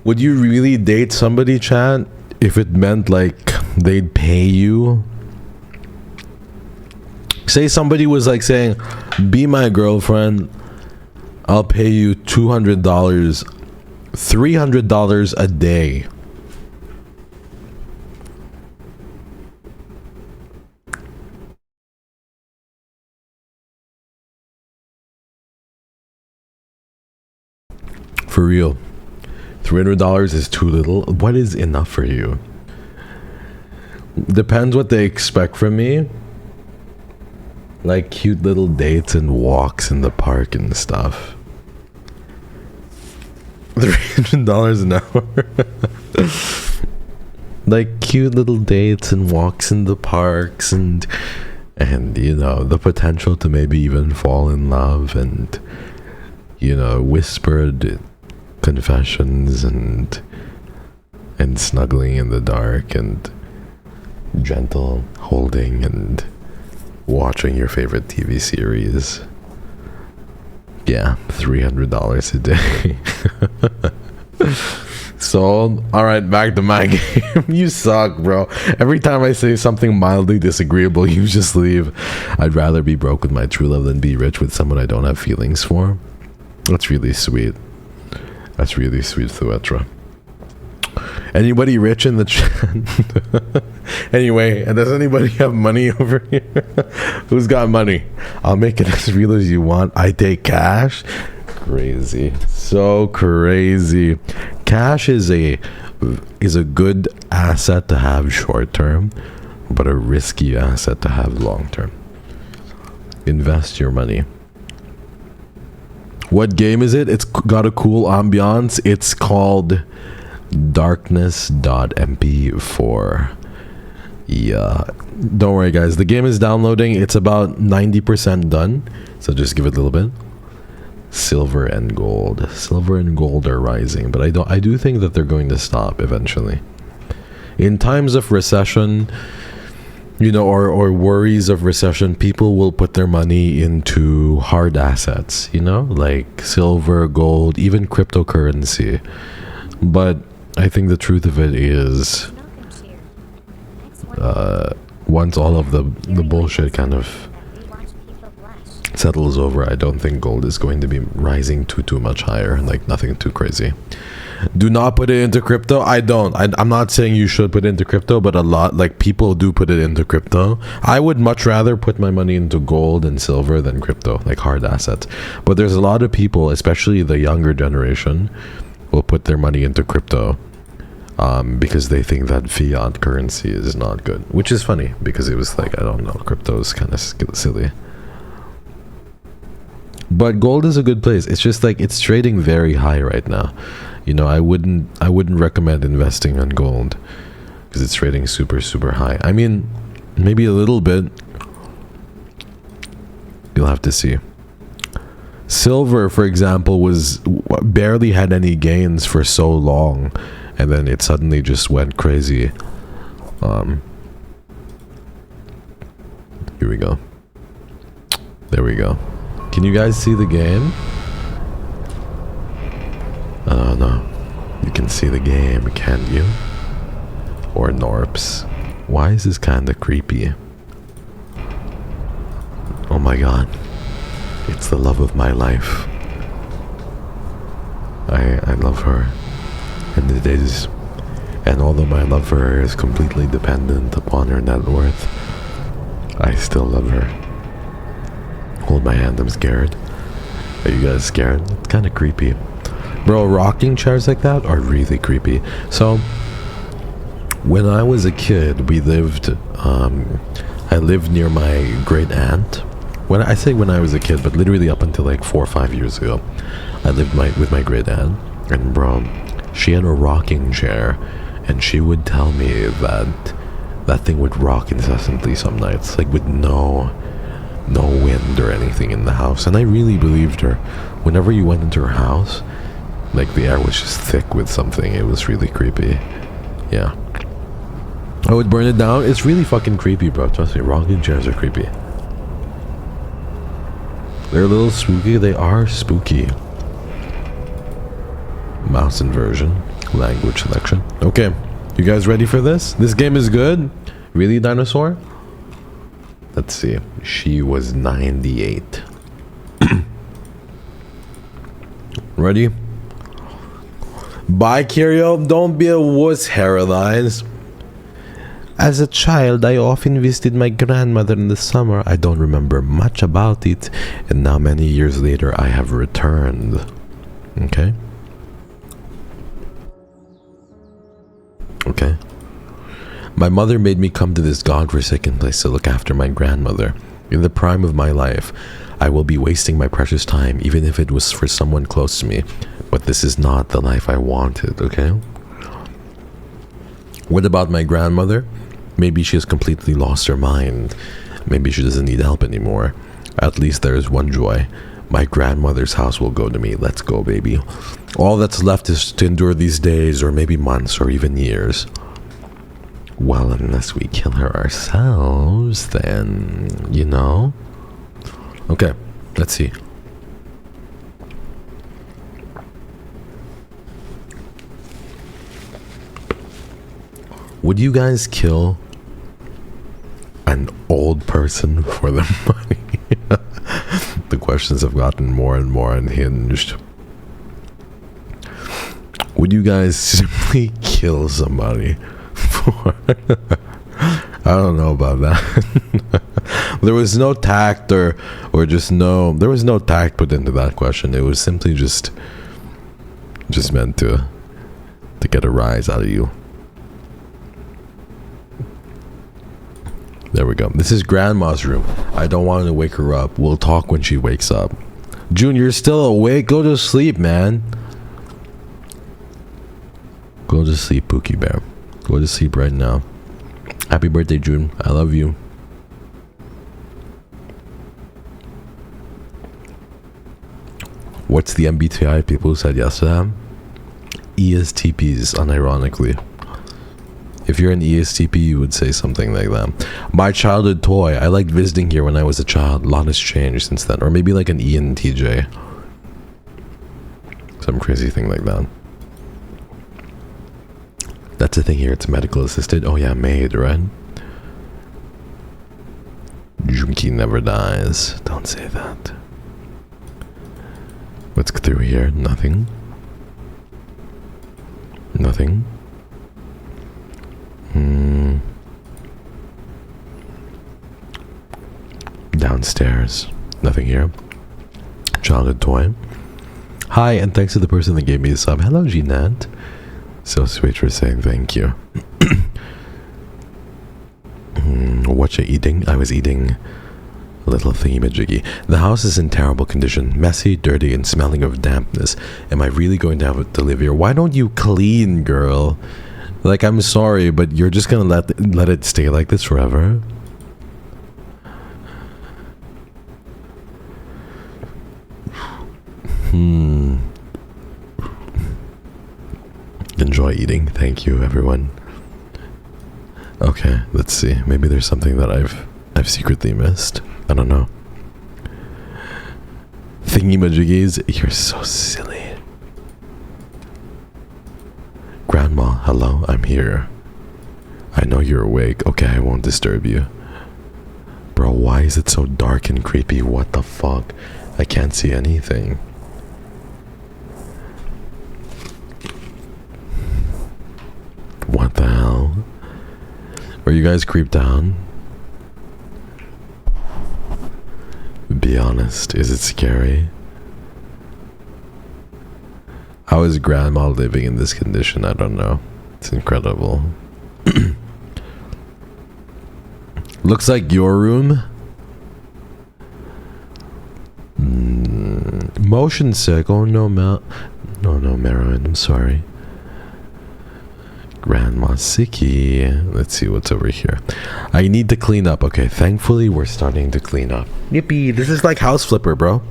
Would you really date somebody, chat, if it meant like they'd pay you? Say somebody was like saying, be my girlfriend, I'll pay you $200, $300 a day. For real. $300 is too little. What is enough for you? Depends what they expect from me. Like cute little dates and walks in the park and stuff. $300 an hour. Like cute little dates and walks in the parks and you know, the potential to maybe even fall in love and, you know, whispered confessions and snuggling in the dark and gentle holding and watching your favorite TV series. Yeah, $300 a day. So, alright, back to my game. You suck, bro. Every time I say something mildly disagreeable, you just leave. I'd rather be broke with my true love than be rich with someone I don't have feelings for. That's really sweet. That's really sweet, Thuetra. Anybody rich in the chat? Anyway, does anybody have money over here? Who's got money? I'll make it as real as you want. I take cash. Crazy. So crazy. Cash is a good asset to have short term, but a risky asset to have long term. Invest your money. What game is it? It's got a cool ambiance. It's called Darkness.mp4. Yeah, don't worry guys, the game is downloading. It's about 90% done, so just give it a little bit. Silver and gold are rising, but I do think that they're going to stop eventually. In times of recession, you know, or worries of recession, people will put their money into hard assets, you know, like silver, gold, even cryptocurrency. But I think the truth of it is, once all of the bullshit kind of settles over, I don't think gold is going to be rising too much higher. Like nothing too crazy. Do not put it into crypto. I'm not saying you should put it into crypto, but a lot, like, people do put it into crypto. I would much rather put my money into gold and silver than crypto, like hard assets. But there's a lot of people, especially the younger generation, will put their money into crypto because they think that fiat currency is not good, which is funny because it was like, I don't know, crypto is kind of silly. But gold is a good place. It's just like it's trading very high right now. You know, I wouldn't recommend investing on gold because it's trading super high. I mean, maybe a little bit. You'll have to see. Silver, for example, was barely had any gains for so long, and then it suddenly just went crazy. Here we go. There we go. Can you guys see the game? Oh no. You can see the game, can't you? Or Norps. Why is this kinda creepy? Oh my god. It's the love of my life. I love her. And it is. And although my love for her is completely dependent upon her net worth, I still love her. Hold my hand, I'm scared. Are you guys scared? It's kind of creepy. Bro, rocking chairs like that are really creepy. So, when I was a kid, I lived near my great aunt. When I say when I was a kid, but literally up until like 4 or 5 years ago, I lived with my great aunt. And bro, she had a rocking chair, and she would tell me that that thing would rock incessantly some nights, like with no wind or anything in the house. And I really believed her. Whenever you went into her house, like the air was just thick with something. It was really creepy. Yeah. I would burn it down. It's really fucking creepy, bro. Trust me, rocking chairs are creepy. They're a little spooky. They are spooky. Mouse inversion. Language selection. Okay. You guys ready for this? This game is good. Really, dinosaur? Let's see. She was 98. Ready? Bye, KYRIO. Don't be a wuss, Heralize. As a child, I often visited my grandmother in the summer. I don't remember much about it, and now many years later, I have returned. Okay? Okay. My mother made me come to this godforsaken place to look after my grandmother. In the prime of my life, I will be wasting my precious time, even if it was for someone close to me. But this is not the life I wanted, okay? What about my grandmother? Maybe she has completely lost her mind. Maybe she doesn't need help anymore. At least there is one joy. My grandmother's house will go to me. Let's go, baby. All that's left is to endure these days, or maybe months, or even years. Well, unless we kill her ourselves, then, you know? Okay, let's see. Would you guys kill an old person for the money? The questions have gotten more and more unhinged. Would you guys simply kill somebody for... I don't know about that. There was no tact or just no... There was no tact put into that question. It was simply just meant to get a rise out of you. There we go. This is Grandma's room. I don't want to wake her up. We'll talk when she wakes up. June, you're still awake? Go to sleep, man. Go to sleep, Pookie Bear. Go to sleep right now. Happy birthday, June. I love you. What's the MBTI people said yes to them? ESTPs, unironically. If you're an ESTP, you would say something like that. My childhood toy. I liked visiting here when I was a child. A lot has changed since then. Or maybe like an ENTJ. Some crazy thing like that. That's the thing here. It's medical assisted. Oh yeah, maid, right? Junkie never dies. Don't say that. What's through here? Nothing. Nothing. Downstairs. Nothing here. Childhood toy. Hi, and thanks to the person that gave me the sub. Hello, Jeanette. So sweet for saying thank you. What you eating? I was eating a little thingy-majiggy. The house is in terrible condition. Messy, dirty, and smelling of dampness. Am I really going to have to live here? Why don't you clean, girl? Like, I'm sorry, but you're just gonna let it stay like this forever? Enjoy eating. Thank you, everyone. Okay, let's see. Maybe there's something that I've secretly missed. I don't know. Thingy-majiggies, you're so silly. Grandma, hello, I'm here. I know you're awake. Okay, I won't disturb you. Bro, why is it so dark and creepy? What the fuck? I can't see anything. Were you guys creeped down? Be honest, is it scary? How is grandma living in this condition? I don't know. It's incredible. Looks like your room. Motion sick. Oh no, no, Marilyn. I'm sorry. Grandma sicky. Let's see what's over here. I need to clean up. Okay, thankfully we're starting to clean up. Yippee! This is like House Flipper, bro.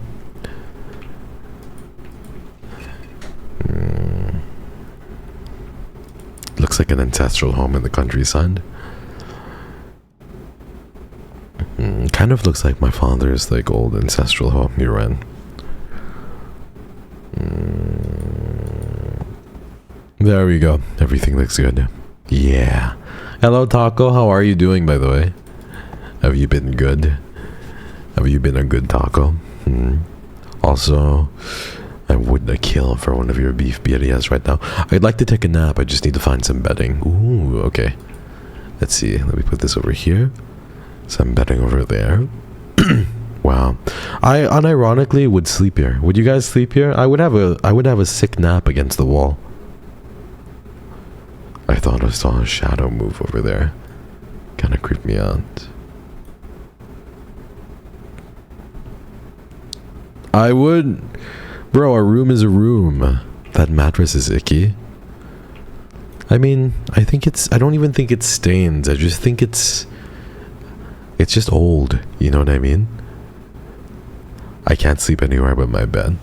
Looks like an ancestral home in the countryside. Kind of looks like my father's like old ancestral home he ran. There we go. Everything looks good. Yeah. Hello, Taco. How are you doing, by the way? Have you been good? Have you been a good taco? Also, I would kill for one of your beef birrias right now. I'd like to take a nap. I just need to find some bedding. Ooh, okay. Let's see. Let me put this over here. Some bedding over there. Wow. I unironically would sleep here. Would you guys sleep here? I would have a sick nap against the wall. I thought I saw a shadow move over there. Kind of creeped me out. I would... Bro, a room is a room. That mattress is icky. I mean, I don't even think it's stains. I just think it's just old. You know what I mean? I can't sleep anywhere but my bed.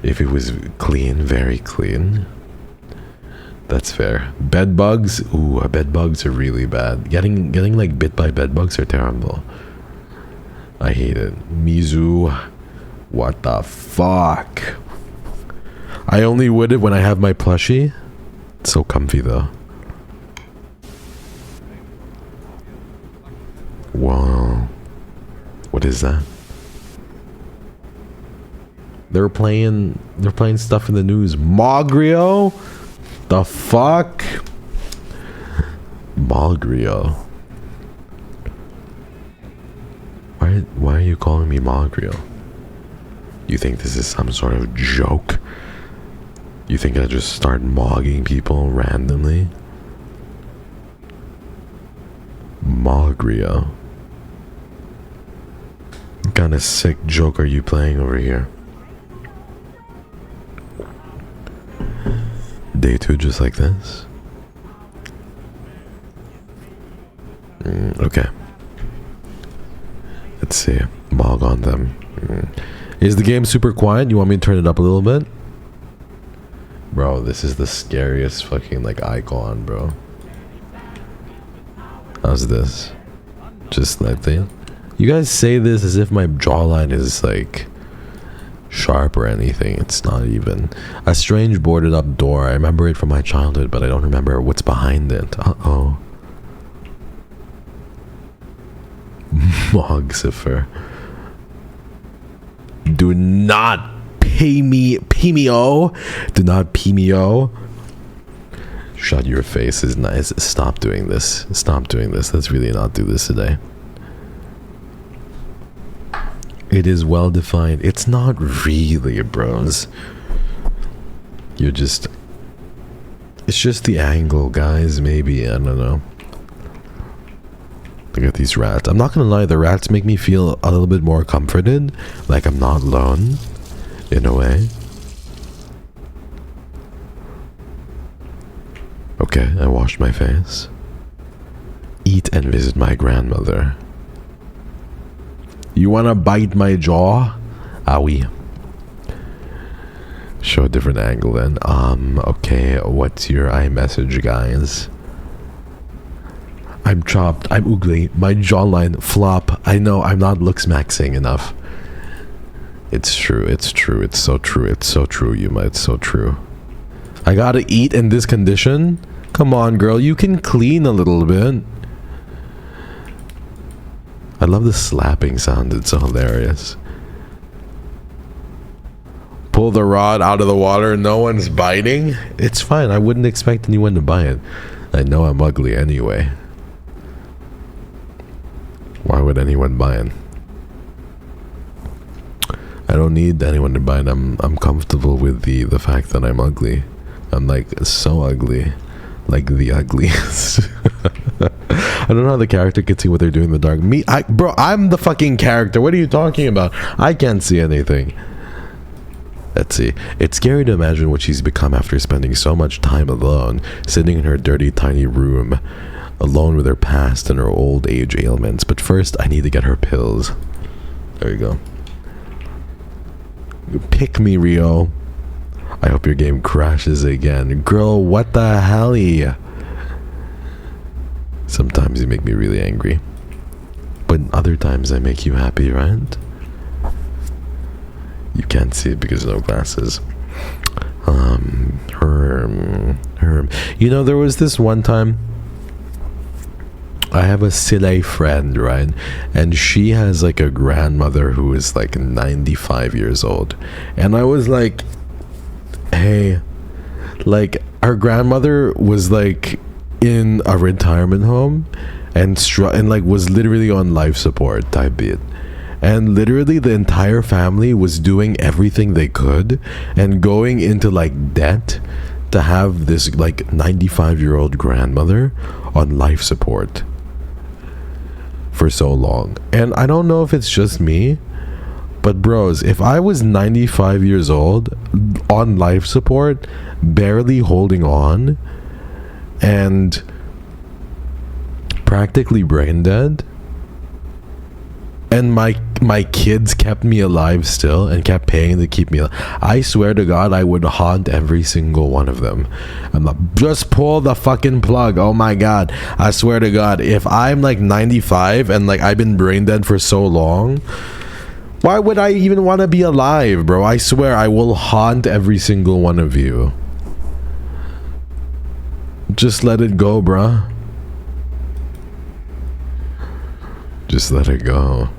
If it was clean, very clean. That's fair. Bed bugs? Ooh, bed bugs are really bad. Getting like bit by bed bugs are terrible. I hate it. Mizu. What the fuck? I only would it when I have my plushie. It's so comfy though. Whoa. What is that? They're playing stuff in the news. KYRIO? The fuck? KYRIO. Why are you calling me KYRIO? You think this is some sort of joke? You think I just start mogging people randomly? KYRIO. What kind of sick joke are you playing over here? Day 2 just like this? Okay. Let's see. Mog on them. Is the game super quiet? You want me to turn it up a little bit? Bro, this is the scariest fucking like icon, bro. How's this? Just like that. You guys say this as if my jawline is like sharp or anything. It's not even. A strange boarded up door. I remember it from my childhood, but I don't remember what's behind it. Uh-oh. Mogsifer. Do not pay me oh. Do not pee me oh. Shut your face is nice. Stop doing this. Stop doing this. Let's really not do this today. It is well defined. It's not really, bros. You're just... It's just the angle, guys. Maybe. I don't know. Look at these rats. I'm not gonna lie. The rats make me feel a little bit more comforted. Like I'm not alone. In a way. Okay, I washed my face. Eat and visit my grandmother. You wanna bite my jaw? Owie. Show a different angle then. Okay, what's your iMessage, guys? I'm chopped. I'm oogly. My jawline flop. I know I'm not looks maxing enough. It's true. It's true. It's so true. It's so true, Yuma. It's so true. I gotta eat in this condition? Come on, girl. You can clean a little bit. I love the slapping sound. It's so hilarious. Pull the rod out of the water. No one's biting. It's fine. I wouldn't expect anyone to buy it. I know I'm ugly anyway. Why would anyone buy it? I don't need anyone to buy it. I'm comfortable with the fact that I'm ugly. I'm like so ugly. Like the ugliest. I don't know how the character can see what they're doing in the dark. Bro, I'm the fucking character. What are you talking about? I can't see anything. Let's see. It's scary to imagine what she's become after spending so much time alone, sitting in her dirty, tiny room, alone with her past and her old age ailments. But first, I need to get her pills. There you go. Pick me, Rio. I hope your game crashes again. Girl, what the hell? Sometimes you make me really angry. But other times I make you happy, right? You can't see it because no glasses. Herm. You know, there was this one time I have a silly friend, right? And she has like a grandmother who is like 95 years old. And I was like, hey, like our grandmother was like in a retirement home and like was literally on life support type beat. And literally the entire family was doing everything they could and going into like debt to have this like 95-year-old grandmother on life support for so long. And I don't know if it's just me, but bros, if I was 95 years old on life support, barely holding on and practically brain dead, and my kids kept me alive still and kept paying to keep me alive, I swear to God I would haunt every single one of them. I'm like, just pull the fucking plug. Oh my God, I swear to God, if I'm like 95 and like I've been brain dead for so long, why would I even want to be alive, bro? I swear I will haunt every single one of you. Just let it go, bruh. Just let it go.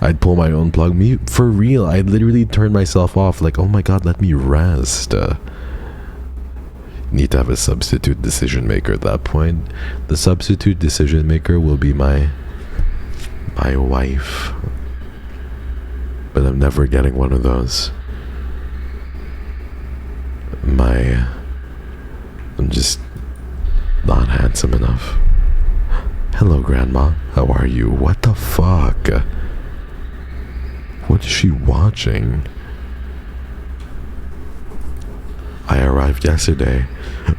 I'd pull my own plug. Me, for real, I'd literally turn myself off. Like, oh my God, let me rest. Need to have a substitute decision maker at that point. The substitute decision maker will be my wife. But I'm never getting one of those. I'm just not handsome enough. Hello, Grandma. How are you? What the fuck? What is she watching? I arrived yesterday.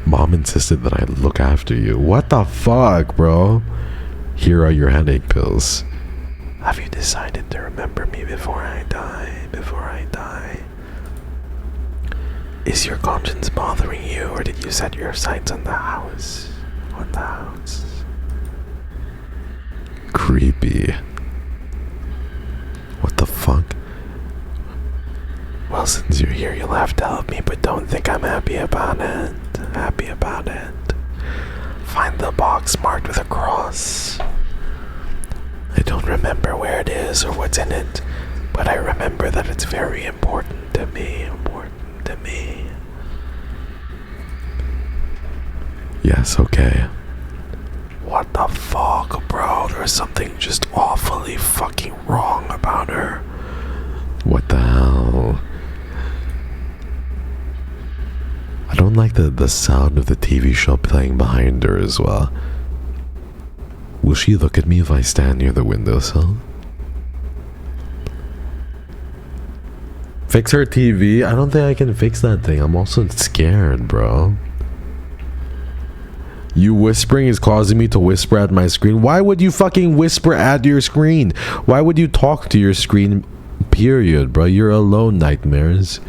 Mom insisted that I look after you. What the fuck, bro? Here are your headache pills. Have you decided to remember me before I die? Before I die? Is your conscience bothering you, or did you set your sights on the house? On the house? Creepy. What the fuck? Well, since you're here, you'll have to help me, but don't think I'm happy about it. Happy about it. Find the box marked with a cross. I don't remember where it is or what's in it, but I remember that it's very important to me. Important to me. Yes, okay. What the fuck, bro? There's something just awfully fucking wrong about her. What the hell? I don't like the sound of the TV show playing behind her as well. Will she look at me if I stand near the windowsill? Fix her TV? I don't think I can fix that thing. I'm also scared, bro. You whispering is causing me to whisper at my screen. Why would you fucking whisper at your screen? Why would you talk to your screen? Period, bro. You're alone, nightmares.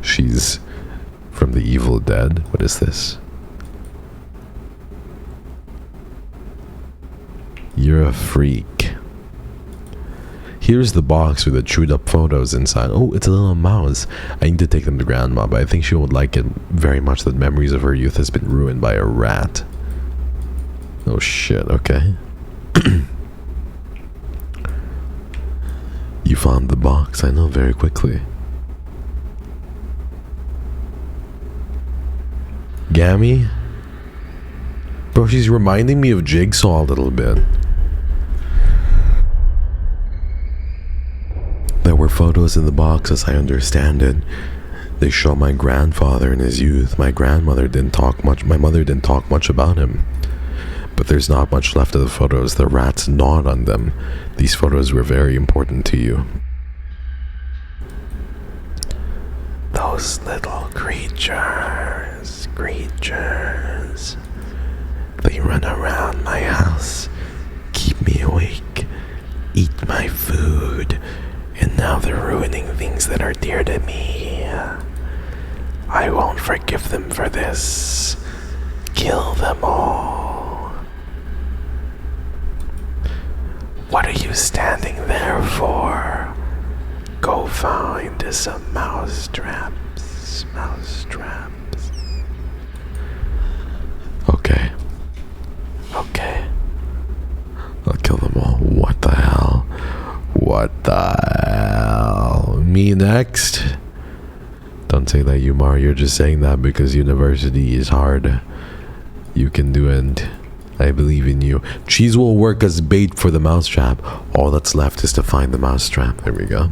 She's from the Evil Dead. What is this? You're a freak. Here's the box with the chewed up photos inside. Oh, it's a little mouse. I need to take them to Grandma, but I think she would like it very much that memories of her youth has been ruined by a rat. Oh shit, okay. You found the box, I know, very quickly. Gammy? Bro, she's reminding me of Jigsaw a little bit. were photos in the box, as I understand it. They show my grandfather in his youth. My grandmother didn't talk much. My mother didn't talk much about him. But there's not much left of the photos. The rats gnawed on them. These photos were very important to you. Those little creatures. They run around my house, keep me awake, eat my food, and now they're ruining things that are dear to me. I won't forgive them for this. Kill them all. What are you standing there for? Go find some mousetraps. Okay. I'll kill them all. What the hell? Me next? Don't say that, Yumar. You're just saying that because university is hard. You can do it. I believe in you. Cheese will work as bait for the mousetrap. All that's left is to find the mousetrap. There we go.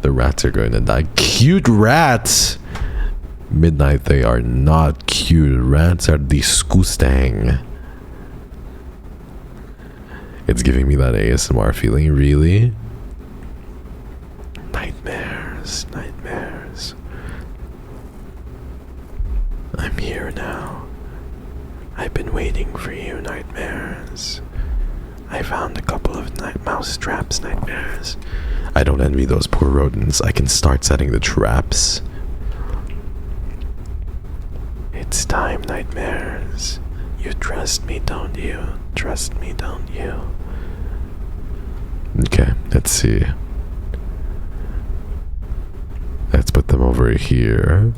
The rats are going to die. Cute rats! Midnight, they are not cute. Rats are disgusting. It's giving me that ASMR feeling, really? Nightmares. I'm here now. I've been waiting for you, nightmares. I found a couple of mouse traps, nightmares. I don't envy those poor rodents. I can start setting the traps. It's time, nightmares. You trust me, don't you? Okay, let's see. Let's put them over here.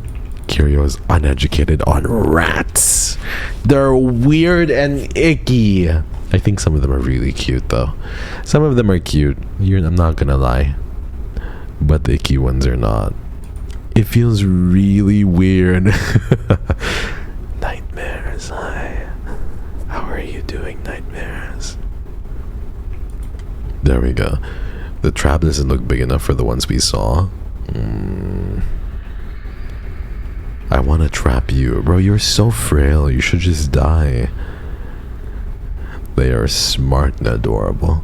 KYRIO is uneducated on rats. They're weird and icky. I think some of them are really cute, though. Some of them are cute. I'm not gonna lie. But the icky ones are not. It feels really weird. Nightmares, hi. How are you doing, nightmares? There we go. The trap doesn't look big enough for the ones we saw. I want to trap you. Bro, you're so frail. You should just die. They are smart and adorable.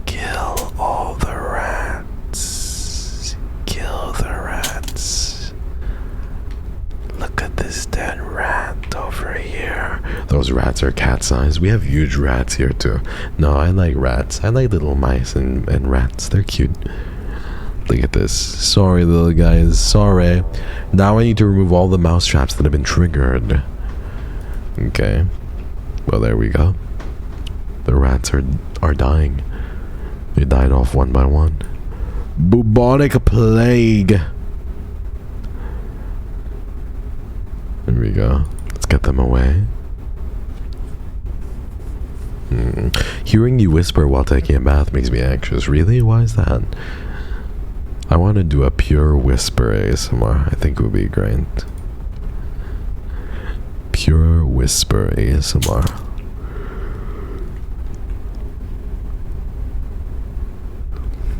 Kill all the rats. Look at this dead rat over here. Those rats are cat-sized. We have huge rats here too. No, I like rats. I like little mice and rats. They're cute. Look at this. Sorry, little guys. Sorry. Now I need to remove all the mouse traps that have been triggered. Okay. Well, there we go. The rats are dying. They died off one by one. Bubonic plague. There we go. Let's get them away. Hearing you whisper while taking a bath makes me anxious. Really? Why is that? I want to do a pure whisper ASMR. I think it would be great. Pure whisper ASMR.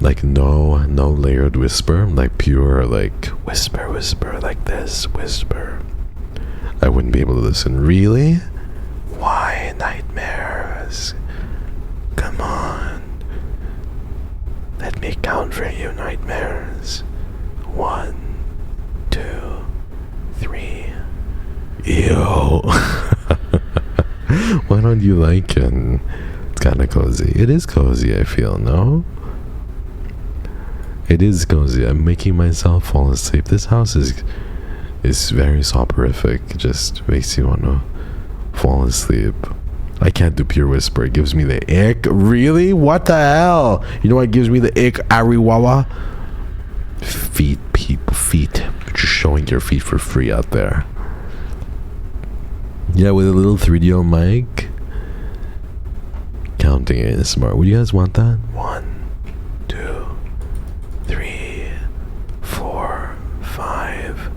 Like no layered whisper. Like pure, like whisper like this. Whisper. I wouldn't be able to listen. Really? Why, nightmares? Come on. Let me count for you, nightmares. 1, 2, 3. Ew. Why don't you like it? It's kind of cozy. It is cozy, I feel, no? It is cozy. I'm making myself fall asleep. This house is very soporific. It just makes you want to fall asleep. I can't do pure whisper. It gives me the ick. Really? What the hell? You know what gives me the ick? Ariwawa? Feet, people, feet. Just showing your feet for free out there. Yeah, with a little 3DO mic. Counting is smart. Would you guys want that? 1, 2, 3, 4, 5,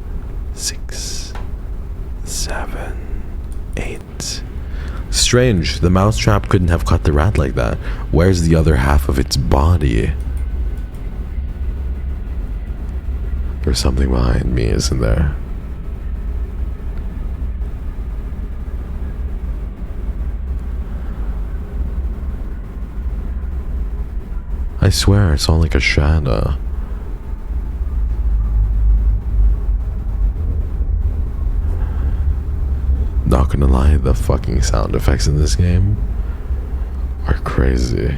6, 7, 8. strange. The mousetrap couldn't have caught the rat like that. Where's the other half of its body? There's something behind me, isn't there? I swear, I saw like a shadow. Not gonna lie, the fucking sound effects in this game are crazy.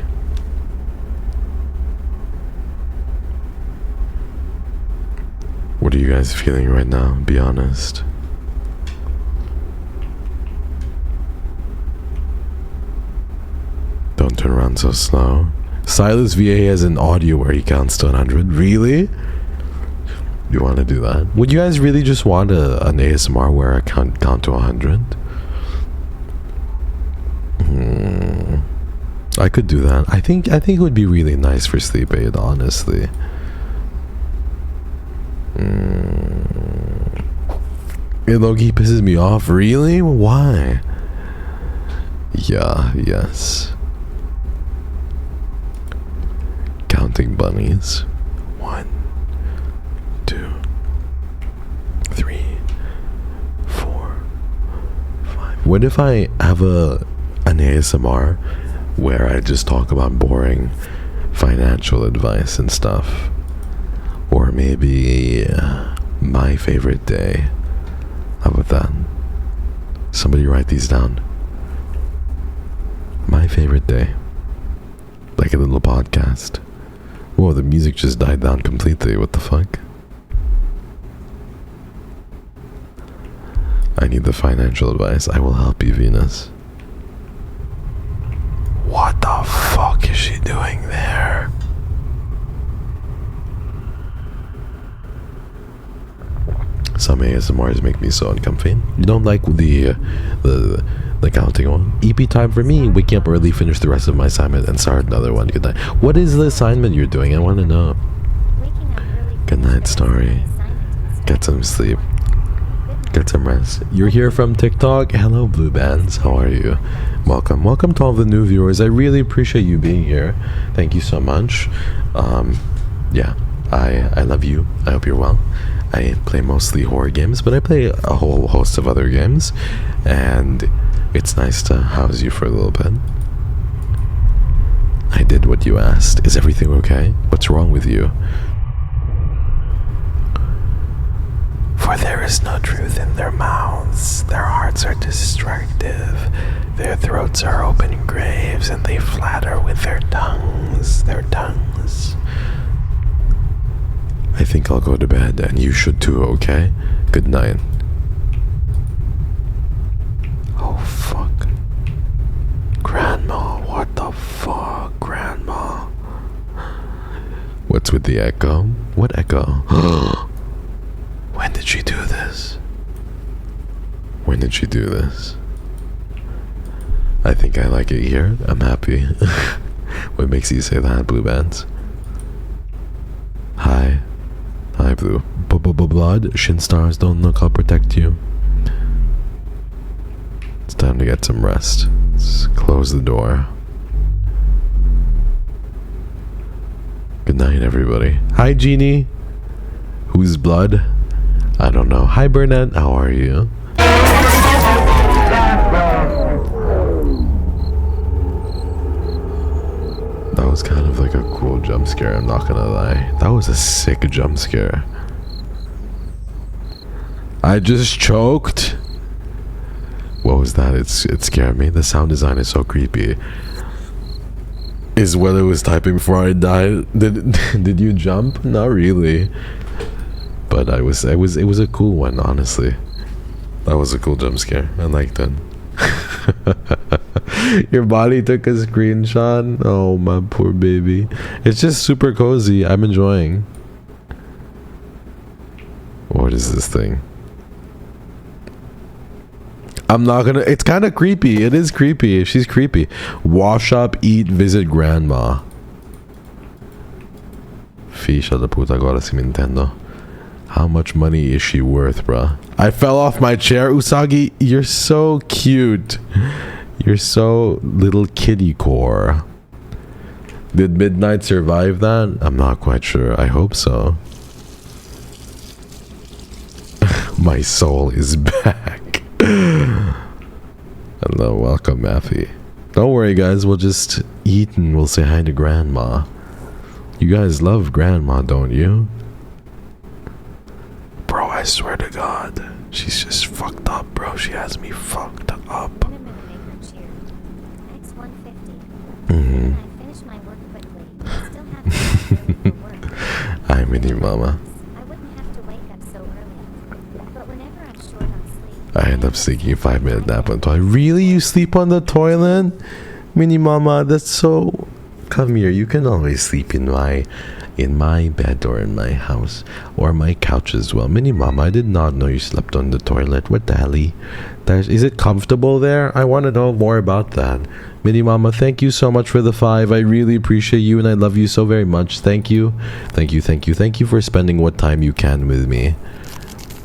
What are you guys feeling right now? Be honest. Don't turn around so slow. Silas VA has an audio where he counts to 100. Really? You want to do that? Would you guys really just want an ASMR where I count to 100? I could do that. I think it would be really nice for sleep aid, honestly. It low-key pisses me off. Really? Why? Yeah, yes. Counting bunnies. 1, 2, 3, 4, 5. What if I have an ASMR where I just talk about boring financial advice and stuff? Or maybe my favorite day. How about that? Somebody write these down. My favorite day. Like a little podcast. Whoa, the music just died down completely. What the fuck? I need the financial advice. I will help you, Venus. What the fuck is she doing there? Some ASMRs make me so uncomfy. You don't like the counting one? EP time for me. Waking up early, finish the rest of my assignment, and start another one. Good night. What is the assignment you're doing? I want to know. Waking up early. Good night, Story. Get some sleep. Get some rest. You're here from TikTok. Hello, Blue Bands. How are you? Welcome. Welcome to all the new viewers. I really appreciate you being here. Thank you so much. Yeah, I love you. I hope you're well. I play mostly horror games, but I play a whole host of other games, and it's nice to house you for a little bit. I did what you asked. Is everything okay? What's wrong with you? For there is no truth in their mouths. Their hearts are destructive. Their throats are open graves, and they flatter with their tongues. Their tongues. I think I'll go to bed, and you should too, okay? Good night. Oh, fuck. Grandma, what the fuck, Grandma? What's with the echo? What echo? When did she do this? When did she do this? I think I like it here. I'm happy. What makes you say that, Blue Bands? Hi. Hi, Blue. Blood. Shin stars don't look. I'll protect you. It's time to get some rest. Let's close the door. Good night, everybody. Hi, Jeannie. Who's blood? I don't know. Hi, Burnett. How are you? That was kind of like a cool jump scare, I'm not gonna lie. That was a sick jump scare. I just choked. What was that? It scared me. The sound design is so creepy. Is what I was typing before I died. Did you jump? Not really. But it was a cool one, honestly. That was a cool jump scare. I liked it. Your body took a screenshot. Oh, my poor baby. It's just super cozy. I'm enjoying. What is this thing? I'm not gonna. It's kind of creepy. It is creepy. She's creepy. Wash up, eat, visit grandma. Ficha da puta agora si Nintendo. How much money is she worth, bruh? I fell off my chair. Usagi, you're so cute. You're so little kitty core. Did Midnight survive that? I'm not quite sure. I hope so. My soul is back. Hello, welcome, Maffy. Don't worry, guys. We'll just eat and we'll say hi to Grandma. You guys love Grandma, don't you? Bro, I swear to God. She's just fucked up, bro. She has me fucked up. Minimum maker cheer. X150. When I finish my work quickly, I still have to get ready for work. Hi, Mini Mama. I wouldn't have to wake up so early. But whenever I'm short on sleep, I end up sneaking a 5-minute nap on the toilet. Really? You sleep on the toilet? Mini Mama, that's so... Come here, you can always sleep in my bed or in my house or my couch as well. Mini Mama, I did not know you slept on the toilet. What the hell? Is it comfortable there? I want to know more about that. Mini Mama, thank you so much for the 5. I really appreciate you and I love you so very much. Thank you. Thank you, thank you, thank you for spending what time you can with me.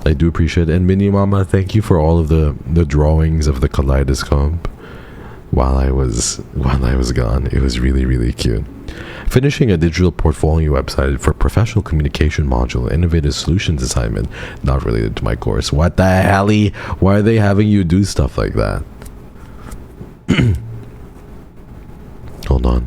I do appreciate it. And Mini Mama, thank you for all of the drawings of the kaleidoscope while I was gone. It was really, really cute. Finishing a digital portfolio website for professional communication module innovative solutions assignment not related to my course. What the hell? Why are they having you do stuff like that? Hold on.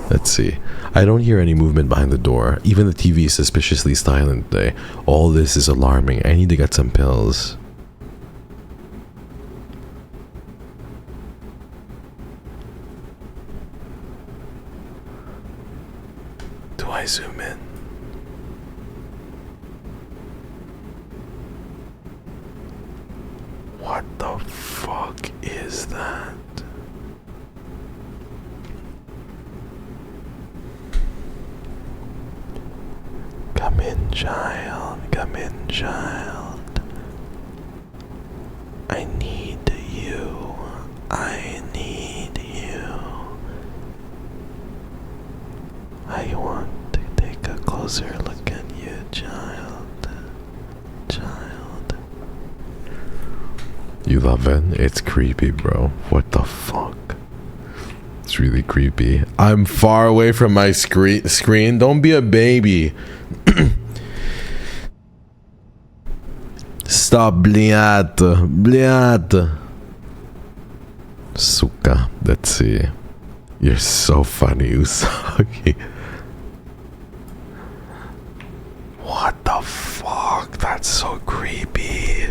Let's see. I don't hear any movement behind the door. Even the TV is suspiciously silent today. All this is alarming. I need to get some pills. Do I zoom in? What the fuck is that? Come in, child. Come in, child. I need you. I need you. I want to take a closer look at you, child. Child. You love it? It's creepy, bro. What the fuck? It's really creepy. I'm far away from my screen. Don't be a baby. Stop, bliat. Bliat. Suka. Let's see. You're so funny, Usagi. What the fuck? That's so creepy.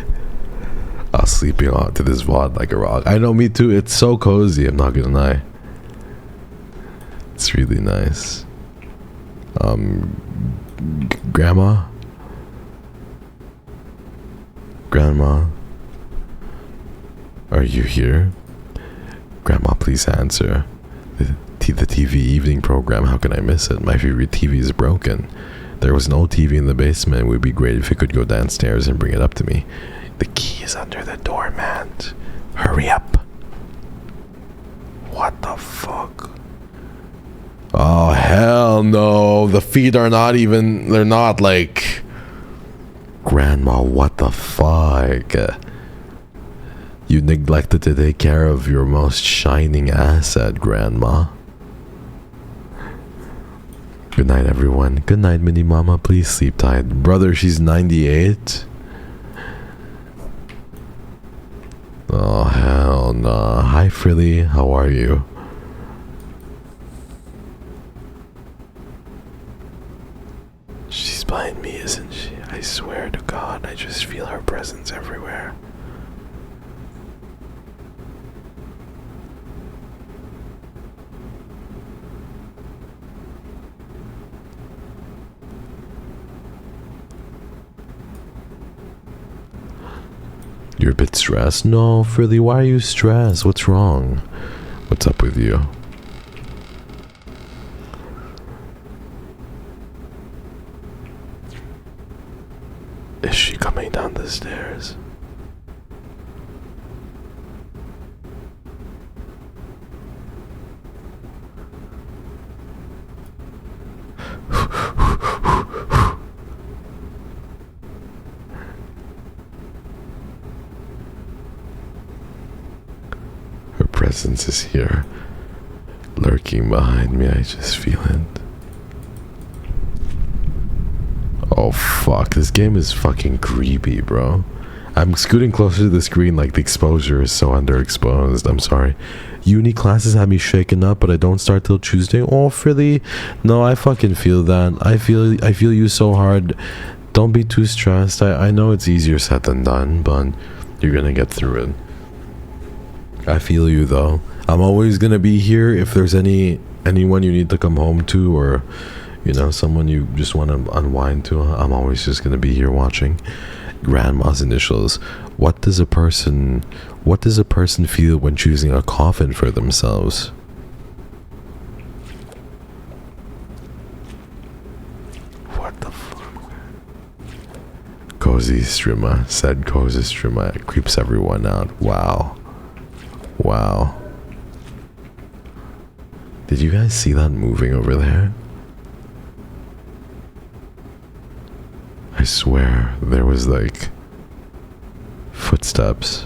I was sleeping on to this VOD like a rock. I know, me too. It's so cozy, I'm not gonna lie. It's really nice. Grandma? Grandma? Are you here? Grandma, please answer. The TV evening program, how can I miss it? My favorite TV is broken. There was no TV in the basement. It would be great if you could go downstairs and bring it up to me. The key is under the doormat. Hurry up. What the fuck? Oh, hell no. The feet are not even... They're not like... Grandma, what the fuck? You neglected to take care of your most shining asset, Grandma. Good night, everyone. Good night, Mini Mama. Please sleep tight. Brother, she's 98. Oh, hell nah. Hi, Frilly. How are you? She's behind me, isn't she? I swear to God, I just feel her presence everywhere. You're a bit stressed? No, Frilly, why are you stressed? What's wrong? What's up with you? Is she coming down the stairs? presence is here, lurking behind me. I just feel it. Oh fuck, this game is fucking creepy, bro. I'm scooting closer to the screen like the exposure is so underexposed. I'm sorry. Uni classes have me shaken up, but I don't start till Tuesday. Oh, really? No, I fucking feel that. I feel you so hard. Don't be too stressed. I know it's easier said than done, but you're gonna get through it. I feel you though. I'm always gonna be here if there's anyone you need to come home to, or you know, someone you just want to unwind to. I'm always just gonna be here watching. Grandma's initials. What does a person feel when choosing a coffin for themselves? What the fuck? Cozy streamer said cozy streamer. It creeps everyone out. Wow. Wow. Did you guys see that moving over there? I swear there was like footsteps.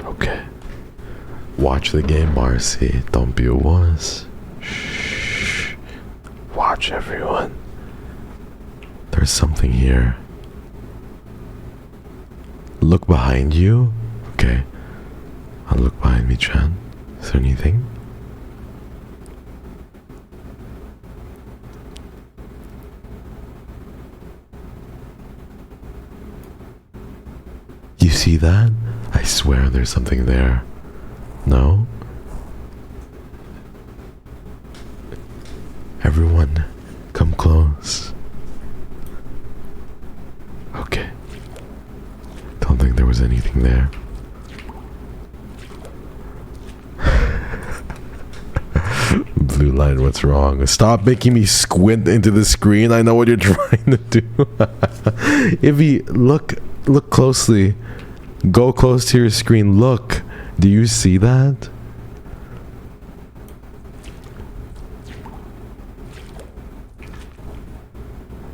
Okay. Watch the game, Marcy. Don't be a wuss. Shh. Watch everyone. There's something here. Look behind you. Okay. I'll look behind me, Chan. Is there anything? You see that? I swear there's something there. No? Everyone, come close. Okay. Don't think there was anything there. Blue light, what's wrong? Stop making me squint into the screen. I know what you're trying to do. Ivy, look closely. Go close to your screen. Look. Do you see that?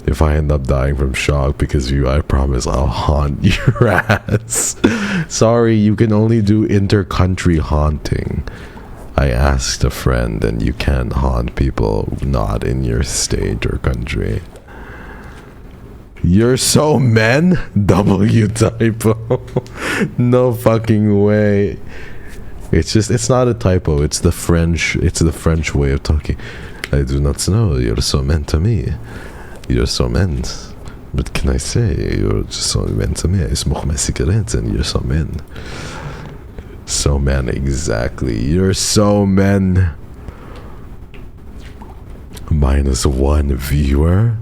If I end up dying from shock because of you, I promise I'll haunt your ass. Sorry, you can only do inter-country haunting. I asked a friend, and you can't haunt people not in your state or country. You're so men? W typo. No fucking way. It's not a typo. It's the French way of talking. I do not know. You're so men to me. You're so men. What can I say? You're just so men to me. I smoke my cigarettes and you're so men. So men, exactly. You're so men. -1 viewer.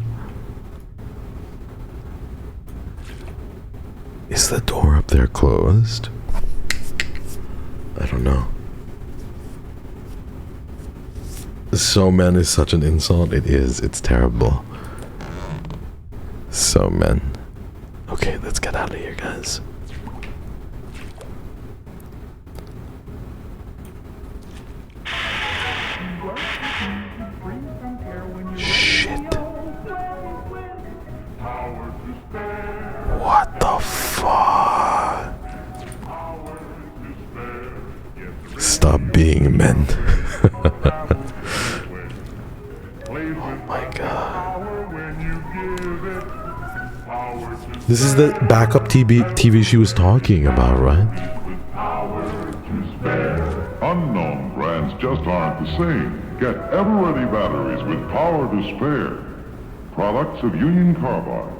Is the door up there closed? I don't know. So men is such an insult. It is. It's terrible. So men. Okay, let's get out of here, guys. Shit. What the fuck? Stop being men. Oh my god. This is the backup TV she was talking about, right? Unknown brands just aren't the same. Get ever-ready batteries with power to spare. Products of Union Carbide.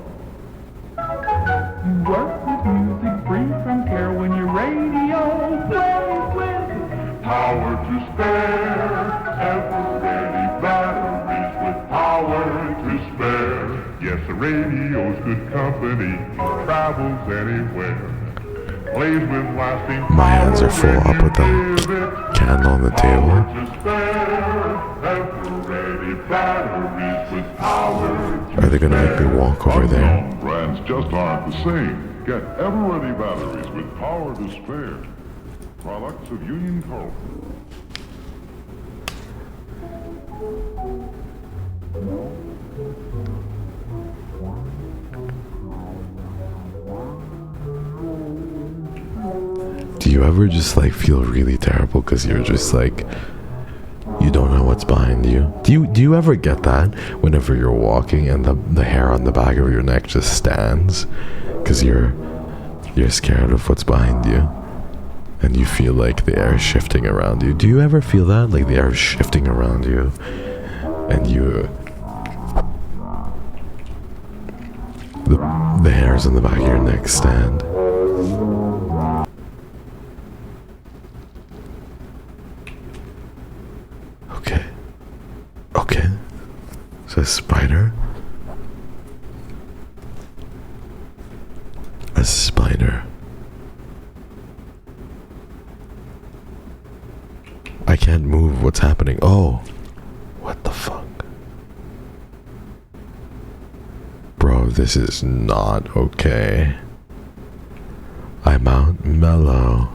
Work with music free from care when your radio plays with Power to spare. Ever-ready batteries with power to spare. Yes, the radio's good company. Travels anywhere. Plays with lasting power. My hands are full up with the candle on the table. Power to spare. Ever-ready batteries with power to Are they gonna make me walk over there? Unknown brands just aren't the same. Get ever-ready batteries with power to spare. Products of Union Carbide. Do you ever just like feel really terrible because you're just like you don't know what's behind you? Do you ever get that whenever you're walking and the hair on the back of your neck just stands because you're scared of what's behind you and you feel like the air is shifting around you? Do you ever feel that, like the air is shifting around you and the hairs on the back of your neck stand? Okay. So a spider. A spider. I can't move. What's happening? Oh. What the fuck? Bro, this is not okay. I'm out mellow.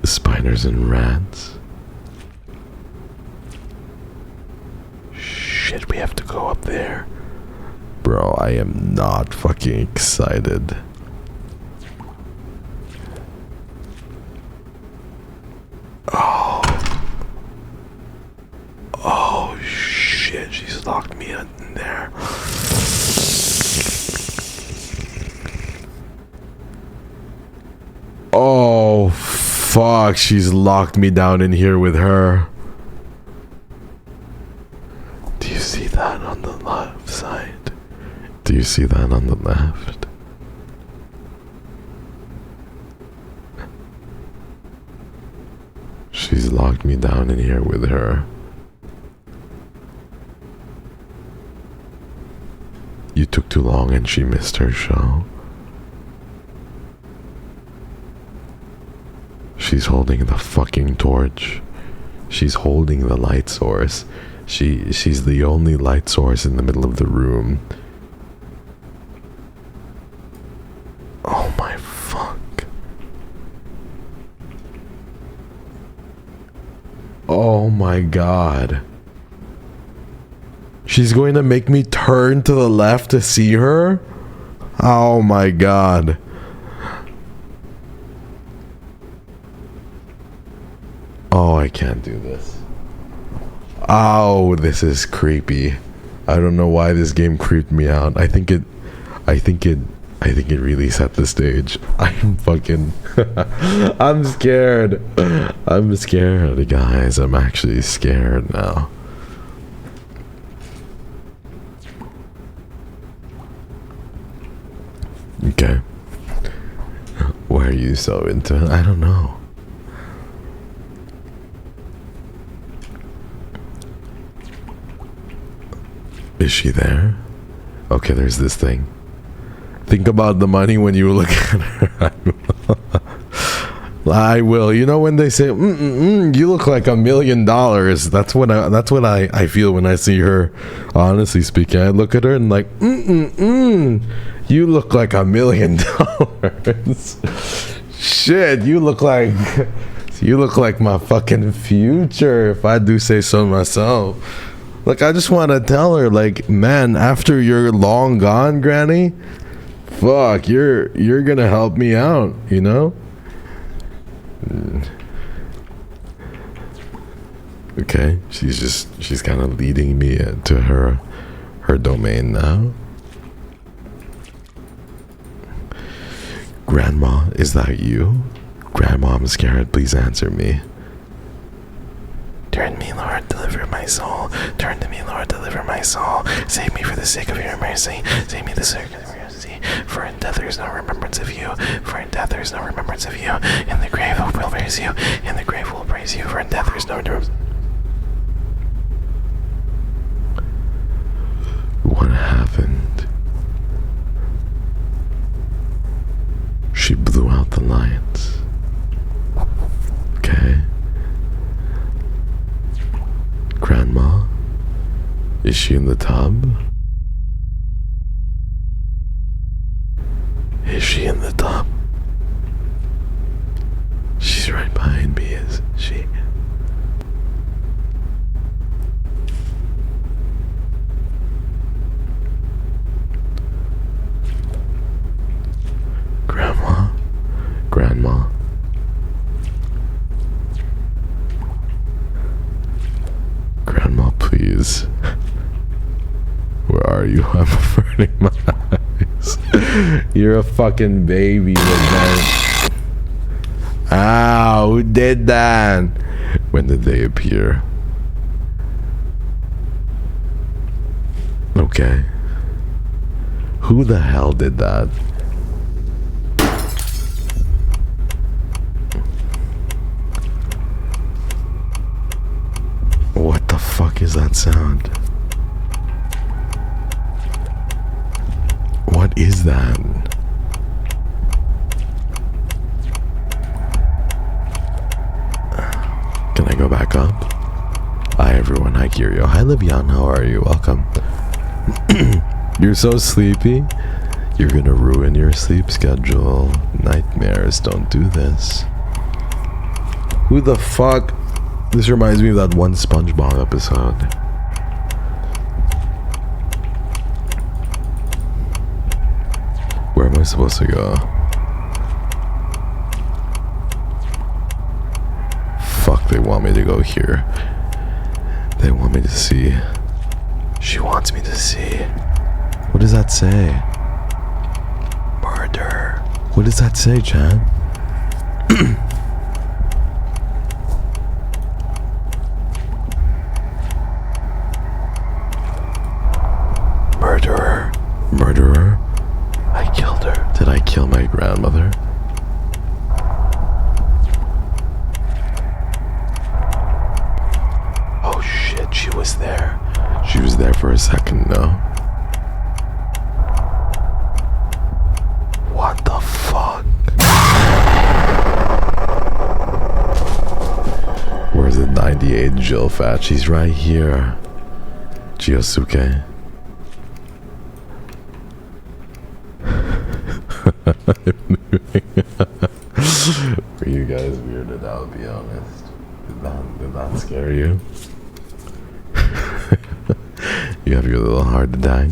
Spiders and rats. Shit, we have to go up there. Bro, I am not fucking excited. Oh shit, she's locked me in there. Oh fuck, she's locked me down in here with her. Do you see that on the left side? Do you see that on the left? She's locked me down in here with her. You took too long and she missed her show. She's holding the fucking torch. She's holding the light source. She's the only light source in the middle of the room. Oh my fuck. Oh my god. She's going to make me turn to the left to see her? Oh my god. Oh, I can't do this. Oh, this is creepy. I don't know why this game creeped me out. I think it really set the stage. I'm fucking I'm scared. I'm scared, guys. I'm actually scared now. Okay. Why are you so into it? I don't know. Is she there? Okay, there's this thing. Think about the money when you look at her. I will. You know when they say, you look like $1 million. That's what I feel when I see her. Honestly speaking, I look at her and like, you look like $1 million. Shit, you look like my fucking future, if I do say so myself. Like, I just want to tell her, like, man, after you're long gone, Granny, fuck, you're gonna help me out, you know? Okay, she's kind of leading me to her domain now. Grandma, is that you? Grandma, I'm scared. Please answer me. Turn me, Lord, deliver my soul. Turn to me, Lord, deliver my soul. Save me for the sake of your mercy. Save me the sake of your mercy. For in death there is no remembrance of you. For in death there is no remembrance of you. In the grave I will praise you. In the grave I will praise you. For in death there is no remembrance. What happened? She blew out the lights. Okay. Grandma? Is she in the tub? Is she in the tub? She's right behind me, is she? Grandma? Grandma? Grandma, please. Where are you? I'm averting my eyes. You're a fucking baby, man. Ow, who did that? When did they appear? Okay. Who the hell did that? What the fuck is that sound? What is that? Can I go back up? Hi everyone, hi KYRIO. Hi Livian, how are you? Welcome. You're so sleepy. You're gonna ruin your sleep schedule. Nightmares, don't do this. Who the fuck? This reminds me of that one SpongeBob episode. Where am I supposed to go? Fuck, they want me to go here. They want me to see. She wants me to see. What does that say? Murder. What does that say, Chan? Murderer. Murderer? I killed her. Did I kill my grandmother? Oh shit, she was there. She was there for a second, no? What the fuck? Where's the 98 Jill Fat? She's right here. Jiosuke. Were you guys weirded out, to be honest? Did that scare you? You have your little heart attack.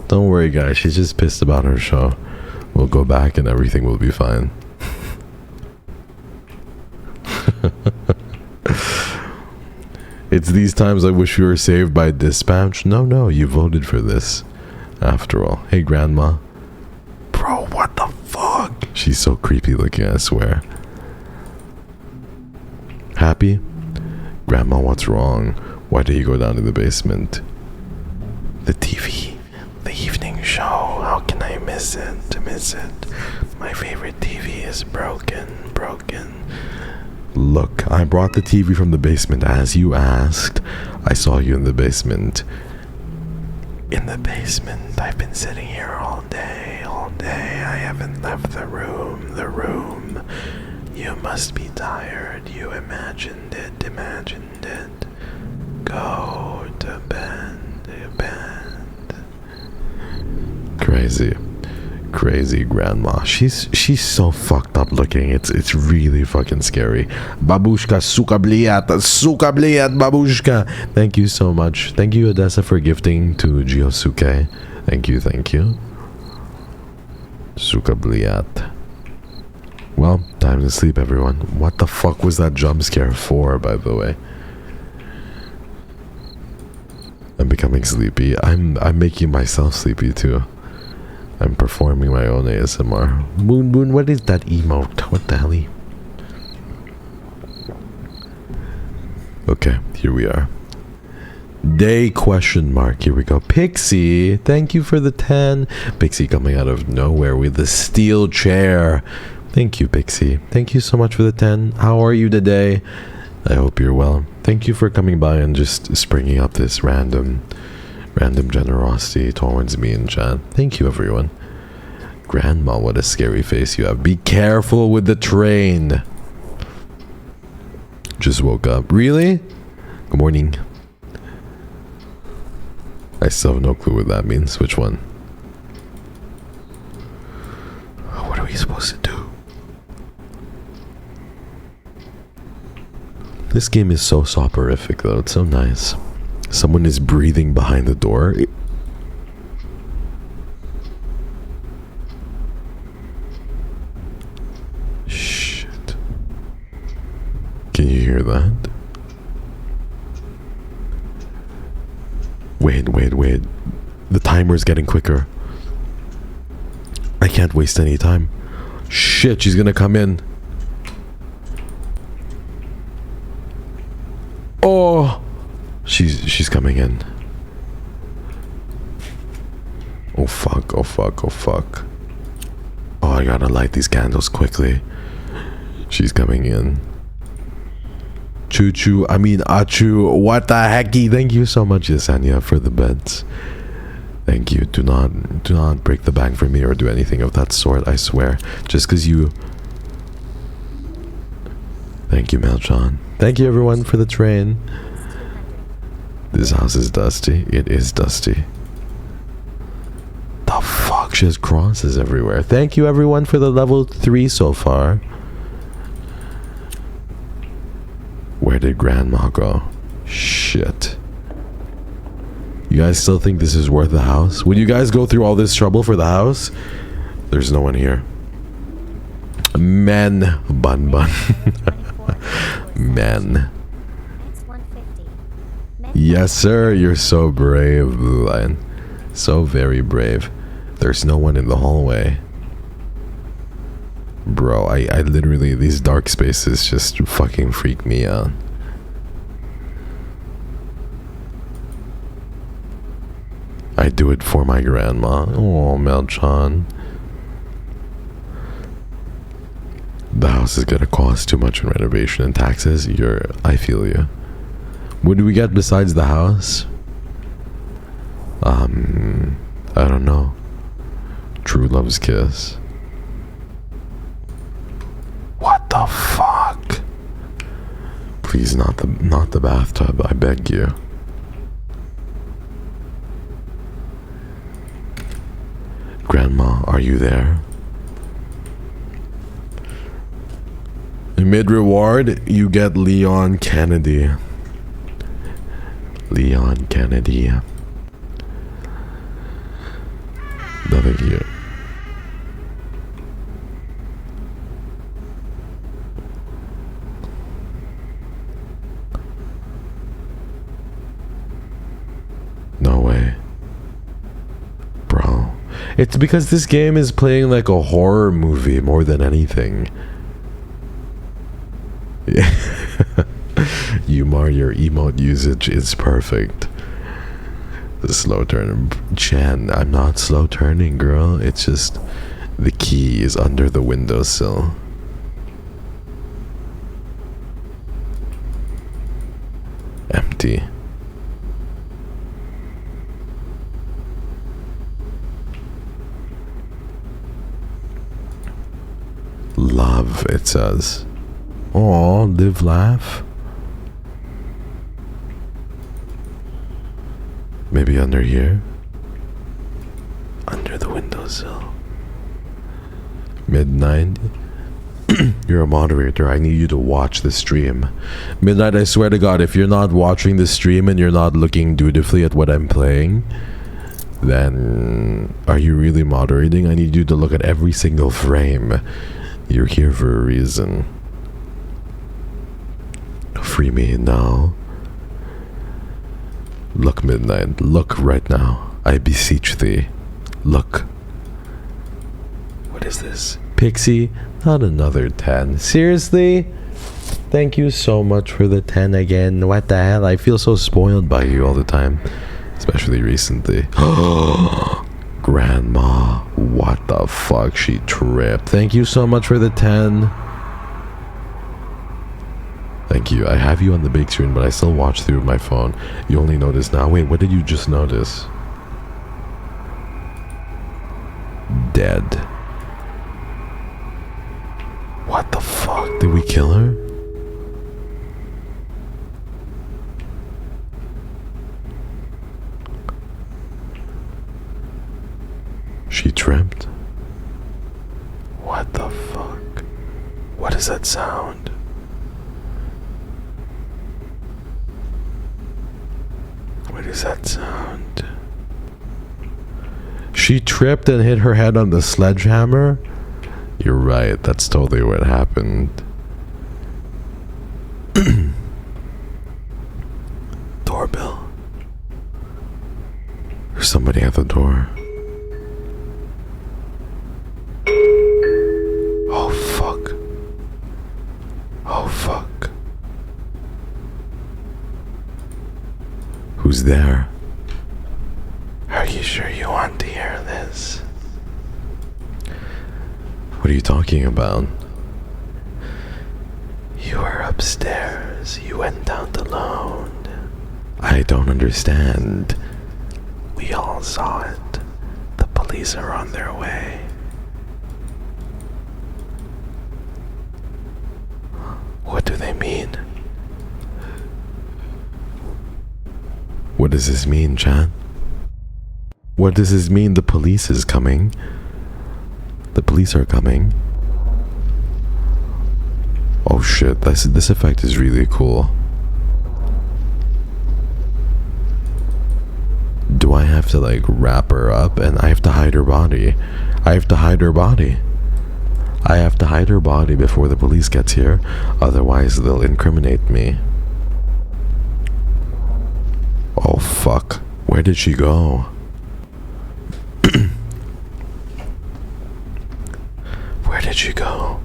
Don't worry guys, she's just pissed about her show. We'll go back and everything will be fine. It's these times I wish we were saved by dispatch. No, you voted for this. After all. Hey grandma. Bro, what the fuck? She's so creepy looking, I swear. Happy? Grandma, what's wrong? Why did you go down to the basement? The TV. The evening show. How can I miss it? My favorite TV is broken. Look, I brought the TV from the basement as you asked. I saw you in the basement. In the basement. I've been sitting here all day. I haven't left the room. You must be tired. You imagined it. Go to bed. Crazy grandma. She's so fucked up looking. It's really fucking scary. Babushka, suka bliat, babushka. Thank you so much. Thank you, Odessa, for gifting to Jiosuke. Thank you. Suka bliat. Well, time to sleep, everyone. What the fuck was that jump scare for, by the way? I'm becoming sleepy. I'm making myself sleepy too. I'm performing my own ASMR. Moon, what is that emote? What the hell? Okay, here we are. Day question mark. Here we go. Pixie, thank you for the 10. Pixie coming out of nowhere with the steel chair. Thank you, Pixie. Thank you so much for the 10. How are you today? I hope you're well. Thank you for coming by and just springing up this random generosity towards me in chat. Thank you, everyone. Grandma, what a scary face you have. Be careful with the train. Just woke up. Really? Good morning. I still have no clue what that means. Which one? What are we supposed to do? This game is so soporific though. It's so nice. Someone is breathing behind the door. Shit. Can you hear that? Wait. The timer's getting quicker. I can't waste any time. Shit, she's gonna come in. Oh, she's coming in. Oh fuck. Oh, I gotta light these candles quickly. She's coming in. Achu, what the hecky? Thank you so much, Yesenia, for the beds. Thank you. Do not break the bank for me or do anything of that sort, I swear. Just because you... Thank you, Melchon. Thank you, everyone, for the train. This house is dusty. It is dusty. The fuck? She has crosses everywhere. Thank you, everyone, for the level 3 so far. Where did Grandma go? Shit. You guys still think this is worth the house? Would you guys go through all this trouble for the house? There's no one here. Men. Bun. Men. Next 150. Yes, sir. You're so brave, Blue Lion. So very brave. There's no one in the hallway. Bro, I literally... These dark spaces just fucking freak me out. I do it for my grandma. Oh, Melchon. The house is gonna cost too much in renovation and taxes. I feel you. What do we get besides the house? I don't know. True love's kiss. What the fuck? Please, not the bathtub. I beg you. Grandma, are you there? Mid-reward, you get Leon Kennedy. Leon Kennedy. No, thank you. No way. Bro. It's because this game is playing like a horror movie more than anything. Yeah. Umar, your emote usage is perfect. The slow turn. Chen, I'm not slow turning, girl. It's just the key is under the windowsill. Empty. Love, it says. Oh, live, laugh. Maybe under here? Under the windowsill. Midnight. You're a moderator. I need you to watch the stream. Midnight, I swear to God, if you're not watching the stream and you're not looking dutifully at what I'm playing, then are you really moderating? I need you to look at every single frame. You're here for a reason. Free me now. Look, Midnight. Look right now. I beseech thee. Look. What is this? Pixie? Not another 10. Seriously? Thank you so much for the 10 again. What the hell? I feel so spoiled by you all the time. Especially recently. Grandma. What the fuck? She tripped. Thank you so much for the 10. Thank you. I have you on the big screen, but I still watch through my phone. You only notice now. Wait, what did you just notice? Dead. What the fuck? Did we kill her? She tripped? What the fuck? What is that sound? What is that sound? She tripped and hit her head on the sledgehammer? You're right, that's totally what happened. Doorbell. There's somebody at the door. Oh fuck. Oh fuck. Who's there? Are you sure you want to hear this? What are you talking about? You were upstairs. You went out alone. I don't understand. We all saw it. The police are on their way. What do they mean? What does this mean, Chad? What does this mean? The police is coming. The police are coming. Oh shit, this effect is really cool. Do I have to like wrap her up and I have to hide her body? I have to hide her body. I have to hide her body before the police gets here, otherwise they'll incriminate me. Oh fuck, where did she go? Where did she go?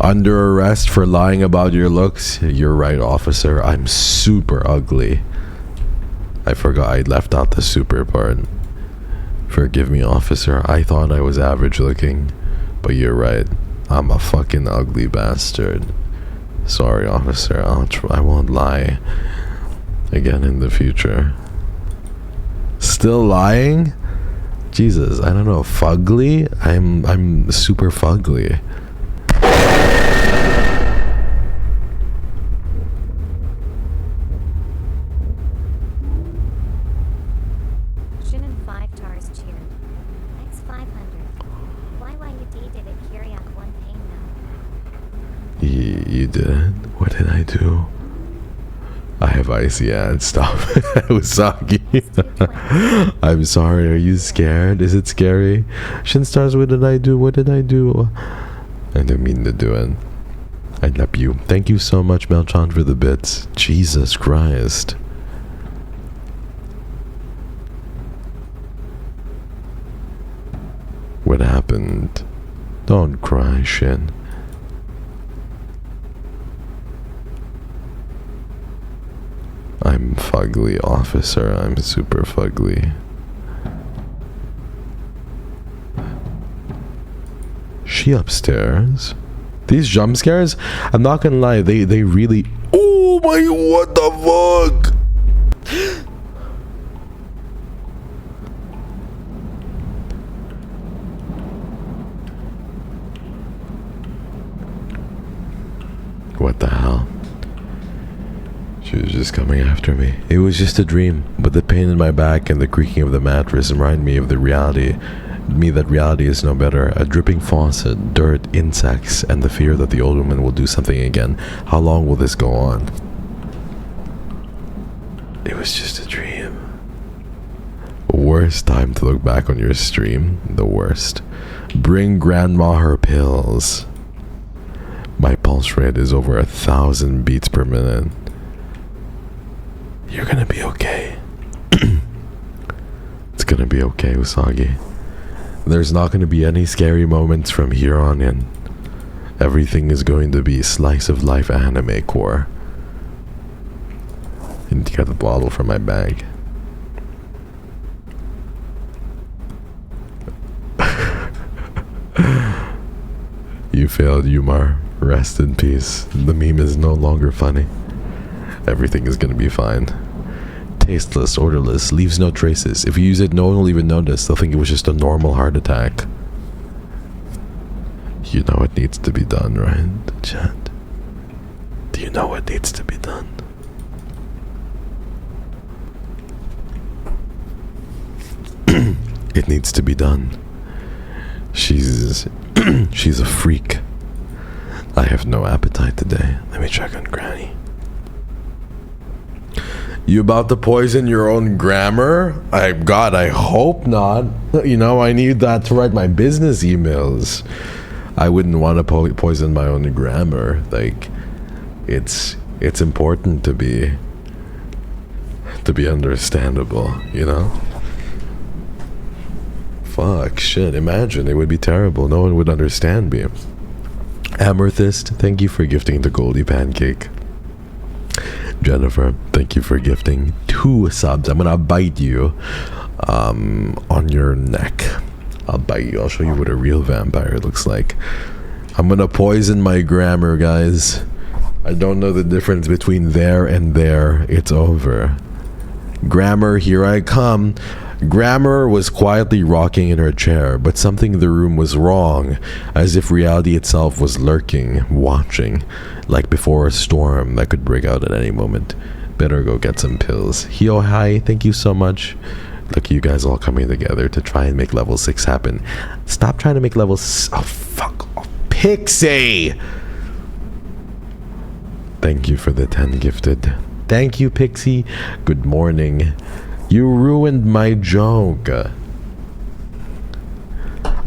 Under arrest for lying about your looks? You're right, officer, I'm super ugly. I forgot I left out the super part. Forgive me, officer. I thought I was average looking. But you're right. I'm a fucking ugly bastard. Sorry, officer. I won't lie again in the future. Still lying? Jesus, I don't know. Fugly? I'm super fugly. You did it? What did I do? I have icy hands. Stop. Usagi. I'm sorry. Are you scared? Is it scary? Shinstars, what did I do? What did I do? I didn't mean to do it. I love you. Thank you so much, Melchon, for the bits. Jesus Christ. What happened? Don't cry, Shin. I'm fugly, officer. I'm super fugly. She upstairs? These jump scares? I'm not gonna lie, they really... Oh my... What the fuck? What the hell? She was just coming after me. It was just a dream, but the pain in my back and the creaking of the mattress remind me of the reality. That reality is no better. A dripping faucet, dirt, insects, and the fear that the old woman will do something again. How long will this go on? It was just a dream. Worst time to look back on your stream. The worst. Bring grandma her pills. My pulse rate is over 1,000 beats per minute. You're gonna be okay. It's gonna be okay, Usagi. There's not gonna be any scary moments from here on in. Everything is going to be slice of life anime core. I need to get the bottle from my bag. You failed, Yumar. Rest in peace. The meme is no longer funny. Everything is gonna be fine. Tasteless, odorless, leaves no traces. If you use it, no one will even notice. They'll think it was just a normal heart attack. You know what needs to be done, right, chat? Do you know what needs to be done? It needs to be done. She's a freak. I have no appetite today. Let me check on Granny. You about to poison your own grammar? God, I hope not. You know, I need that to write my business emails. I wouldn't want to poison my own grammar. Like, it's important to be understandable, you know? Fuck, shit, imagine, it would be terrible. No one would understand me. Amethyst, thank you for gifting the Goldie Pancake. Jennifer, thank you for gifting 2 subs. I'm gonna bite you on your neck. I'll bite you. I'll show you what a real vampire looks like. I'm gonna poison my grammar, guys. I don't know the difference between there and there. It's over. Grammar, here I come. Grammar was quietly rocking in her chair, but something in the room was wrong, as if reality itself was lurking, watching, like before a storm that could break out at any moment. Better go get some pills. Hio, hi, thank you so much. Look at you guys all coming together to try and make level 6 happen. Stop trying to make level oh, fuck off. Pixie! Thank you for the 10 gifted. Thank you, Pixie. Good morning. You ruined my joke. I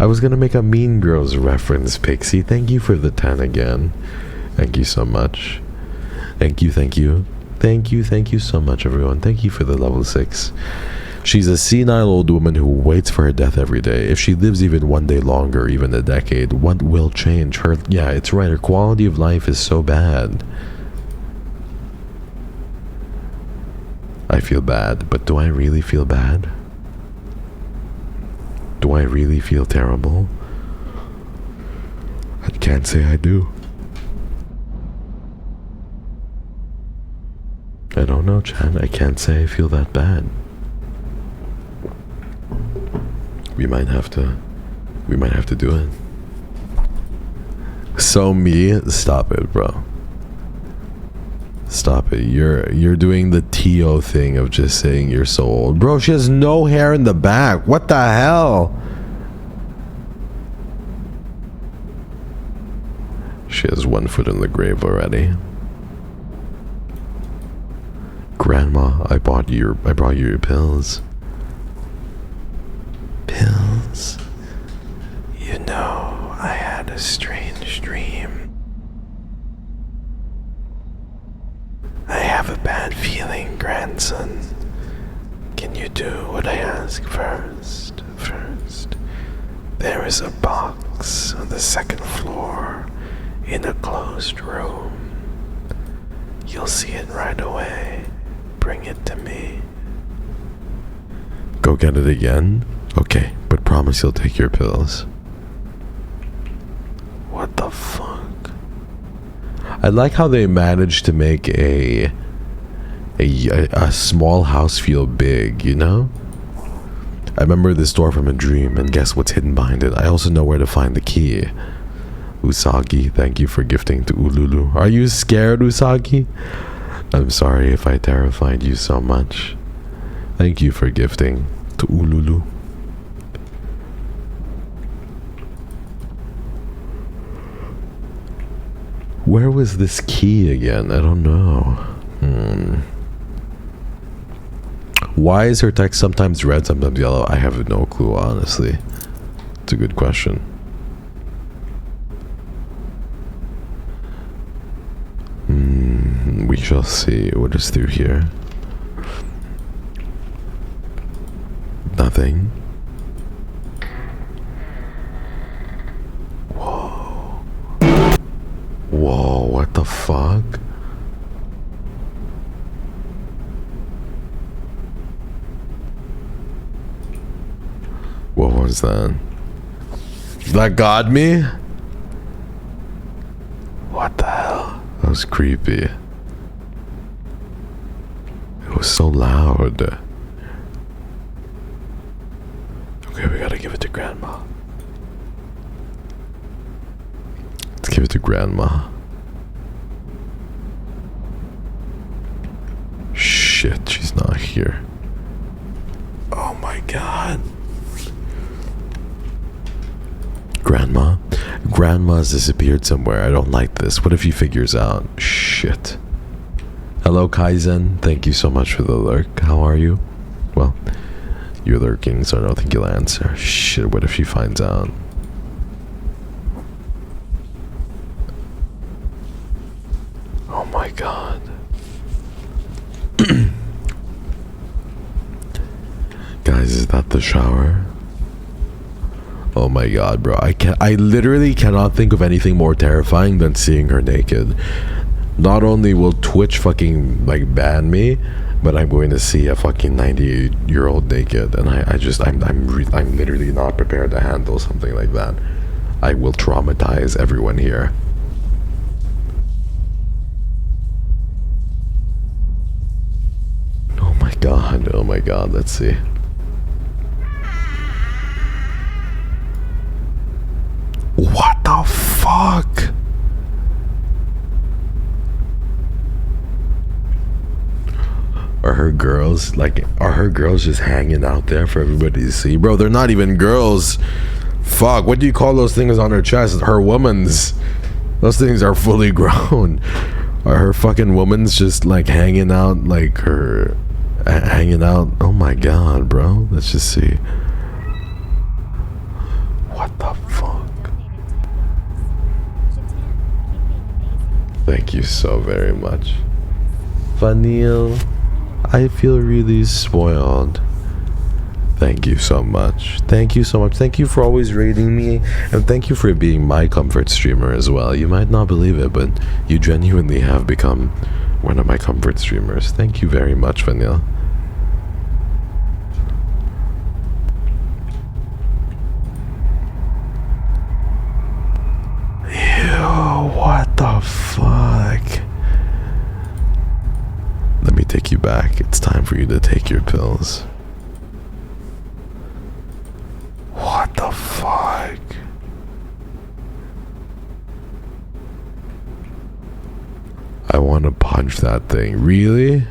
was gonna make a Mean Girls reference, Pixie. Thank you for the 10 again. Thank you so much. Thank you, thank you. Thank you, thank you so much, everyone. Thank you for the level 6. She's a senile old woman who waits for her death every day. If she lives even one day longer, even a decade, what will change? Her, yeah, it's right. Her quality of life is so bad. I feel bad, but do I really feel bad? Do I really feel terrible? I can't say I do. I don't know, Chad. I can't say I feel that bad. We might have to do it. So me, stop it, bro. Stop it. You're doing the T.O. thing of just saying you're so old. Bro, she has no hair in the back. What the hell? She has 1 foot in the grave already. Grandma, I brought you your pills. Pills? You know, I had a strange dream. I have a bad feeling, grandson. Can you do what I ask first? There is a box on the 2nd floor in a closed room. You'll see it right away. Bring it to me. Go get it again? Okay, but promise you'll take your pills. What the fuck? I like how they managed to make a small house feel big, you know? I remember this door from a dream, and guess what's hidden behind it? I also know where to find the key. Usagi, thank you for gifting to Ululu. Are you scared, Usagi? I'm sorry if I terrified you so much. Thank you for gifting to Ululu. Where was this key again? I don't know. Why is her text sometimes red, sometimes yellow? I have no clue, honestly. It's a good question. We shall see what is through here. Nothing. Whoa. Whoa, what the fuck? What was that? That got me? What the hell? That was creepy. It was so loud. Okay, we gotta give it to Grandma. Let's give it to Grandma. Shit, she's not here. Oh my god. Grandma's disappeared somewhere. I don't like this. What if he figures out? Shit. Hello, Kaizen. Thank you so much for the lurk. How are you? Well, you're lurking, so I don't think you'll answer. Shit, what if she finds out? Oh my god. Guys, is that the shower? Oh my god, bro. I literally cannot think of anything more terrifying than seeing her naked. Not only will Twitch fucking like ban me, but I'm going to see a fucking 98-year-old naked, and I'm literally not prepared to handle something like that. I will traumatize everyone here. Oh my god, let's see. What the fuck? Are her girls just hanging out there for everybody to see? Bro, they're not even girls. Fuck, what do you call those things on her chest? Her woman's. Those things are fully grown. Are her fucking woman's just like hanging out, like her hanging out? Oh my god, bro. Let's just see. What the fuck? Thank you so very much. Vanille, I feel really spoiled. Thank you so much. Thank you so much. Thank you for always rating me, and thank you for being my comfort streamer as well. You might not believe it, but you genuinely have become one of my comfort streamers. Thank you very much, Vanille. Ew, what the fuck? Let me take you back. It's time for you to take your pills. What the fuck? I want to punch that thing. Really?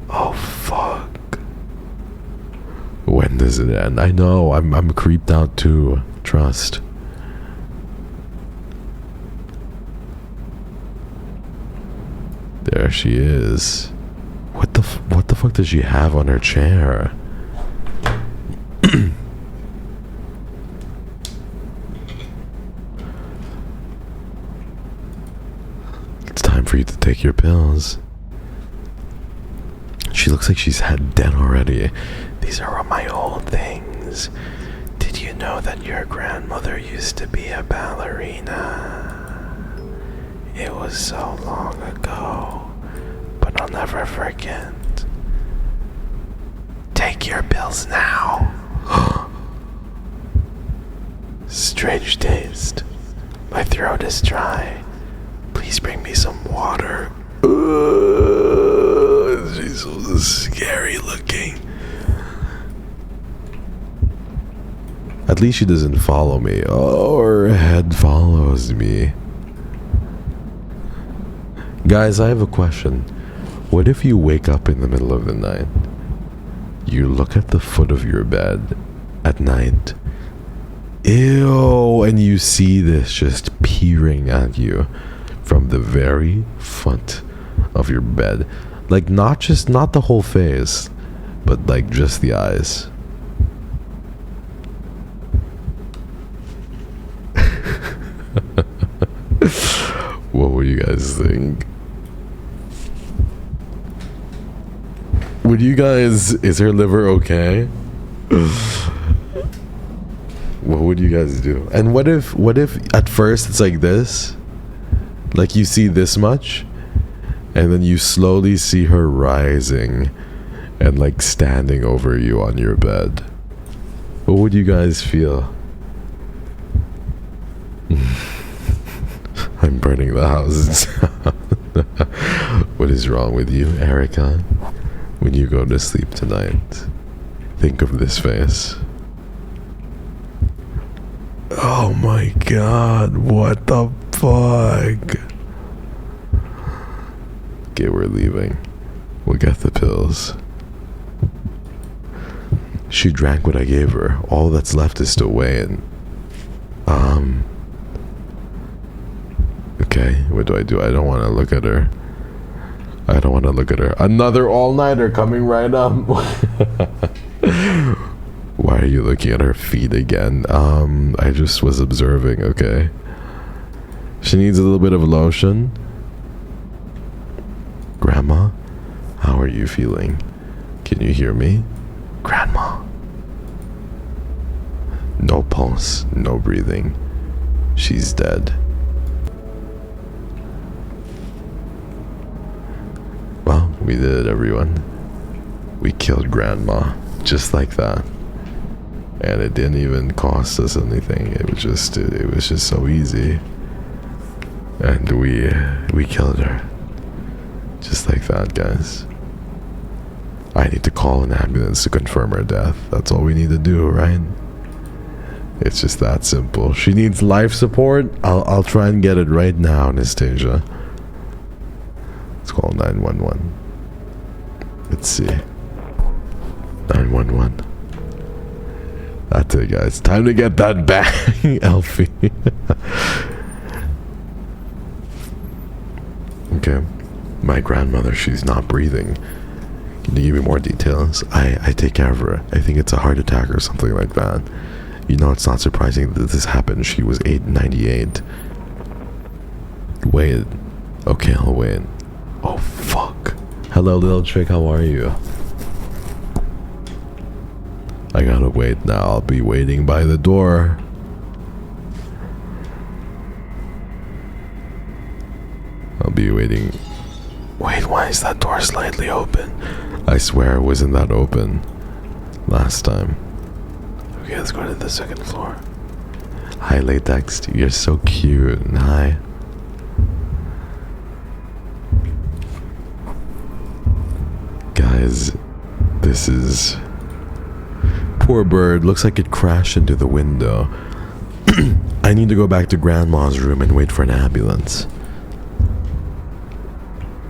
Oh fuck. When does it end? I know, I'm creeped out too. Trust. There she is. What the fuck does she have on her chair? It's time for you to take your pills. She looks like she's had dead already. These are all my old things. Did you know that your grandmother used to be a ballerina? It was so long ago, but I'll never forget. Take your pills now. Strange taste. My throat is dry. Please bring me some water. She's so scary looking. At least she doesn't follow me. Oh, her head follows me. Guys, I have a question. What if you wake up in the middle of the night? You look at the foot of your bed at night. Ew, and you see this just peering at you from the very foot of your bed. Like not the whole face, but like just the eyes. What would you guys think? Would you guys, is her liver okay? What would you guys do? And what if at first it's like this? Like you see this much, and then you slowly see her rising and like standing over you on your bed. What would you guys feel? I'm burning the house. What is wrong with you, Erica? When you go to sleep tonight, think of this face. Oh my god, what the fuck? Okay, we're leaving. We'll get the pills. She drank what I gave her. All that's left is to weigh in. Okay, what do? I don't want to look at her. I don't want to look at her. Another all-nighter coming right up. Why are you looking at her feet again? I just was observing, okay? She needs a little bit of lotion. Grandma, how are you feeling? Can you hear me? Grandma. No pulse, no breathing. She's dead. Well, we did it, everyone. We killed Grandma, just like that. And it didn't even cost us anything. It was just so easy. And we killed her. Just like that, guys. I need to call an ambulance to confirm her death. That's all we need to do, right? It's just that simple. She needs life support. I'll try and get it right now, Anastasia. Let's call 911. Let's see. 911. That's it, guys. Time to get that back, Elfie. Okay. My grandmother, she's not breathing. Can you give me more details? I take care of her. I think it's a heart attack or something like that. You know, it's not surprising that this happened. She was 898. Wait. Okay, I'll wait. Oh, fuck. Hello, little chick. How are you? I gotta wait now. I'll be waiting by the door. I'll be waiting. Wait, why is that door slightly open? I swear it wasn't that open last time. Okay, let's go to the second floor. Hi, Latex. You're so cute. Hi. Guys, this is... Poor bird. Looks like it crashed into the window. I need to go back to Grandma's room and wait for an ambulance.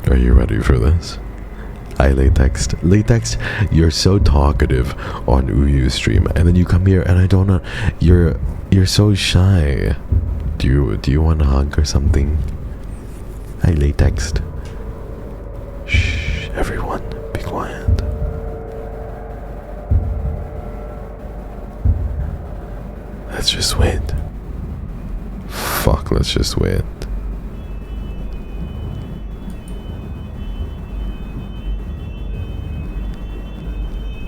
Are you ready for this? Hi, Latex. Latex, you're so talkative on Uyu stream, and then you come here and I don't know. You're so shy. Do you want a hug or something? Hi, Latex. Shh, everyone, be quiet. Let's just wait. Fuck, let's just wait.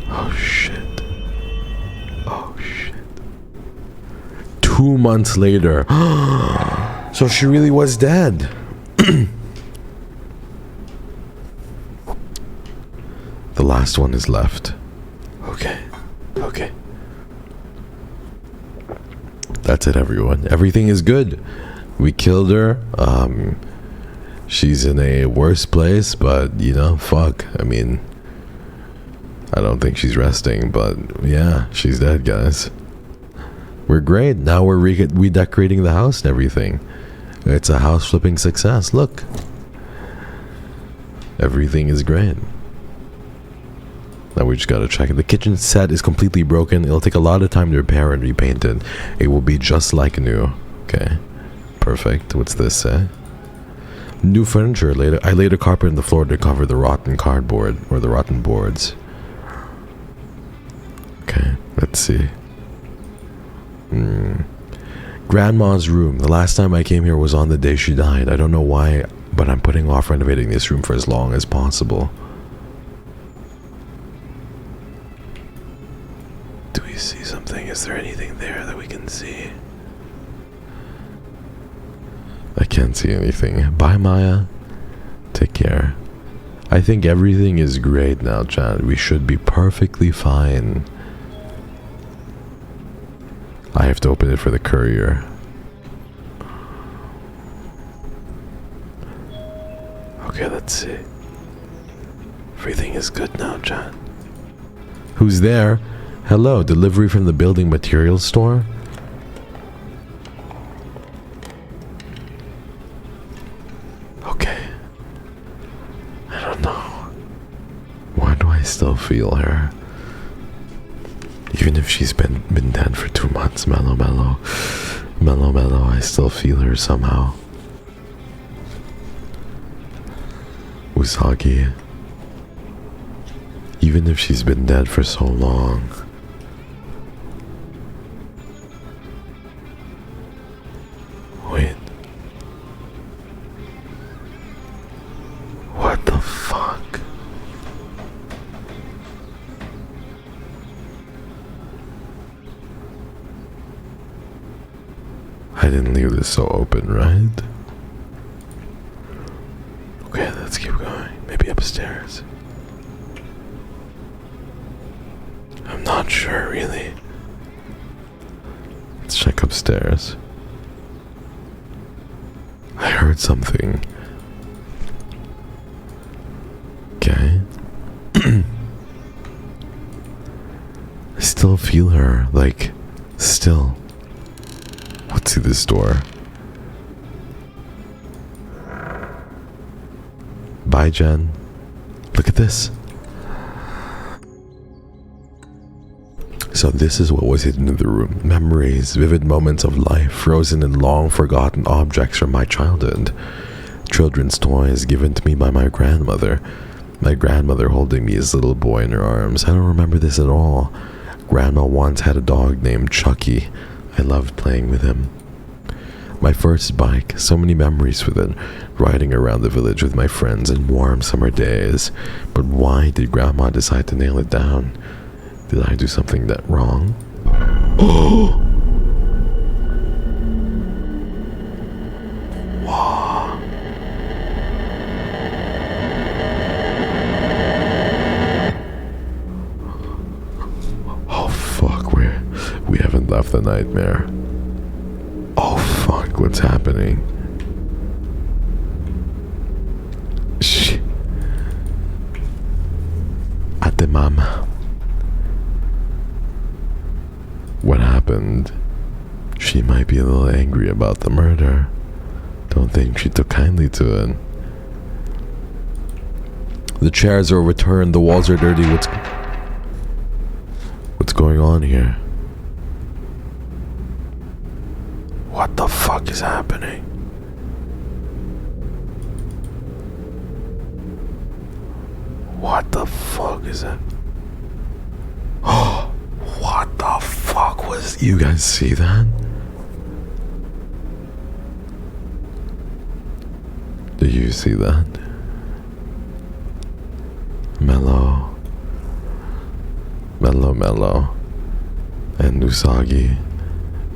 Oh shit. Oh shit. 2 months later. So she really was dead. The last one is left. Okay. Okay. That's it, everyone. Everything is good. We killed her. She's in a worse place, but you know, fuck. I mean, I don't think she's resting, but yeah, she's dead, guys. We're great. Now we're redecorating the house and everything. It's a house flipping success. Look. Everything is great. Now we just gotta check it. The kitchen set is completely broken. It'll take a lot of time to repair and repaint it. It will be just like new. Okay. Perfect. What's this say? New furniture. I laid a carpet on the floor to cover the rotten cardboard or the rotten boards. Okay, let's see. Grandma's room. The last time I came here was on the day she died. I don't know why, but I'm putting off renovating this room for as long as possible. Do we see something? Is there anything there that we can see? I can't see anything. Bye, Maya. Take care. I think everything is great now, Chad. We should be perfectly fine. I have to open it for the courier. Okay, let's see. Everything is good now, Chad. Who's there? Hello, delivery from the building materials store? Okay. I don't know. Why do I still feel her? Even if she's been dead for 2 months, mellow, I still feel her somehow. Usagi. Even if she's been dead for so long. Wait. What the fuck? I didn't leave this so open, right? Okay, let's keep going. Maybe upstairs. I'm not sure, really. Let's check upstairs. I heard something. Okay. I still feel her, like, still. Let's see this door. Bye, Jen. Look at this. So this is what was hidden in the room. Memories, vivid moments of life, frozen in long forgotten objects from my childhood. Children's toys given to me by my grandmother. My grandmother holding me as a little boy in her arms. I don't remember this at all. Grandma once had a dog named Chucky. I loved playing with him. My first bike, so many memories with it. Riding around the village with my friends in warm summer days. But why did Grandma decide to nail it down? Did I do something that wrong? Oh! Wow. Oh fuck, we haven't left the nightmare. Oh fuck, what's happening? Shh. Ate mama. What happened? She might be a little angry about the murder. Don't think she took kindly to it. The chairs are overturned, the walls are dirty. What's going on here? What the fuck is happening? What the fuck is that? Oh, what the fuck was... You guys see that? Do you see that? Mellow, and Usagi,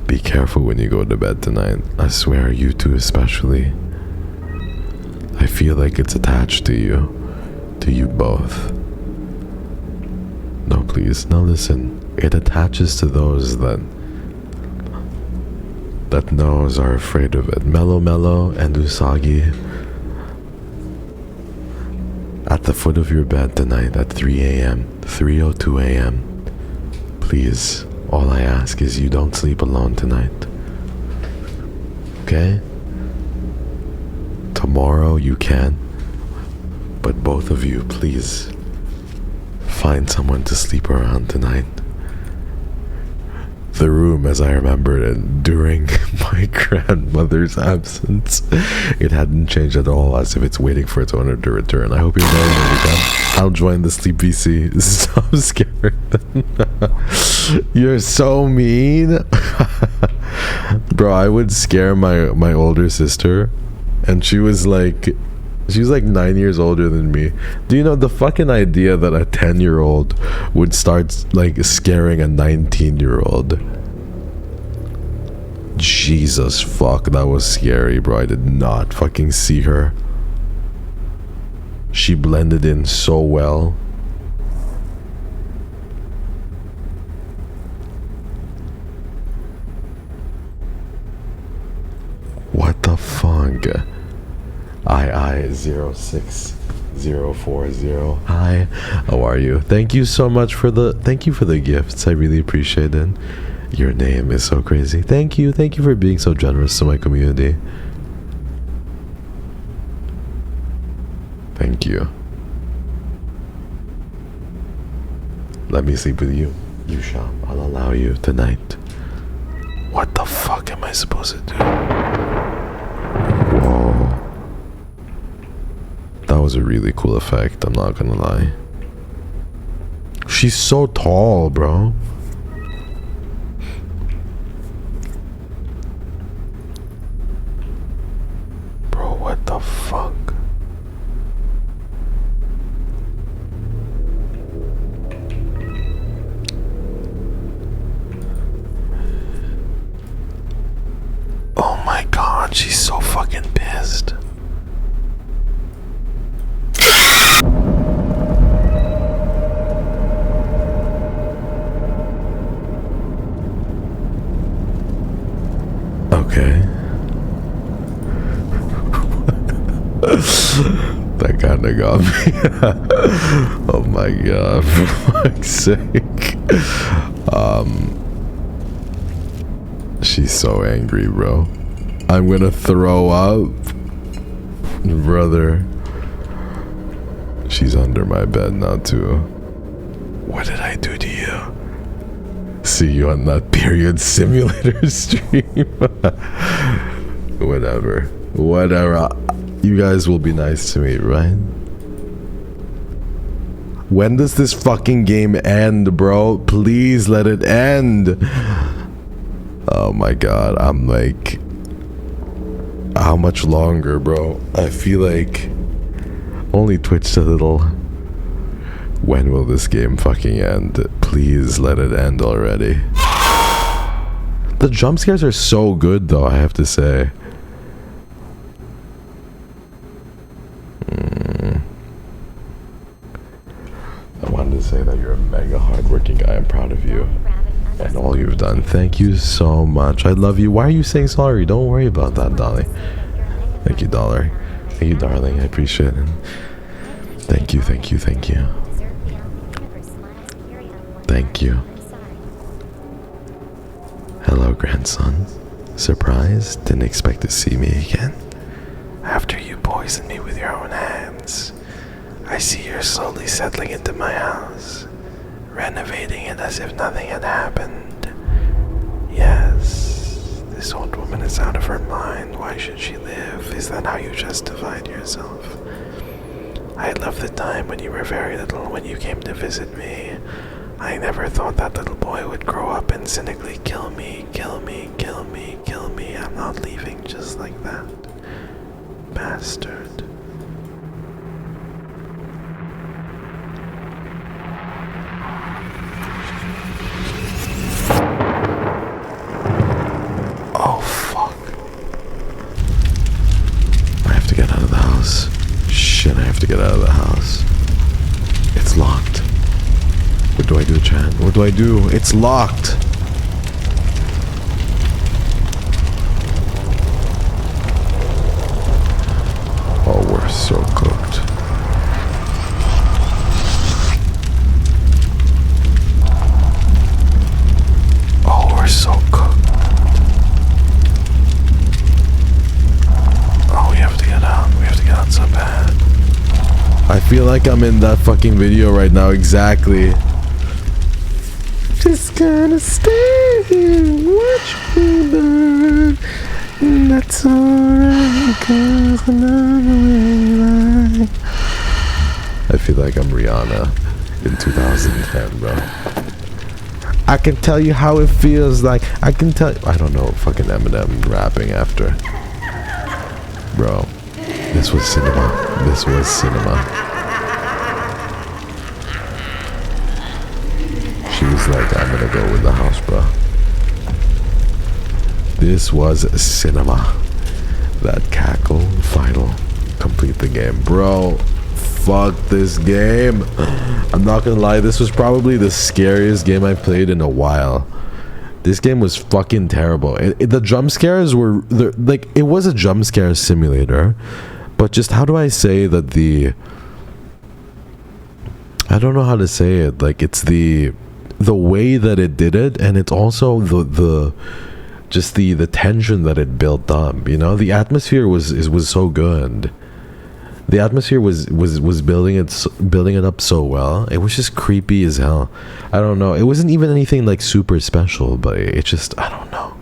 be careful when you go to bed tonight. I swear, you two especially. I feel like it's attached to you both. No, please, now listen. It attaches to those that knows are afraid of it. Mellow and Usagi, at the foot of your bed tonight at 3 a.m., 3:02 a.m. Please, all I ask is you don't sleep alone tonight. Okay? Tomorrow you can, but both of you, please, find someone to sleep around tonight. The room, as I remembered it during my grandmother's absence, it hadn't changed at all, as if it's waiting for its owner to return. I hope you're knowing it again. I'll join the sleep VC. Stop scaring them. You're so mean. Bro, I would scare my older sister, and she was like 9 years older than me. Do you know the fucking idea that a 10-year-old would start like scaring a 19-year-old? Jesus fuck, that was scary, bro. I did not fucking see her. She blended in so well. What the fuck? II06040. Hi, how are you? Thank you so much for the gifts. I really appreciate it. Your name is so crazy. Thank you for being so generous to my community. Thank you. Let me sleep with you. You shall. I'll allow you tonight. What the fuck am I supposed to do? Whoa. That was a really cool effect, I'm not gonna lie. She's so tall, bro. Bro, what the fuck? Oh my god, she's so fucking pissed. Okay. That kinda got me. Oh my god, for fuck's sake. She's so angry, bro. I'm gonna throw up. Brother. She's under my bed now too. What did I do to you? See you on that period simulator stream. Whatever. You guys will be nice to me, right? When does this fucking game end, bro? Please let it end. Oh my god, I'm like... How much longer, bro? I feel like... Only twitched a little. When will this game fucking end? Please let it end already. The jump scares are so good though, I have to say. I wanted to say that you're a mega hardworking guy. I'm proud of you. And all you've done. Thank you so much. I love you. Why are you saying sorry? Don't worry about that, Dolly. Thank you, Dollar. Thank you, darling. I appreciate it. Thank you, thank you, thank you. Thank you. Hello, grandson. Surprised? Didn't expect to see me again? After you poisoned me with your own hands, I see you're slowly settling into my house, renovating it as if nothing had happened. Yes, this old woman is out of her mind. Why should she live? Is that how you justified yourself? I love the time when you were very little, when you came to visit me. I never thought that little boy would grow up and cynically kill me, kill me, kill me, kill me. I'm not leaving just like that. Bastard. Oh, fuck. I have to get out of the house. Shit, I have to get out of the house. It's locked. What do I do, Chan? What do I do? It's locked. Oh, we're so cooked. Oh, we're so cooked. Oh, we have to get out. We have to get out so bad. I feel like I'm in that fucking video right now, exactly. Just gonna stay here and watch me burn. That's alright, cause I love the way you lie. I feel like I'm Rihanna in 2010, bro. I can tell you how it feels like. I can tell. I don't know, fucking Eminem rapping after. Bro, this was cinema. This was cinema. She was like, I'm gonna go with the house, bro. This was cinema. That cackle, final, complete the game. Bro, fuck this game. I'm not gonna lie, this was probably the scariest game I played in a while. This game was fucking terrible. The jump scares were, like, it was a jump scare simulator, but just how do I say that I don't know how to say it. Like, it's the way that it did it, and it's also the tension that it built up. You know, the atmosphere was so good. The atmosphere was building it up so well. It was just creepy as hell. I don't know. It wasn't even anything like super special, but it just, I don't know.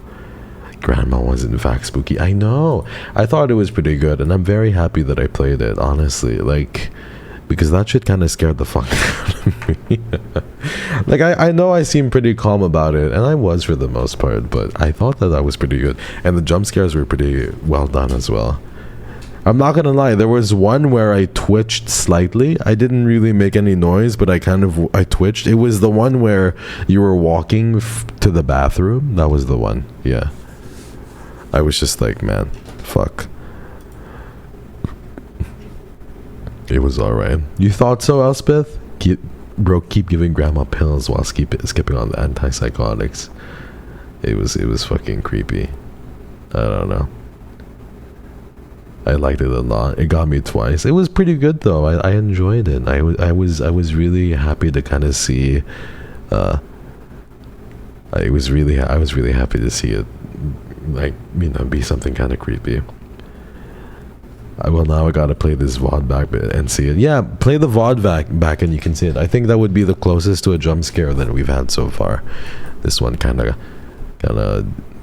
grandma was in fact spooky. I know. I thought it was pretty good, and I'm very happy that I played it, honestly. Like, because that shit kind of scared the fuck out of me. Like, I know I seem pretty calm about it, and I was for the most part, but I thought that was pretty good. And the jump scares were pretty well done as well. I'm not gonna lie, there was one where I twitched slightly. I didn't really make any noise, but I twitched. It was the one where you were walking to the bathroom. That was the one. Yeah. I was just like, man, fuck. It was alright. You thought so, Elspeth? Keep giving grandma pills while skipping on the antipsychotics. It was fucking creepy. I don't know. I liked it a lot. It got me twice. It was pretty good though. I enjoyed it. I was really happy to kind of see. I was really happy to see it, like, you know, be something kind of creepy. Now I gotta play this VOD back and see it. Yeah, play the VOD back and you can see it. I think that would be the closest to a jump scare that we've had so far. This one kind of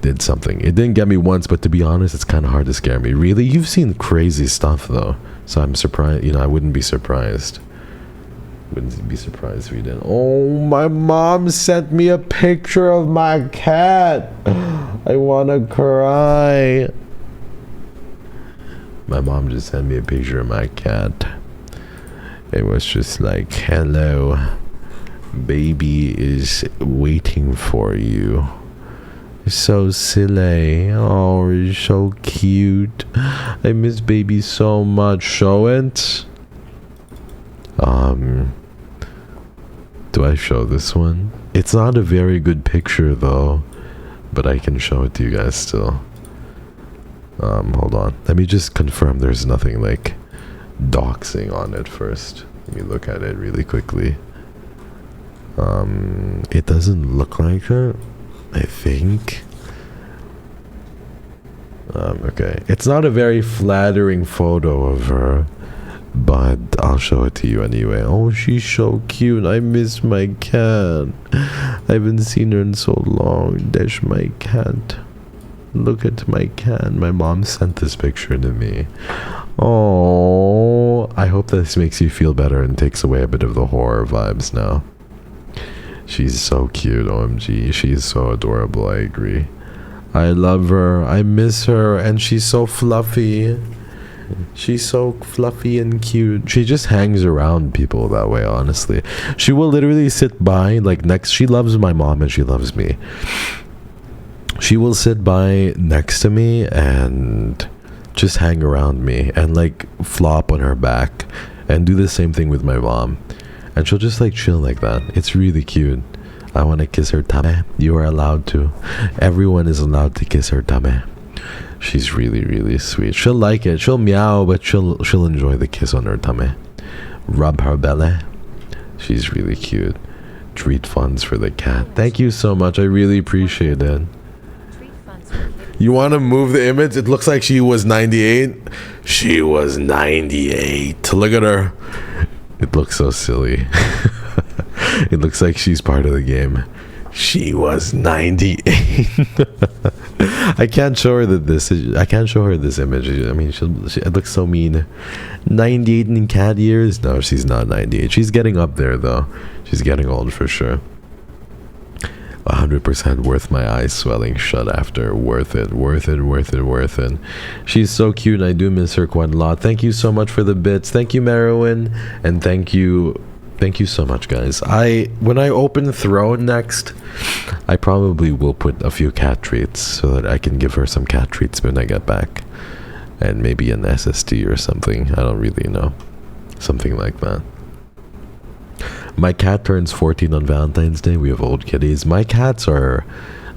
did something. It didn't get me once, but to be honest, it's kind of hard to scare me. Really? You've seen crazy stuff though, so I'm surprised. You know, I wouldn't be surprised. Wouldn't be surprised if you didn't. Oh, my mom sent me a picture of my cat. I wanna cry. My mom just sent me a picture of my cat. It was just like, hello, baby is waiting for you. So silly. Oh, it's so cute. I miss baby so much. Show it. Do I show this one? It's not a very good picture though, but I can show it to you guys still. Hold on. Let me just confirm there's nothing like doxing on it first. Let me look at it really quickly. It doesn't look like it, I think. Okay. It's not a very flattering photo of her, but I'll show it to you anyway. Oh, she's so cute. I miss my cat. I haven't seen her in so long. There's my cat. Look at my cat. My mom sent this picture to me. Oh, I hope this makes you feel better and takes away a bit of the horror vibes now. She's so cute, OMG. She's so adorable, I agree. I love her. I miss her. And she's so fluffy. She's so fluffy and cute. She just hangs around people that way, honestly. She will literally sit by, like, next. She loves my mom and she loves me. She will sit by next to me and just hang around me and like flop on her back and do the same thing with my mom. And she'll just like chill like that. It's really cute. I want to kiss her tame. You are allowed to. Everyone is allowed to kiss her tame. She's really, really sweet. She'll like it. She'll meow, but she'll enjoy the kiss on her tame. Rub her belly. She's really cute. Treat funds for the cat. Thank you so much. I really appreciate it. You want to move the image? It looks like she was 98. She was 98. Look at her. It looks so silly. It looks like she's part of the game. She was 98. I can't show her I can't show her this image. I mean, it looks so mean. 98 in cat years? No, she's not 98. She's getting up there though. She's getting old for sure. 100% worth my eyes swelling shut after. Worth it, worth it, worth it, worth it. She's so cute and I do miss her quite a lot. Thank you so much for the bits. Thank you, Merowyn. And thank you so much, guys. When I open Throne next, I probably will put a few cat treats so that I can give her some cat treats when I get back. And maybe an SSD or something. I don't really know. Something like that. My cat turns 14 on Valentine's Day. We have old kitties. My cats are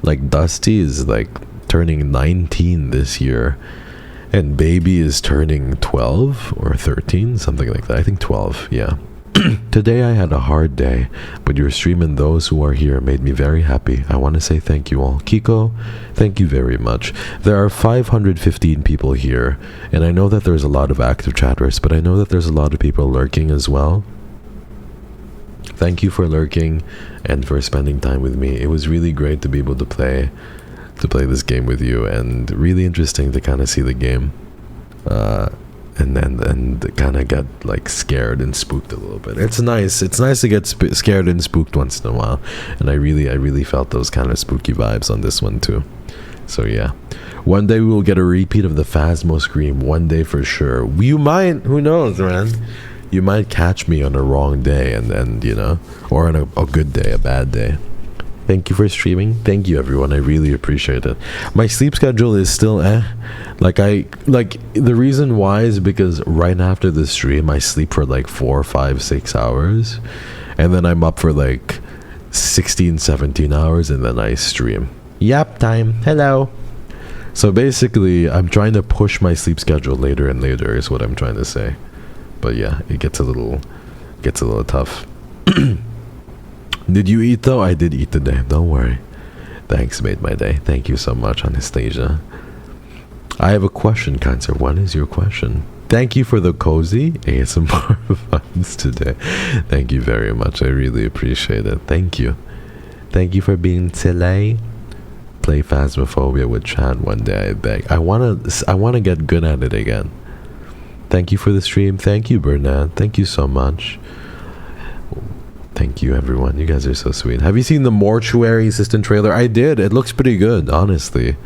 like Dusty is like turning 19 this year, and Baby is turning 12 or 13, something like that. I think 12. Yeah. Today I had a hard day, but your stream and those who are here made me very happy. I want to say thank you all. Kiko, thank you very much. There are 515 people here, and I know that there's a lot of active chatters, but I know that there's a lot of people lurking as well. Thank you for lurking and for spending time with me. It was really great to be able to play to play this game with you, and really interesting to kind of see the game, and kind of get like scared and spooked a little bit. It's nice to get scared and spooked once in a while, and I really felt those kind of spooky vibes on this one too. So yeah, one day we will get a repeat of the Phasmo Scream, one day for sure. You might, who knows, man, you might catch me on a wrong day, and you know, or on a good day, a bad day. Thank you for streaming. Thank you, everyone. I really appreciate it. My sleep schedule is still the reason why is because right after the stream, I sleep for like 4, 5, 6 hours. And then I'm up for like 16, 17 hours, and then I stream. Yap time. Hello. So basically, I'm trying to push my sleep schedule later and later is what I'm trying to say. But yeah, it gets a little tough. Did you eat though? I did eat today. Don't worry. Thanks, made my day. Thank you so much, Anastasia. I have a question, Cancer. What is your question? Thank you for the cozy ASMR vibes today. Thank you very much. I really appreciate it. Thank you. Thank you for being silly. Play Phasmophobia with Chan one day, I beg. I wanna get good at it again. Thank you for the stream. Thank you, Bernard. Thank you so much. Thank you, everyone. You guys are so sweet. Have you seen the Mortuary Assistant trailer? I did. It looks pretty good, honestly.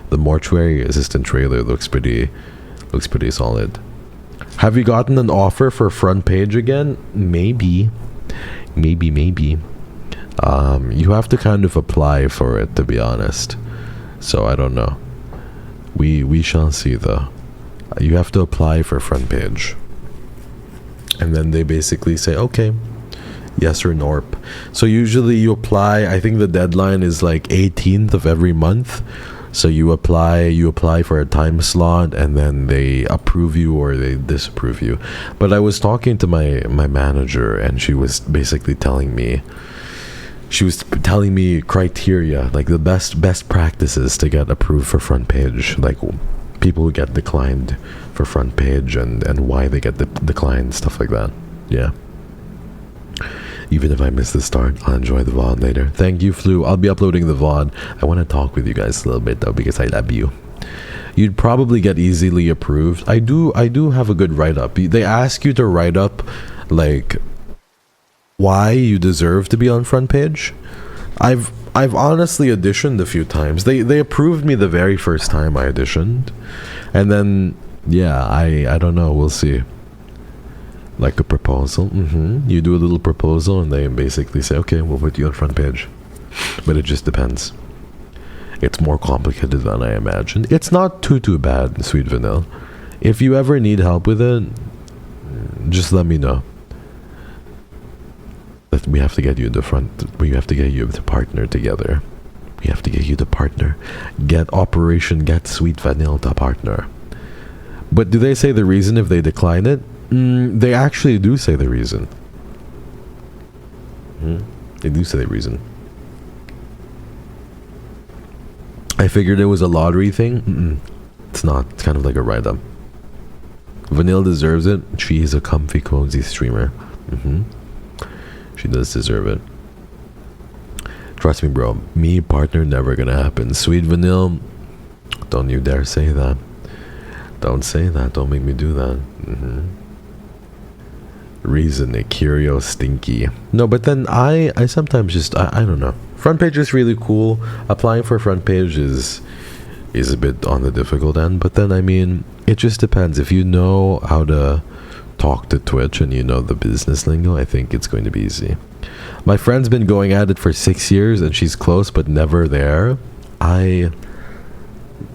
The Mortuary Assistant trailer looks pretty solid. Have you gotten an offer for Front Page again? Maybe. You have to kind of apply for it, to be honest. So I don't know. We shall see, though. You have to apply for Front Page, and then they basically say, okay, yes or norp. So usually you apply, I think the deadline is like 18th of every month. So you apply for a time slot, and then they approve you or they disapprove you. But I was talking to my manager, and she was basically telling me criteria, like the best practices to get approved for Front Page, like people who get declined for Front Page and why they get declined, stuff like that. Yeah. Even if I miss the start, I'll enjoy the VOD later. Thank you, Flu. I'll be uploading the VOD. I want to talk with you guys a little bit, though, because I love you. You'd probably get easily approved. I do have a good write-up. They ask you to write up, like, why you deserve to be on Front Page. I've honestly auditioned a few times. They approved me the very first time I auditioned. And then, yeah, I don't know. We'll see. Like a proposal. You do a little proposal, and they basically say, okay, we'll put you on Front Page. But it just depends. It's more complicated than I imagined. It's not too bad, Sweet Vanilla. If you ever need help with it, just let me know. That we have to get you the front. We have to get you the partner together. We have to get you the partner. Get Sweet Vanilla to partner. But do they say the reason if they decline it? They actually do say the reason. They do say the reason. I figured it was a lottery thing. It's not. It's kind of like a write-up. Vanille deserves it. She is a comfy, cozy streamer. She does deserve it. Trust me, bro. Me, partner, never gonna happen. Sweet Vanille, don't you dare say that. Don't say that. Don't make me do that. Reason a KYRIO stinky. No, but then I sometimes just I don't know. Front Page is really cool. Applying for Front Page is a bit on the difficult end, but then I mean, it just depends. If you know how to talk to Twitch and you know the business lingo, I think it's going to be easy. My friend's been going at it for 6 years, and she's close but never there.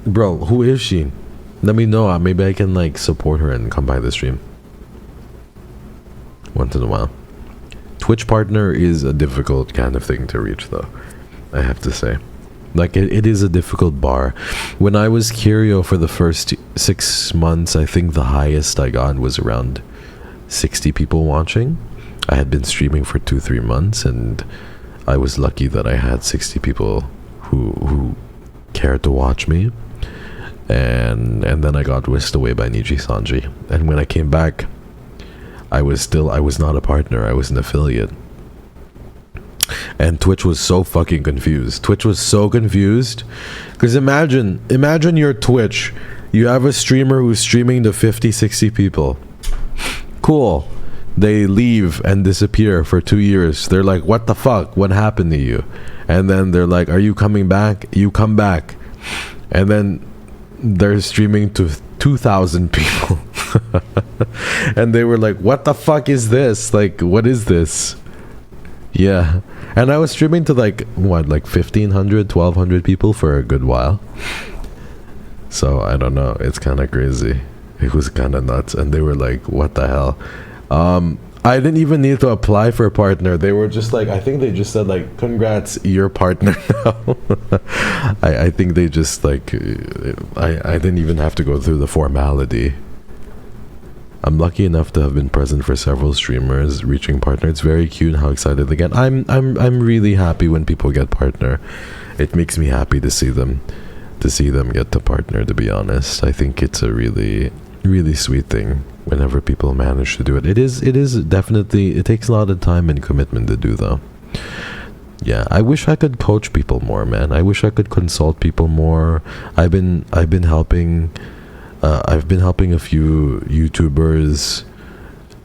Bro, who is she? Let me know. Maybe I can like support her and come by the stream once in a while. Twitch partner is a difficult kind of thing to reach, though, I have to say. Like, it is a difficult bar. When I was KYRIO for the first 6 months, I think the highest I got was around 60 people watching. I had been streaming for 2-3 months, and I was lucky that I had 60 people who cared to watch me. And then I got whisked away by Niji Sanji. And when I came back, I was not a partner, I was an affiliate. and Twitch was so fucking confused. Twitch was so confused because imagine your Twitch. You have a streamer who's streaming to 50, 60 people. Cool. They leave and disappear for 2 years. They're like, what the fuck? What happened to you? And then they're like, are you coming back? You come back. And then they're streaming to 2,000 people. And they were like, what the fuck is this? Like, what is this? Yeah. And I was streaming to like 1,500, 1,200 people for a good while. So I don't know. It's kind of crazy. It was kind of nuts. And they were like, what the hell? I didn't even need to apply for a partner. They were just like, I think they just said like, congrats, you're partner now. I think they just like, I didn't even have to go through the formality. I'm lucky enough to have been present for several streamers reaching partner. It's very cute how excited they get. I'm really happy when people get partner. It makes me happy to see them get to partner, to be honest. I think it's a really, really sweet thing whenever people manage to do it. It is definitely, it takes a lot of time and commitment to do though. Yeah, I wish I could coach people more, man. I wish I could consult people more. I've been helping a few YouTubers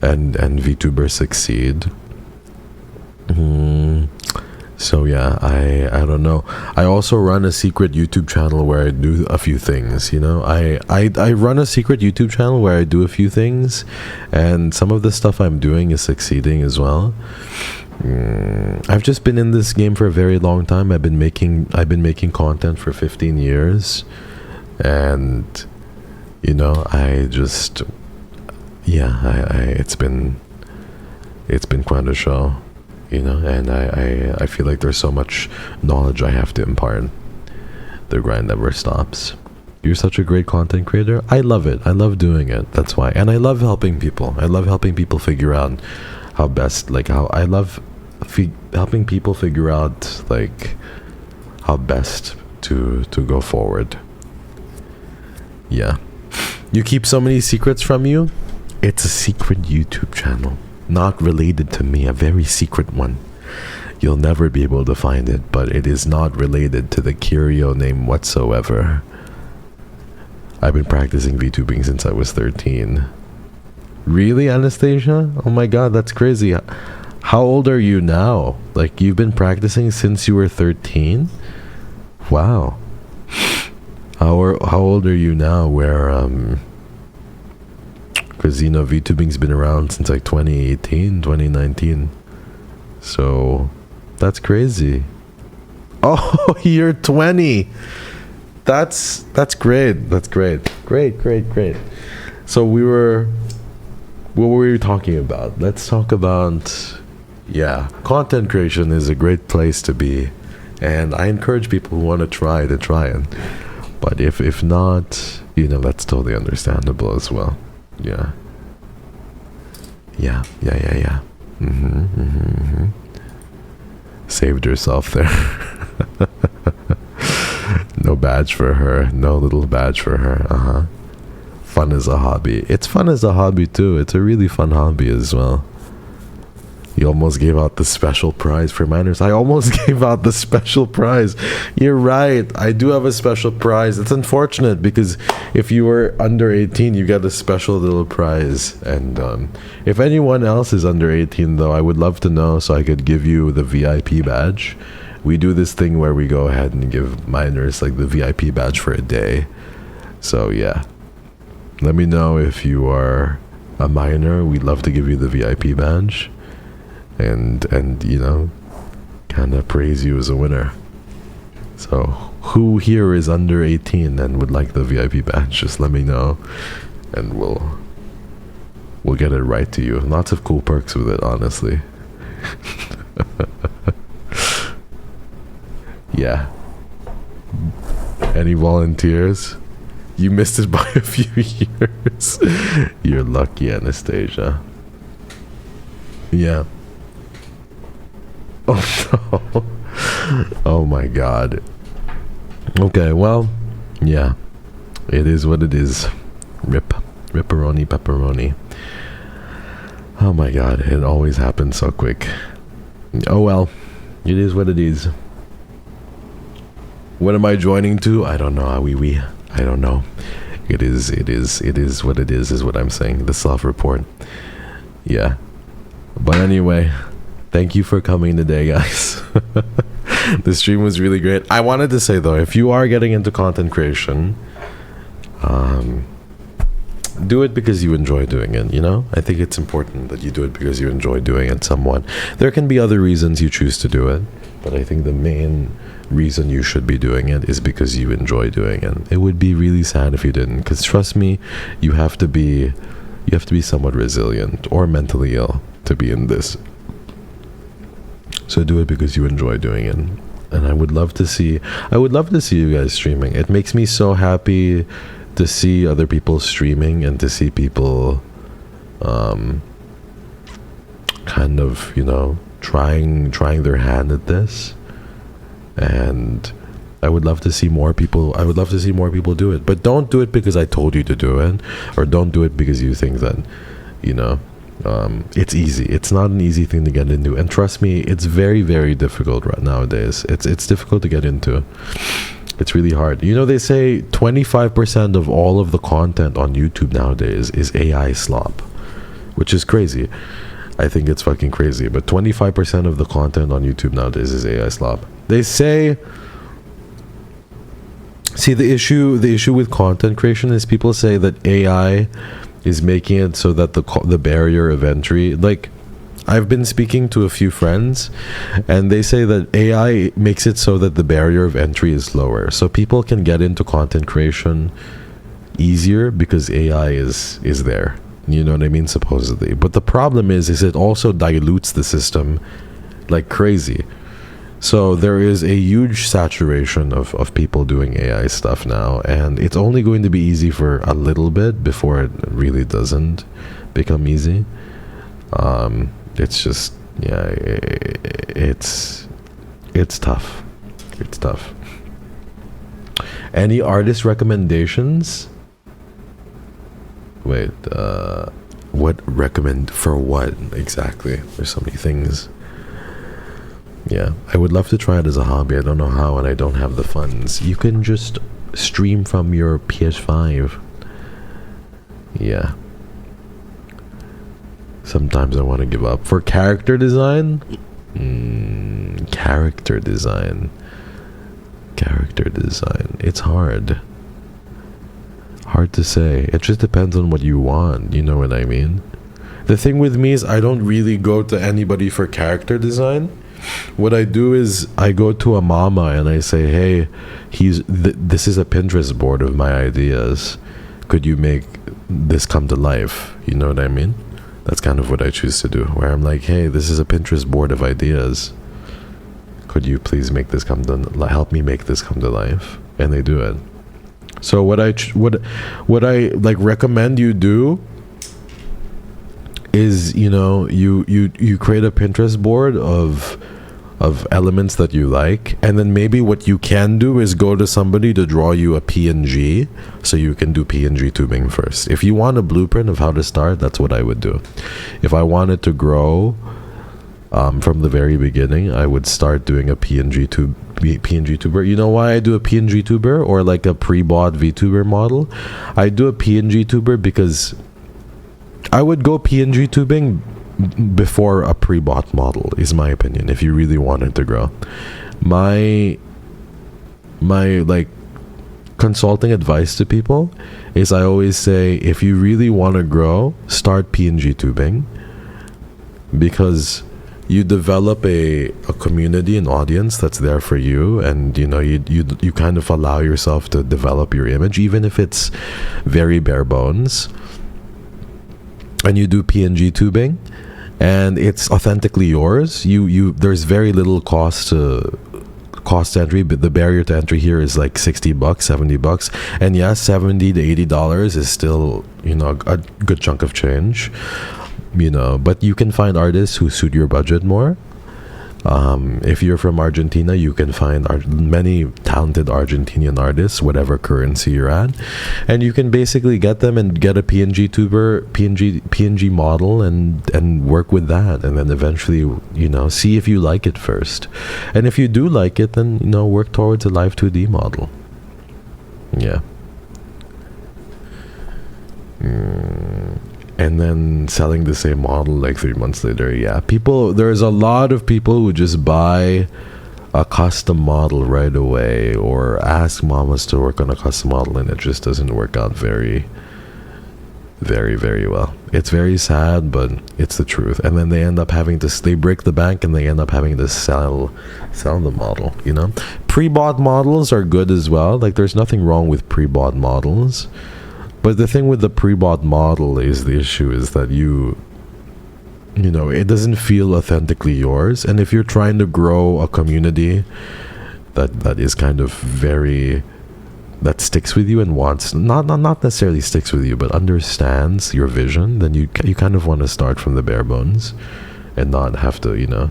and VTubers succeed. So yeah, I don't know. I also run a secret YouTube channel where I do a few things, you know. I run a secret YouTube channel where I do a few things, and some of the stuff I'm doing is succeeding as well. I've just been in this game for a very long time. I've been making content for 15 years, and you know, it's been quite a show. You know, and I feel like there's so much knowledge I have to impart. The grind never stops. You're such a great content creator. I love it. I love doing it. That's why. And I love helping people. I love helping people figure out how best, like how I love helping people figure out like how best to go forward. Yeah. You keep so many secrets from you? It's a secret YouTube channel. Not related to me, a very secret one. You'll never be able to find it, but it is not related to the KYRIO name whatsoever. I've been practicing VTubing since I was 13. Really, Anastasia? Oh my god, that's crazy. How old are you now? Like, you've been practicing since you were 13? Wow. How old are you now where, because, you know, VTubing's been around since like 2018, 2019. So, that's crazy. Oh, you're 20. That's great. That's great. Great. So what were we talking about? Let's talk about, yeah, content creation is a great place to be. And I encourage people who want to try it. But if not, you know, that's totally understandable as well. Yeah. Saved yourself there. No badge for her. No little badge for her. Fun as a hobby. It's fun as a hobby too. It's a really fun hobby as well. You almost gave out the special prize for minors. I almost gave out the special prize. You're right. I do have a special prize. It's unfortunate because if you were under 18, you get a special little prize. And if anyone else is under 18, though, I would love to know so I could give you the VIP badge. We do this thing where we go ahead and give minors like the VIP badge for a day. So yeah, let me know if you are a minor. We'd love to give you the VIP badge. And you know, kind of praise you as a winner. So who here is under 18 and would like the VIP badge? Just let me know, and we'll get it right to you. Lots of cool perks with it, honestly. Yeah. Any volunteers? You missed it by a few years. You're lucky, Anastasia. Yeah. Oh no. Oh my god. Okay, well, yeah. It is what it is. Ripperoni pepperoni. Oh my god, it always happens so quick. Oh well. It is what it is. What am I joining to? I don't know. We. I don't know. It is what it is what I'm saying. The self-report. Yeah. But anyway, thank you for coming today, guys. The stream was really great. I wanted to say though, if you are getting into content creation, do it because you enjoy doing it, you know? I think it's important that you do it because you enjoy doing it somewhat. There can be other reasons you choose to do it, but I think the main reason you should be doing it is because you enjoy doing it. It would be really sad if you didn't, because trust me, you have to be somewhat resilient or mentally ill to be in this. So do it because you enjoy doing it. And I would love to see you guys streaming. It makes me so happy to see other people streaming and to see people kind of, you know, trying their hand at this. And I would love to see more people do it. But don't do it because I told you to do it, or don't do it because you think that, you know, it's easy. It's not an easy thing to get into, and trust me, it's very, very difficult right nowadays. It's difficult to get into. It's really hard. You know, they say 25% of all of the content on YouTube nowadays is AI slop, which is crazy. I think it's fucking crazy. But 25% of the content on YouTube nowadays is AI slop. They say, see, the issue with content creation is people say that AI is making it so that the barrier of entry, like, I've been speaking to a few friends and they say that AI makes it so that the barrier of entry is lower, so people can get into content creation easier because AI is there, you know what I mean, supposedly. But the problem is it also dilutes the system like crazy. So there is a huge saturation of people doing AI stuff now, and it's only going to be easy for a little bit before it really doesn't become easy. It's just, yeah, it's tough. It's tough. Any artist recommendations? Wait, what recommend for what exactly? There's so many things. Yeah, I would love to try it as a hobby. I don't know how, and I don't have the funds. You can just stream from your PS5. Yeah. Sometimes I want to give up. For character design? Character design. It's hard. Hard to say. It just depends on what you want. You know what I mean? The thing with me is I don't really go to anybody for character design. What I do is I go to a mama and I say, hey, this is a Pinterest board of my ideas. Could you make this come to life? You know what I mean? That's kind of what I choose to do, where I'm like, hey, this is a Pinterest board of ideas. Could you please help me make this come to life? And they do it. So what I like recommend you do is, you know, you create a Pinterest board of elements that you like, and then maybe what you can do is go to somebody to draw you a PNG, so you can do PNG tubing first. If you want a blueprint of how to start, that's what I would do. If I wanted to grow from the very beginning, I would start doing a PNG tuber. You know why I do a PNG tuber, or like a pre-bought VTuber model? I do a PNG tuber because I would go PNG tubing before a pre-bought model, is my opinion, if you really wanted to grow. My like consulting advice to people is, I always say, if you really want to grow, start PNG tubing, because you develop a community, an audience that's there for you, and you know, you kind of allow yourself to develop your image, even if it's very bare bones, and you do PNG tubing and it's authentically yours. There's very little cost entry, but the barrier to entry here is like $60, $70, and yes, $70 to $80 is still, you know, a good chunk of change, you know. But you can find artists who suit your budget more. If you're from Argentina, you can find many talented Argentinian artists, whatever currency you're at, and you can basically get them and get a PNG model and work with that, and then eventually, see if you like it first, and if you do like it, then work towards a live 2D model. Yeah. And then selling the same model like 3 months later. Yeah, there's a lot of people who just buy a custom model right away, or ask mamas to work on a custom model, and it just doesn't work out very, very, very well. It's very sad, but it's the truth. And then they end up they break the bank, and they end up having to sell the model. Pre-bought models are good as well. Like, there's nothing wrong with pre-bought models. But the thing with the pre-bought model is the issue is that it doesn't feel authentically yours. And if you're trying to grow a community that is kind of that sticks with you and wants, not necessarily sticks with you, but understands your vision, then you kind of want to start from the bare bones and not have to,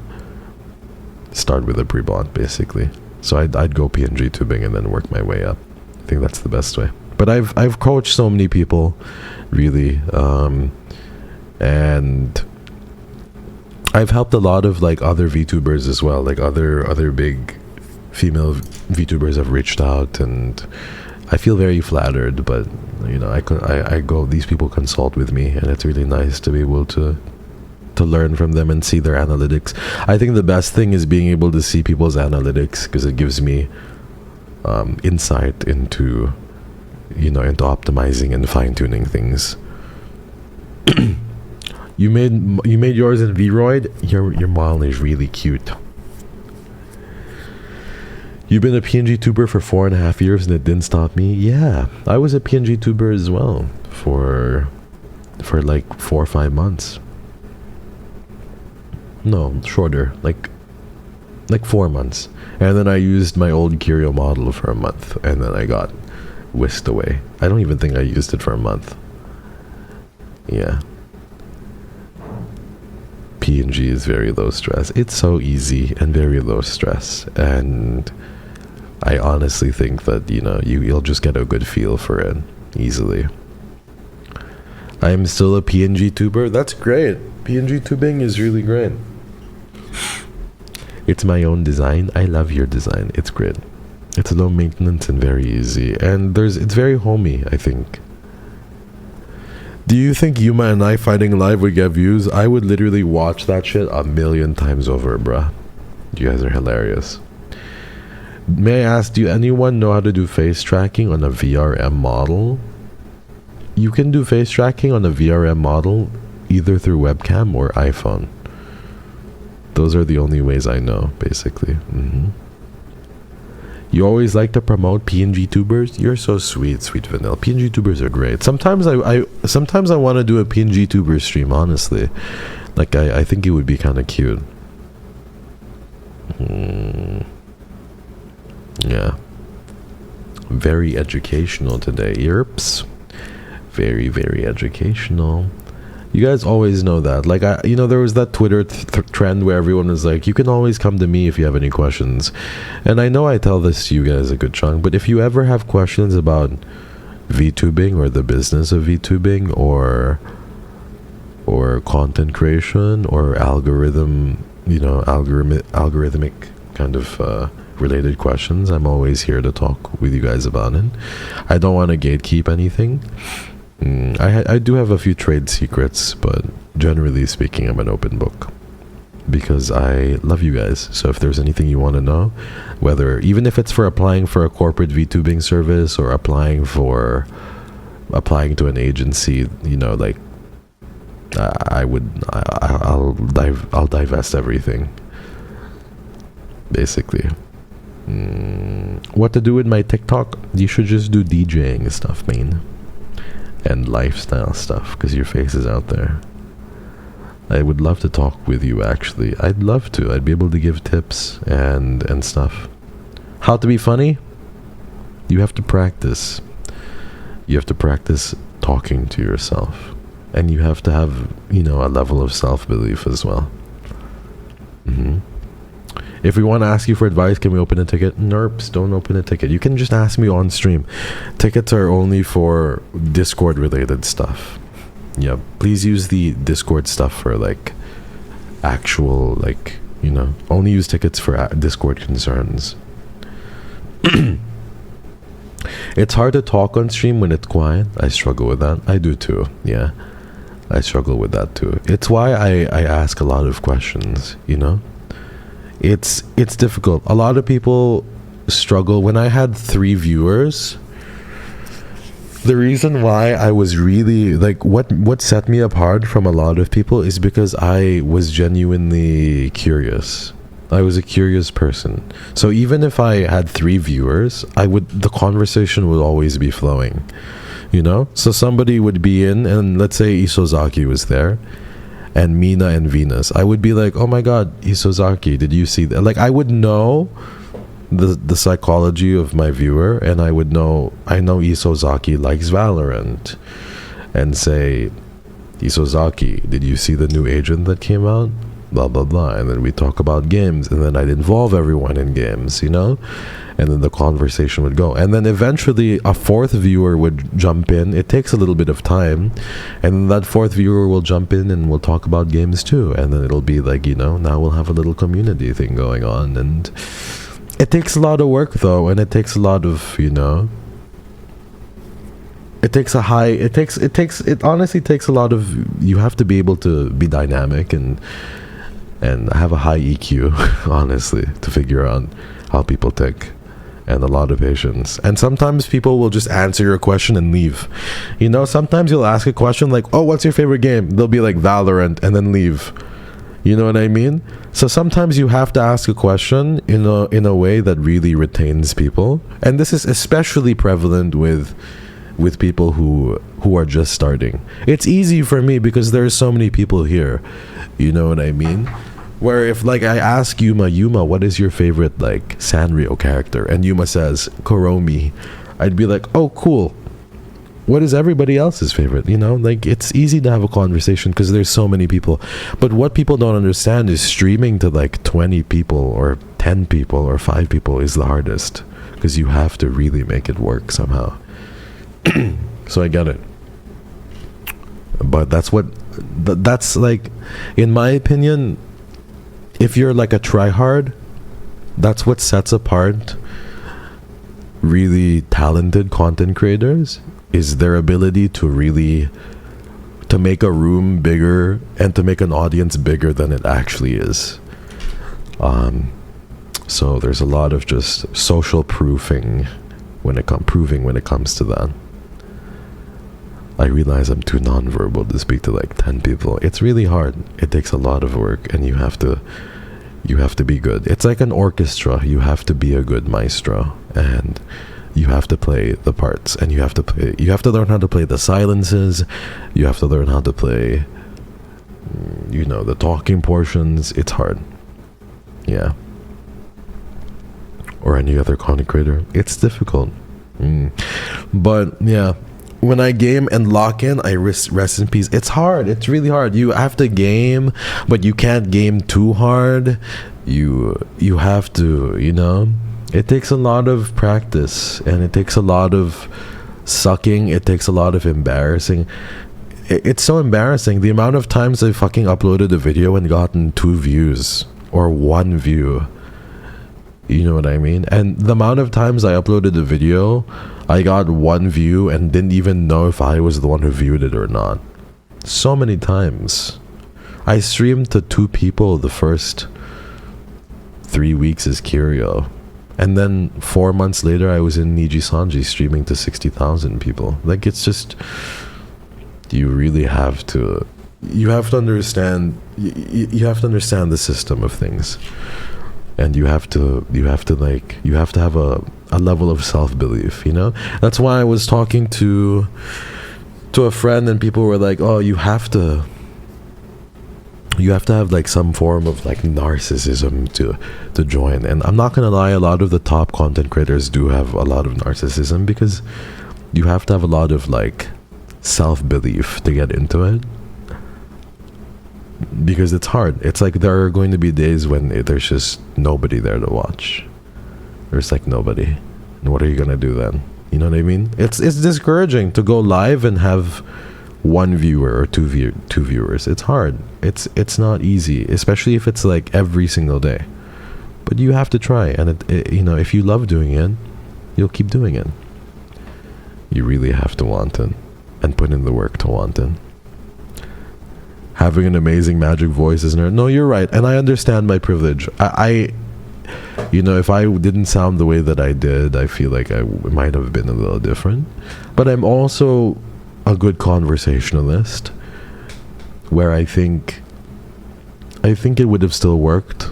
start with a pre-bought, basically. So I'd go PNG tubing and then work my way up. I think that's the best way. But I've coached so many people, really, and I've helped a lot of like other VTubers as well. Like other big female VTubers have reached out, and I feel very flattered. But I go. These people consult with me, and it's really nice to be able to learn from them and see their analytics. I think the best thing is being able to see people's analytics, because it gives me insight into optimizing and fine-tuning things. You made yours in Vroid. Your model is really cute. You've been a PNG tuber for 4.5 years and it didn't stop me. Yeah, I was a PNG tuber as well for like 4 or 5 months. No, shorter, like 4 months. And then I used my old KYRIO model for a month, and then I got whisked away. I don't even think I used it for a month. Yeah. PNG is very low stress. It's so easy and very low stress, and I honestly think that you'll just get a good feel for it easily. I am still a PNG tuber. That's great. PNG tubing is really great. It's my own design. I love your design. It's great. It's low maintenance and very easy, and it's very homey, I think. Do you think Yuma and I fighting live would get views? I would literally watch that shit 1,000,000 times over, bruh. You guys are hilarious. May I ask, do anyone know how to do face tracking on a VRM model? You can do face tracking on a VRM model either through webcam or iPhone. Those are the only ways I know, basically. You always like to promote PNG tubers. You're so sweet, sweet vanilla. PNG tubers are great. Sometimes I want to do a PNG tuber stream, honestly. Like, I think it would be kind of cute. Yeah. Very educational today. Yerps. Very, very educational. You guys always know that. Like, there was that Twitter trend where everyone was like, you can always come to me if you have any questions. And I know I tell this to you guys a good chunk, but if you ever have questions about VTubing or the business of VTubing or content creation or algorithmic kind of related questions, I'm always here to talk with you guys about it. I don't want to gatekeep anything. I do have a few trade secrets, but generally speaking, I'm an open book because I love you guys. So if there's anything you want to know, even if it's for applying for a corporate VTubing service or applying to an agency, I'll divest everything, basically. What to do with my TikTok? You should just do DJing stuff, man. And lifestyle stuff, because your face is out there. I would love to talk with you, actually. I'd love to. I'd be able to give tips and stuff. How to be funny? You have to practice. You have to practice talking to yourself. And you have to have, a level of self-belief as well. If we want to ask you for advice, can we open a ticket? Nerps, don't open a ticket. You can just ask me on stream. Tickets are only for Discord related stuff. Yeah, please use the Discord stuff for like actual, like, you know, only use tickets for Discord concerns. It's hard to talk on stream when it's quiet. I struggle with that. I do too. Yeah, I struggle with that too. It's why I ask a lot of questions, you know. It's difficult. A lot of people struggle. When I had 3 viewers, the reason why I was really like, what set me apart from a lot of people is because I was genuinely curious. I was a curious person. So even if I had 3 viewers, the conversation would always be flowing, you know. So somebody would be in, and let's say Isozaki was there, and Mina and Venus, I would be like, oh my god, Isozaki, did you see that? Like, I would know the psychology of my viewer, and I know Isozaki likes Valorant, and say, Isozaki, did you see the new agent that came out? Blah blah blah. And then we talk about games, and then I'd involve everyone in games, you know, and then the conversation would go, and then eventually a 4th viewer would jump in. It takes a little bit of time, and that 4th viewer will jump in and we'll talk about games too, and then it'll be like, you know, now we'll have a little community thing going on. And it takes a lot of work though, and it takes a lot of, you know, it honestly takes a lot of, you have to be able to be dynamic and have a high EQ, honestly, to figure out how people tick, and a lot of patience. And sometimes people will just answer your question and leave. You know, sometimes you'll ask a question like, oh, what's your favorite game? They'll be like Valorant, and then leave. You know what I mean? So sometimes you have to ask a question in a way that really retains people. And this is especially prevalent with people who are just starting. It's easy for me because there's so many people here. You know what I mean? Where if like I ask Yuma, what is your favorite like Sanrio character? And Yuma says Kuromi, I'd be like, oh cool. What is everybody else's favorite? You know, like it's easy to have a conversation because there's so many people. But what people don't understand is streaming to like 20 people or 10 people or 5 people is the hardest, because you have to really make it work somehow. So I get it. But that's like, in my opinion, if you're like a tryhard, that's what sets apart really talented content creators, is their ability to make a room bigger and to make an audience bigger than it actually is. So there's a lot of just social proving when it comes to that. I realize I'm too nonverbal to speak to like 10 people. It's really hard. It takes a lot of work, and you have to be good. It's like an orchestra. You have to be a good maestro, and you have to play the parts, and you have to learn how to play the silences. You have to learn how to play, you know, the talking portions. It's hard. Yeah. Or any other content creator. It's difficult. But yeah, when I game and lock in, I rest in peace. It's hard. It's really hard. You have to game, but you can't game too hard. You have to, you know, it takes a lot of practice, and it takes a lot of sucking. It takes a lot of embarrassing. It's so embarrassing. The amount of times I fucking uploaded a video and gotten 2 views or 1 view. You know what I mean? And the amount of times I uploaded a video, I got 1 view and didn't even know if I was the one who viewed it or not. So many times. I streamed to 2 people the first 3 weeks as KYRIO. And then 4 months later, I was in Niji Sanji streaming to 60,000 people. Like, it's just, you really have to, you have to understand the system of things. And you have to have a level of self-belief, you know? That's why I was talking to a friend, and people were like, oh, you have to have like some form of like narcissism to join. And I'm not gonna lie, a lot of the top content creators do have a lot of narcissism, because you have to have a lot of like self-belief to get into it. because it's hard. It's like there are going to be days when there's just nobody there to watch. There's like nobody. And what are you gonna do then? You know what I mean? It's discouraging to go live and have one viewer or two viewers. It's hard. It's not easy, especially if it's like every single day. But you have to try, and you know, if you love doing it, you'll keep doing it. You really have to want it and put in the work to want it. Having an amazing magic voice isn't it? No, you're right, and I understand my privilege. I you know, if I didn't sound the way that I did, I feel like I might have been a little different. But I'm also a good conversationalist, where I think it would have still worked,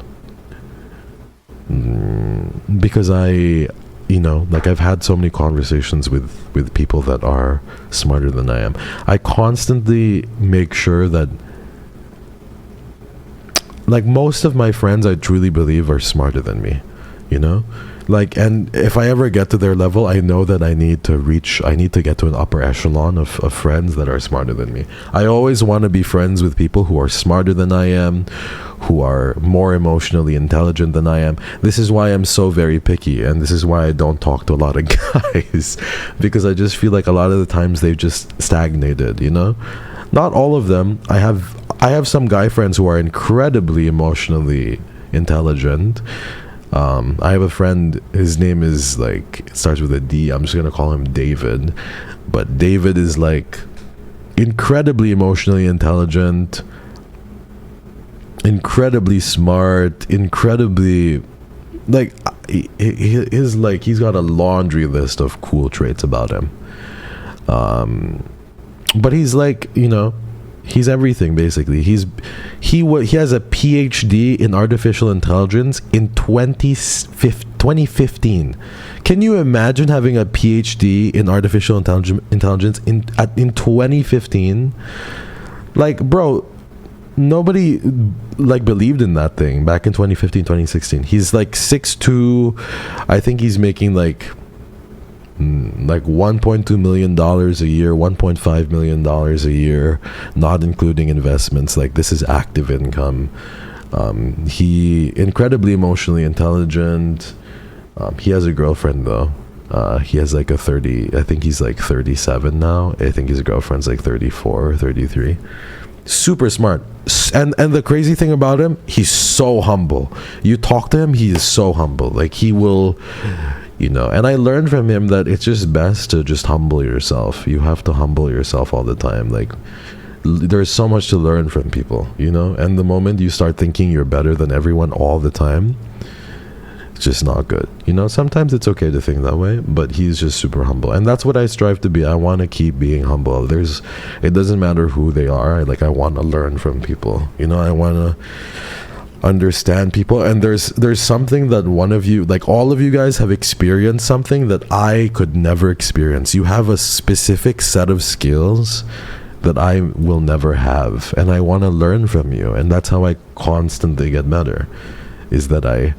because you know, like I've had so many conversations with people that are smarter than I am. I constantly make sure that, like, most of my friends I truly believe are smarter than me, you know? Like, and if I ever get to their level, I know that I need to get to an upper echelon of friends that are smarter than me. I always want to be friends with people who are smarter than I am, who are more emotionally intelligent than I am. This is why I'm so very picky, and this is why I don't talk to a lot of guys, because I just feel like a lot of the times they've just stagnated, you know? Not all of them. I have some guy friends who are incredibly emotionally intelligent. I have a friend, his name is like, it starts with a D. I'm just gonna call him David. But David is like incredibly emotionally intelligent, incredibly smart, incredibly, like, he is like, he's got a laundry list of cool traits about him. But he's like, you know, he's everything basically. He has a PhD in artificial intelligence in 2015. Can you imagine having a PhD in artificial intelligence in 2015? Like, bro, nobody like believed in that thing back in 2015, 2016. He's like 6'2". I think he's making like $1.2 million a year, $1.5 million a year, not including investments. Like, this is active income. He incredibly emotionally intelligent. He has a girlfriend though. He has like I think he's like 37 now. I think his girlfriend's like 34 or 33. Super smart. And the crazy thing about him, he's so humble. You talk to him, he is so humble. Like, he will, you know, and I learned from him that it's just best to just humble yourself. You have to humble yourself all the time. Like, there's so much to learn from people, you know, and the moment you start thinking you're better than everyone all the time, it's just not good, you know. Sometimes it's okay to think that way, but he's just super humble, and that's what I strive to be. I want to keep being humble. It doesn't matter who they are. I want to learn from people, you know. I want to understand people, and there's something that one of you, like all of you guys, have experienced something that I could never experience. You have a specific set of skills that I will never have, and I want to learn from you, and that's how I constantly get better, is that I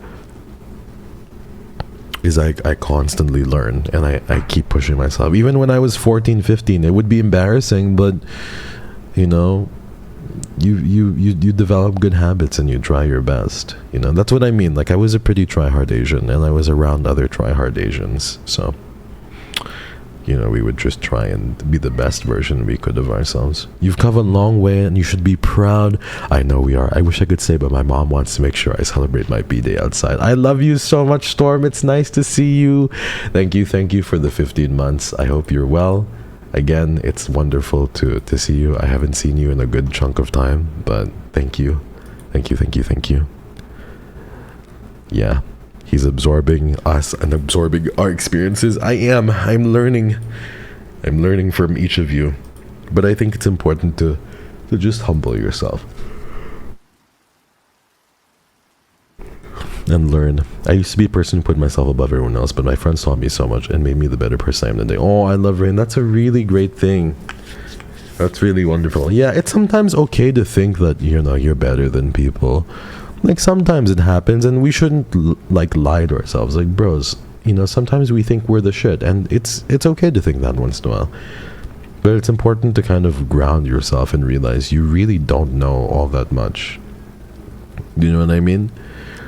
constantly learn, and I keep pushing myself. Even when I was 14, 15, it would be embarrassing, but you know, you develop good habits and you try your best, you know. That's what I mean. Like, I was a pretty try-hard Asian, and I was around other try-hard Asians, so, you know, we would just try and be the best version we could of ourselves. You've come a long way, and you should be proud. I know we are. I wish I could say, but my mom wants to make sure I celebrate my B-Day outside. I love you so much, Storm. It's nice to see you. Thank you for the 15 months. I hope you're well. Again, it's wonderful to see you. I haven't seen you in a good chunk of time, but thank you. Thank you. Yeah. He's absorbing us and absorbing our experiences. I'm learning from each of you. But I think it's important to just humble yourself and learn. I used to be a person who put myself above everyone else, but my friends taught me so much and made me the better person I am today. Oh, I love Rain. That's a really great thing. That's really wonderful. Yeah, it's sometimes okay to think that, you know, you're better than people. Like, sometimes it happens, and we shouldn't lie to ourselves. Like, bros, you know, sometimes we think we're the shit, and it's okay to think that once in a while. But it's important to kind of ground yourself and realize you really don't know all that much. You know what I mean?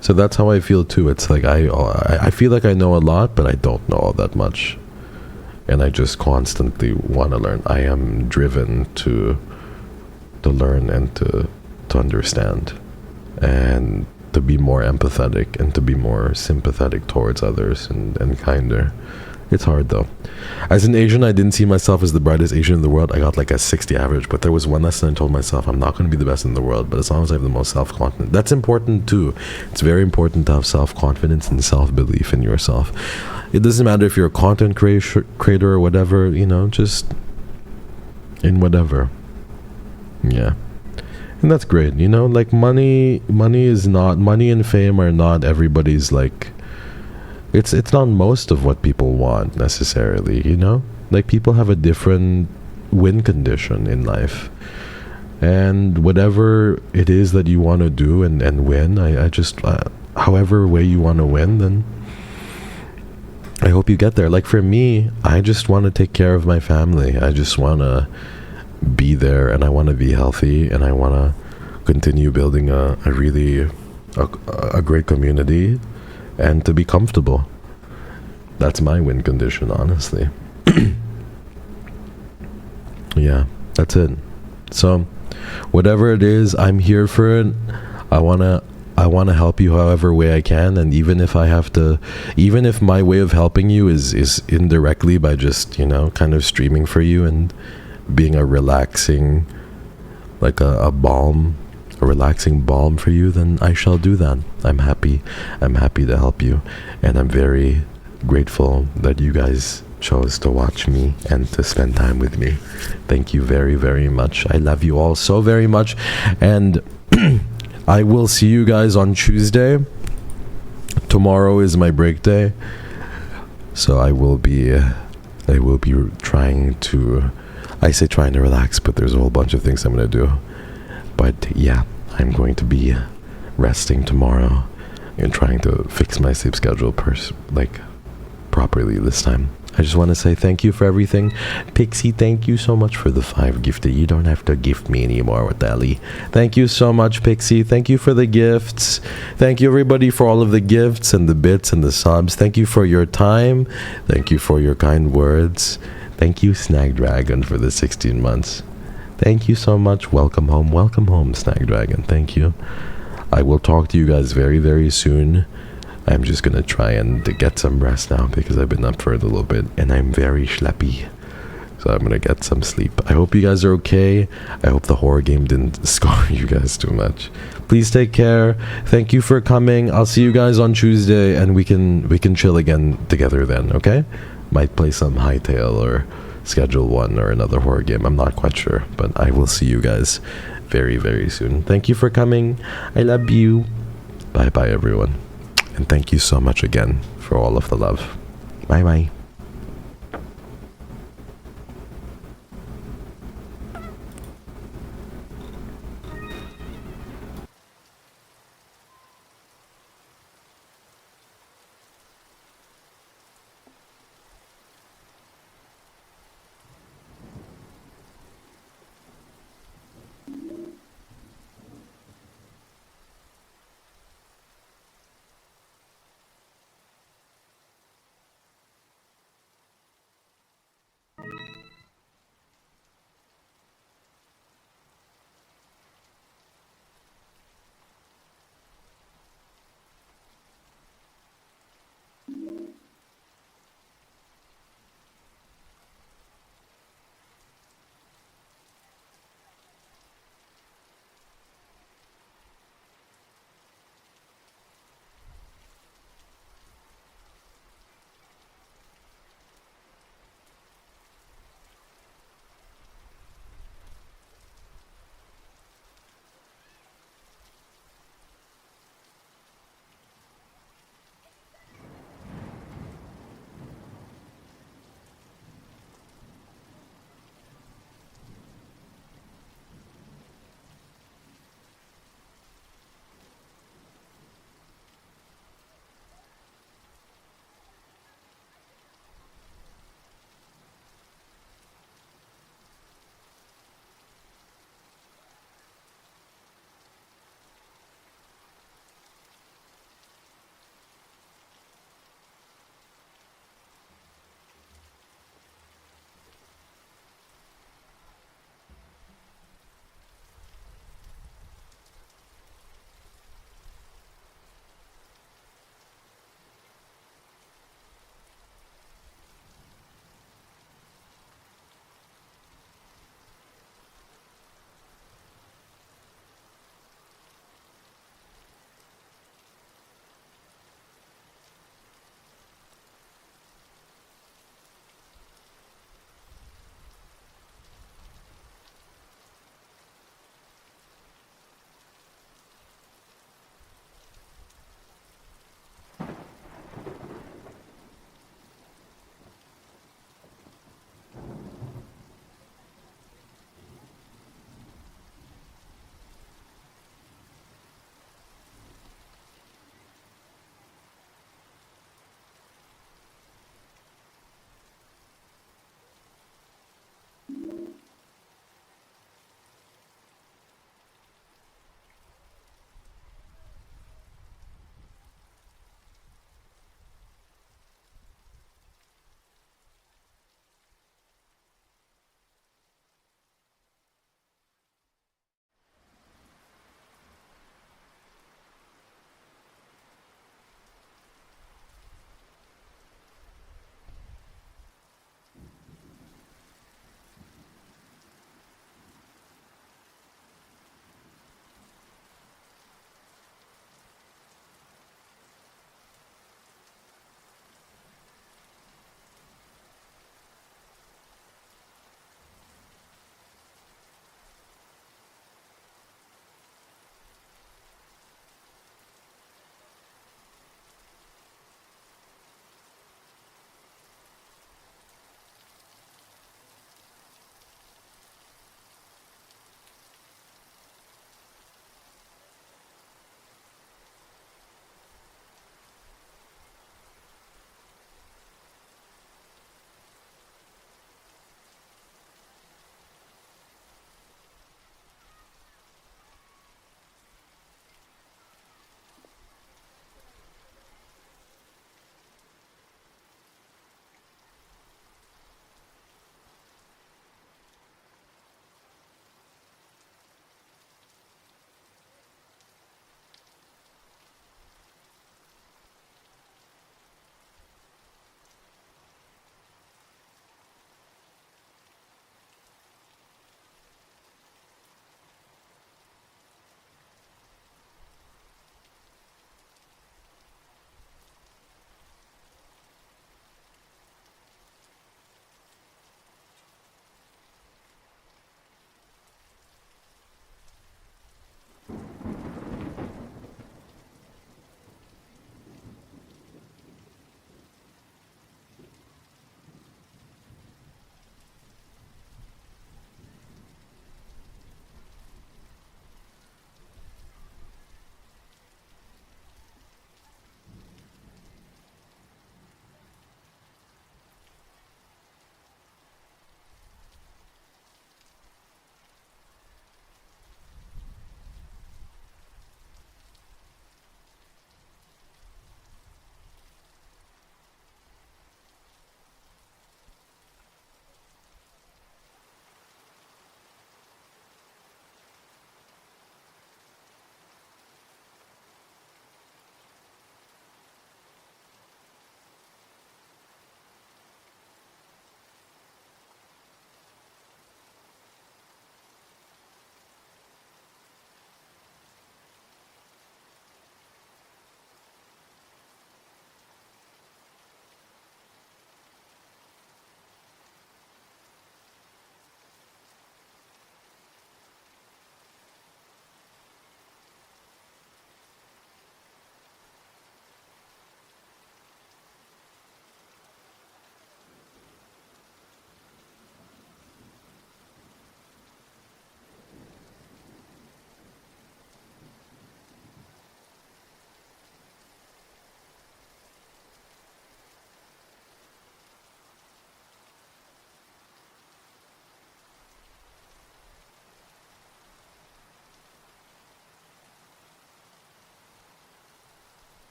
So that's how I feel too. It's like I feel like I know a lot, but I don't know all that much. And I just constantly want to learn. I am driven to learn and to understand, and to be more empathetic and to be more sympathetic towards others and kinder. It's hard though. As an Asian, I didn't see myself as the brightest Asian in the world. I got like a 60 average, but there was one lesson I told myself: I'm not going to be the best in the world, but as long as I have the most self-confidence. That's important too. It's very important to have self-confidence and self-belief in yourself. It doesn't matter if you're a content creator or whatever, you know, just in whatever. Yeah. And that's great, you know, like money and fame are not everybody's, like, it's not most of what people want necessarily, you know? Like, people have a different win condition in life. And whatever it is that you want to do and win, I just, however way you want to win, then I hope you get there. Like, for me, I just want to take care of my family. I just want to be there, and I want to be healthy, and I want to continue building a great community, and to be comfortable. That's my win condition, honestly. Yeah, that's it. So whatever it is, I'm here for it. I want to help you however way I can, and even if my way of helping you is indirectly by just, you know, kind of streaming for you and being a relaxing, like a relaxing balm for you, then I shall do that. I'm happy to help you, and I'm very grateful that you guys chose to watch me and to spend time with me. Thank you very, very much. I love you all so very much, and I will see you guys on Tuesday. Tomorrow is my break day, so I will be trying to, I say trying to relax, but there's a whole bunch of things I'm going to do. But yeah, I'm going to be resting tomorrow and trying to fix my sleep schedule properly this time. I just want to say thank you for everything. Pixie, thank you so much for the 5 gifted. You don't have to gift me anymore with Ellie. Thank you so much, Pixie. Thank you for the gifts. Thank you, everybody, for all of the gifts and the bits and the subs. Thank you for your time. Thank you for your kind words. Thank you, Snagdragon, for the 16 months. Thank you so much. Welcome home, Snagdragon. Thank you. I will talk to you guys very, very soon. I'm just gonna try and get some rest now because I've been up for a little bit and I'm very schleppy. So I'm gonna get some sleep. I hope you guys are okay. I hope the horror game didn't scar you guys too much. Please take care. Thank you for coming. I'll see you guys on Tuesday, and we can chill again together then, okay? Might play some Hytale or schedule one or another horror game. I'm not quite sure, but I will see you guys very, very soon. Thank you for coming. I love you. Bye bye, everyone. And thank you so much again for all of the love. Bye bye.